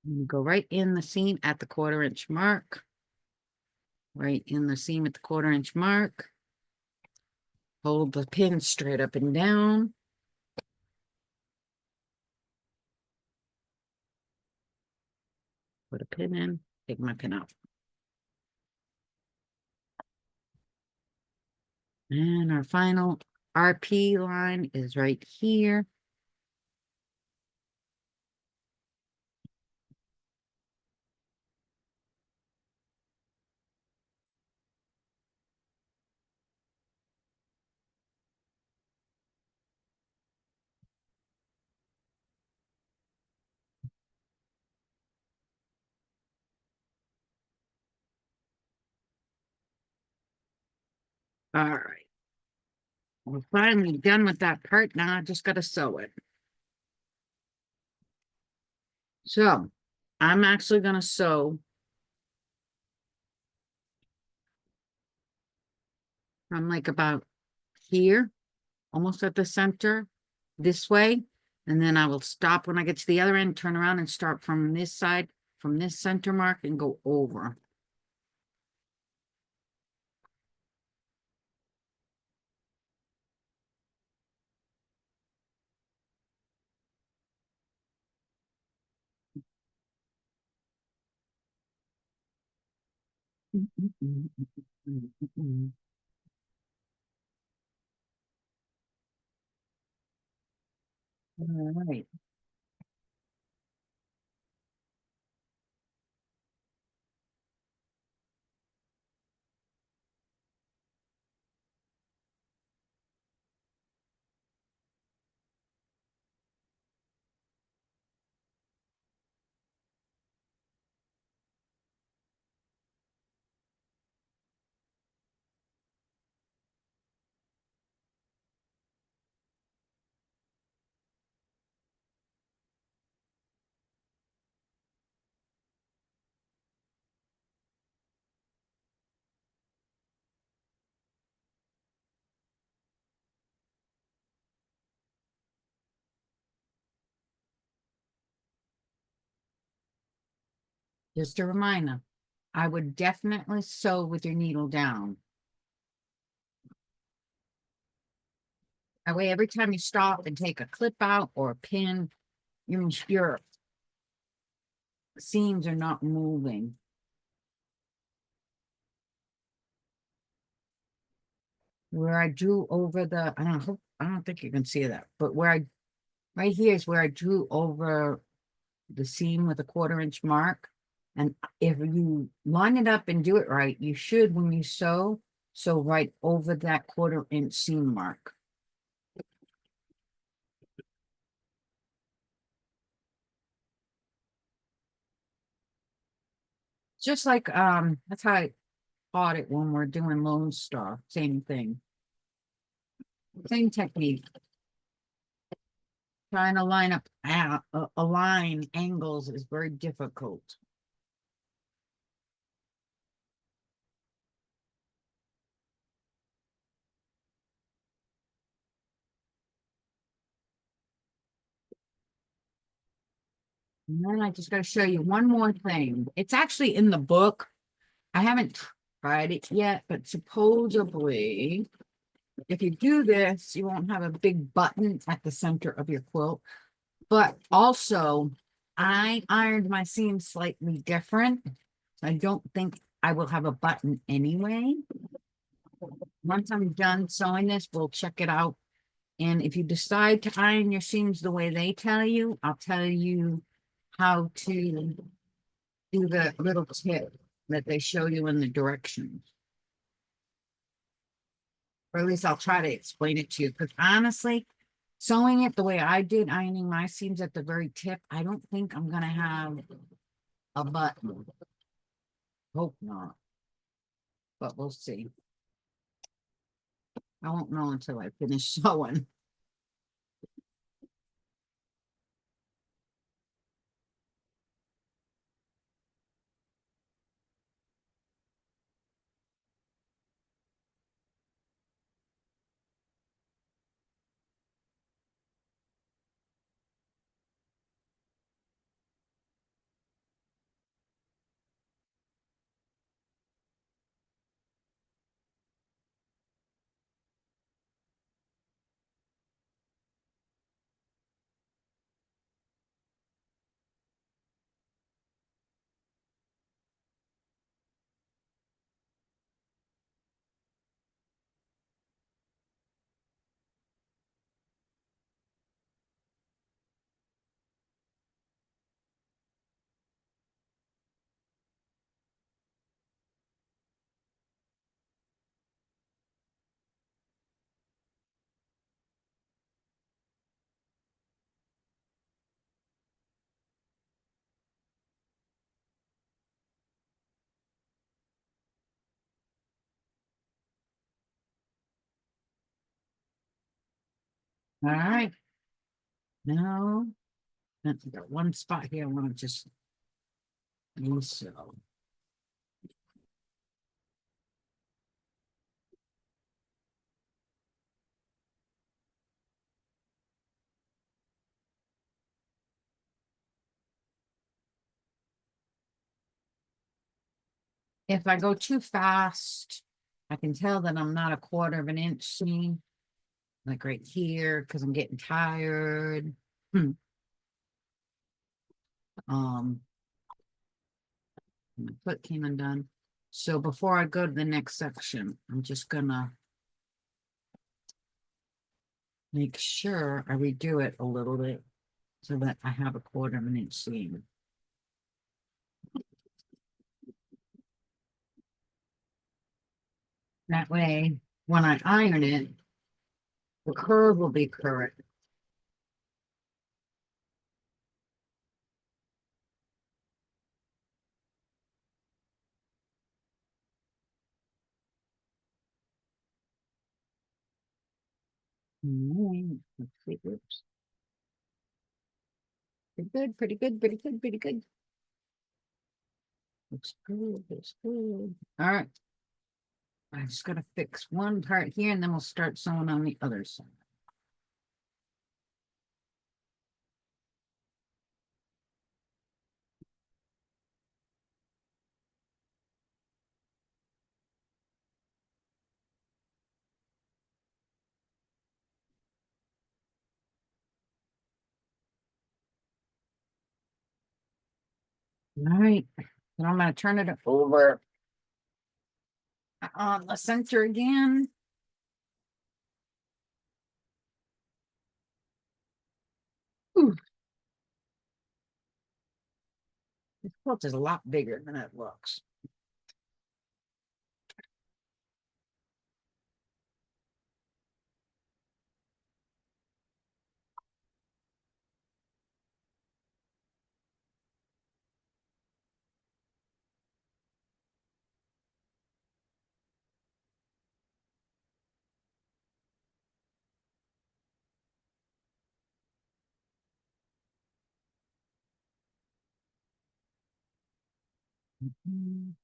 S1: And go right in the seam at the 1/4 inch mark. Right in the seam at the 1/4 inch mark. Hold the pin straight up and down. Put a pin in, take my pin out. And our final RP line is right here. All right. We're finally done with that part. Now I just got to sew it. So I'm actually going to sew from like about here, almost at the center, this way. And then I will stop when I get to the other end, turn around and start from this side, from this center mark and go over. All right. Just a reminder, I would definitely sew with your needle down. That way, every time you stop and take a clip out or a pin, your seams are not moving. Where I drew over the, I don't think you can see that, but right here is where I drew over the seam with a 1/4 inch mark. And if you line it up and do it right, you should, when you sew right over that 1/4 inch seam mark. Just like, that's how I taught it when we're doing Lone Star, same thing. Same technique. Trying to line up, align angles is very difficult. And then I just got to show you one more thing. It's actually in the book. I haven't tried it yet, but supposedly, if you do this, you won't have a big button at the center of your quilt. But also, I ironed my seams slightly different. So I don't think I will have a button anyway. Once I'm done sewing this, we'll check it out. And if you decide to iron your seams the way they tell you, I'll tell you how to do the little tip that they show you in the directions. Or at least I'll try to explain it to you. Because honestly, sewing it the way I did, ironing my seams at the very tip, I don't think I'm gonna have a button. Hope not. But we'll see. I won't know until I finish sewing. All right. Now, I got one spot here. I want to just sew. If I go too fast, I can tell that I'm not a 1/4 inch seam, like right here, because I'm getting tired. Um, my foot came undone. So before I go to the next section, I'm just gonna make sure I redo it a little bit so that I have a 1/4 inch seam. That way, when I iron it, the curve will be correct. Let's see. Oops. Pretty good, pretty good, pretty good, pretty good. Looks good, looks good. All right. I just gotta fix one part here and then we'll start sewing on the other side. All right. And I'm gonna turn it over on the center again. Ooh. This quilt is a lot bigger than it looks. Mhm.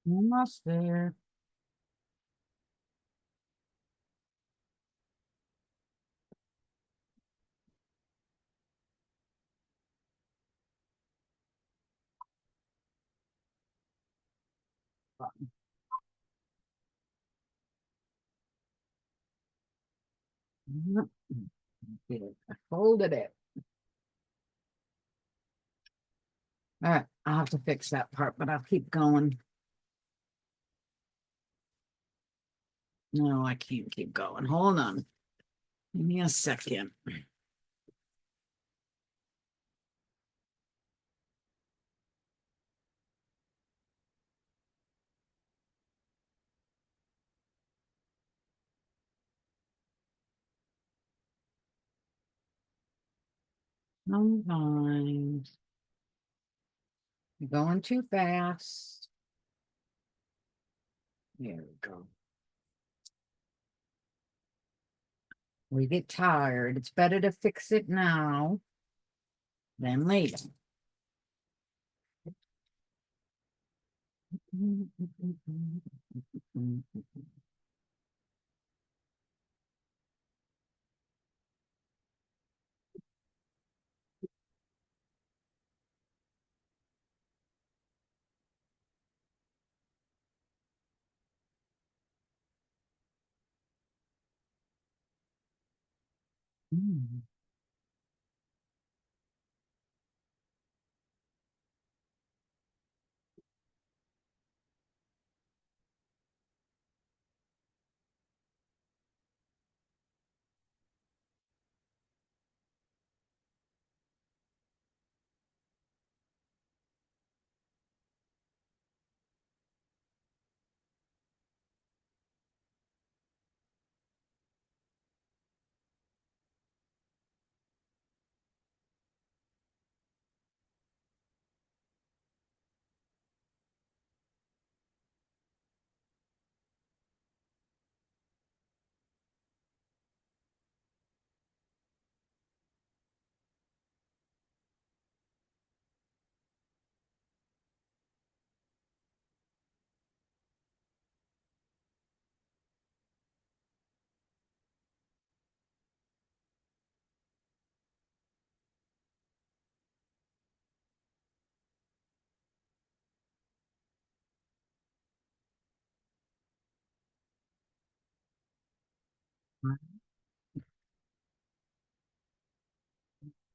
S1: Almost there. I folded it. All right, I'll have to fix that part, but I'll keep going. No, I can't keep going. Hold on. Give me a second. Sometimes you're going too fast. There we go. We get tired. It's better to fix it now than later.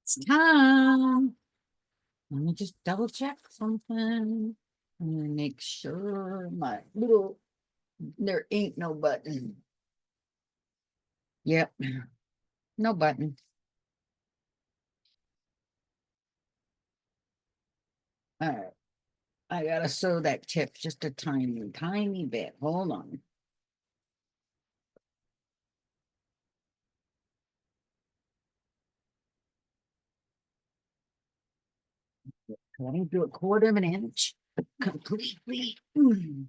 S1: It's time. Let me just double check something. I'm gonna make sure my little, there ain't no button. Yep, no button. All right, I gotta sew that tip just a tiny, tiny bit. Hold on. Let me do a quarter of an inch completely. Hold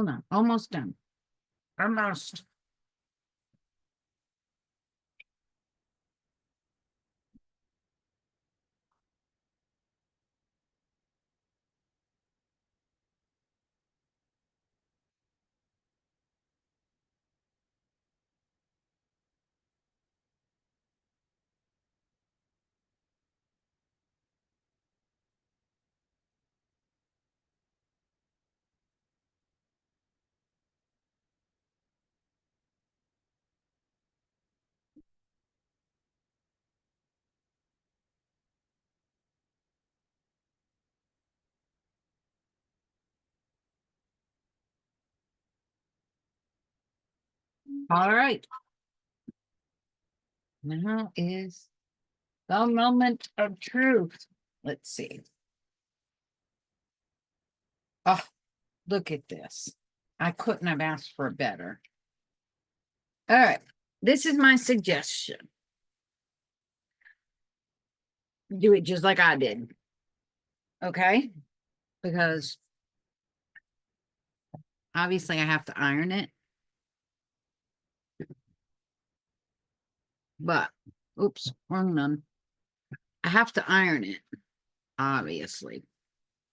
S1: on, almost done. Almost. All right. Now is the moment of truth. Let's see. Oh, look at this. I couldn't have asked for better. All right. This is my suggestion. Do it just like I did. Okay. Because obviously I have to iron it. But, oops, wrong one. I have to iron it, obviously.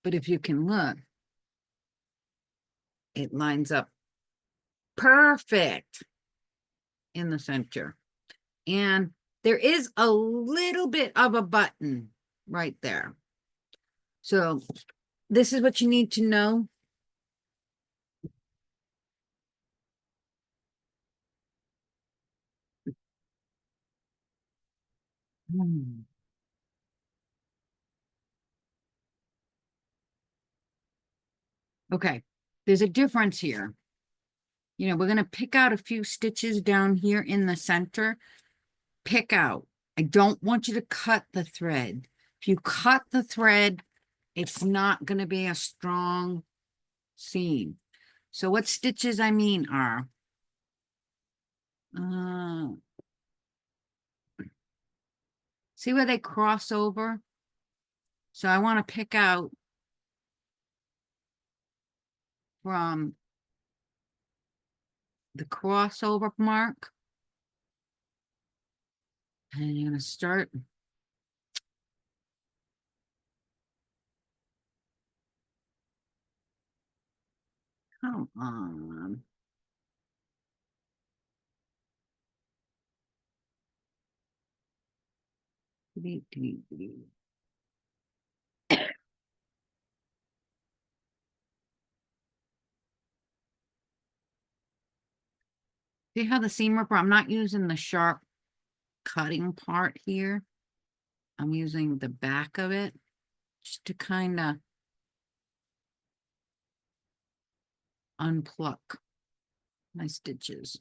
S1: But if you can look, it lines up perfect in the center. And there is a little bit of a button right there. So this is what you need to know. Okay, there's a difference here. You know, we're going to pick out a few stitches down here in the center. Pick out. I don't want you to cut the thread. If you cut the thread, it's not going to be a strong seam. So what stitches I mean are, see where they cross over? So I want to pick out from the crossover mark And you're gonna start. Come on. Delete, delete, delete. See how the seam ripper, I'm not using the sharp cutting part here. I'm using the back of it just to kind of unpluck my stitches.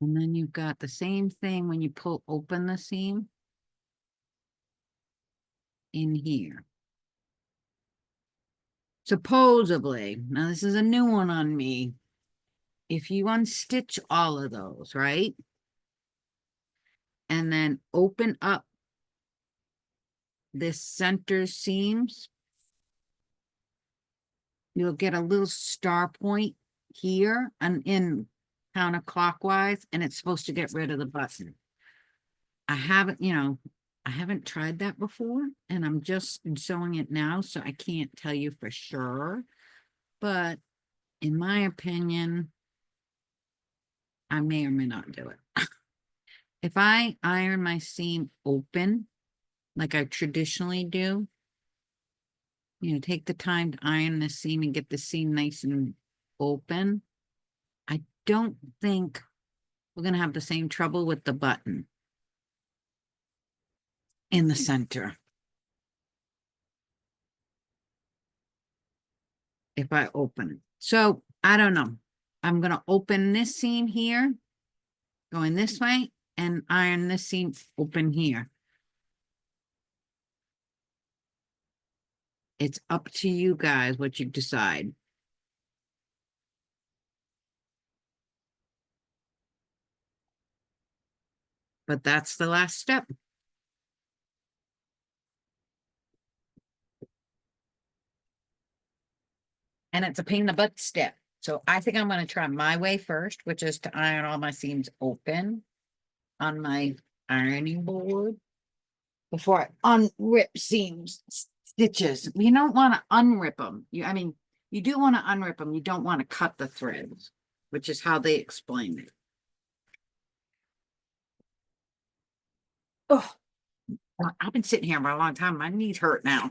S1: And then you've got the same thing when you pull open the seam in here. Supposedly, now this is a new one on me. If you unstitch all of those, right? And then open up this center seams, you'll get a little star point here and in counterclockwise, and it's supposed to get rid of the button. I haven't, I haven't tried that before, and I'm just sewing it now, so I can't tell you for sure. But in my opinion, I may or may not do it. If I iron my seam open, like I traditionally do, take the time to iron the seam and get the seam nice and open, I don't think we're going to have the same trouble with the button in the center. If I open it. So I don't know. I'm going to open this seam here, going this way, and iron this seam open here. It's up to you guys what you decide. But that's the last step. And it's a pain in the butt step. So I think I'm going to try my way first, which is to iron all my seams open on my ironing board before I unrip seams, stitches. You don't want to unrip them. You do want to unrip them. You don't want to cut the threads, which is how they explain it. Oh, I've been sitting here for a long time. My knees hurt now.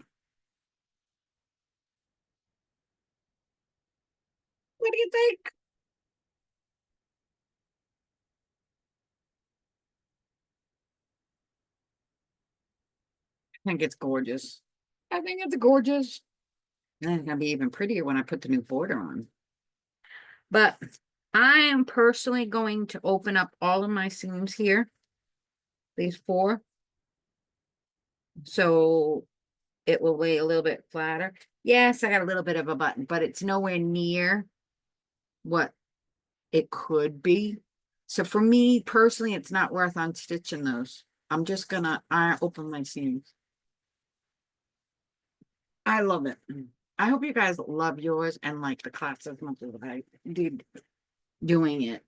S1: What do you think? I think it's gorgeous. I think it's gorgeous. And it's gonna be even prettier when I put the new border on. But I am personally going to open up all of my seams here. These 4. So it will lay a little bit flatter. Yes, I got a little bit of a button, but it's nowhere near what it could be. So for me personally, it's not worth unstitching those. I'm just gonna open my seams. I love it. I hope you guys love yours and like the class as much as I did doing it.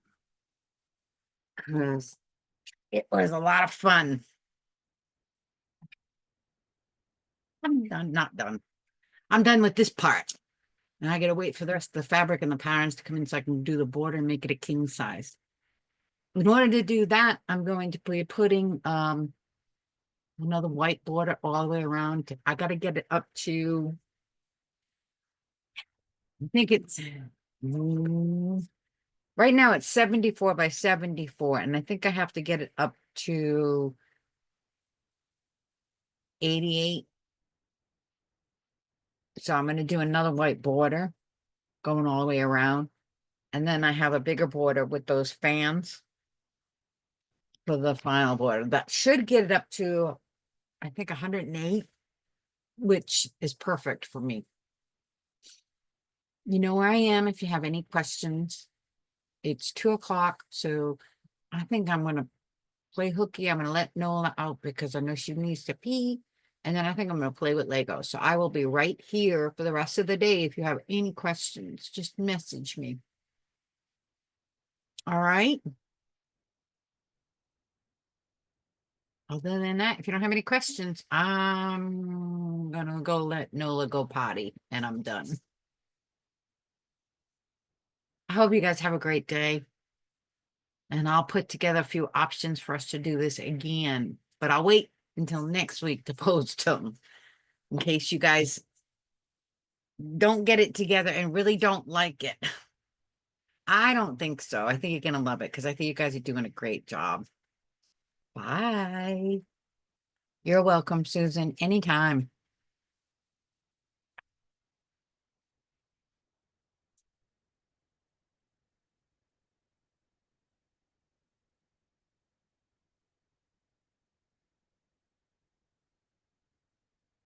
S1: Because it was a lot of fun. I'm done, not done. I'm done with this part. And I gotta wait for the rest of the fabric and the patterns to come in so I can do the border and make it a king size. In order to do that, I'm going to be putting another white border all the way around. I gotta get it up to, I think it's right now it's 74 by 74, and I think I have to get it up to 88. So I'm going to do another white border going all the way around. And then I have a bigger border with those fans for the final border. That should get it up to, I think, 108, which is perfect for me. You know where I am if you have any questions. It's 2 o'clock, so I think I'm going to play hooky. I'm gonna let Nola out because I know she needs to pee. And then I think I'm gonna play with Lego. So I will be right here for the rest of the day. If you have any questions, just message me. All right. Other than that, if you don't have any questions, I'm gonna go let Nola go potty and I'm done. I hope you guys have a great day. And I'll put together a few options for us to do this again. But I'll wait until next week to post them in case you guys don't get it together and really don't like it. I don't think so. I think you're going to love it because I think you guys are doing a great job. Bye. You're welcome, Susan. Anytime.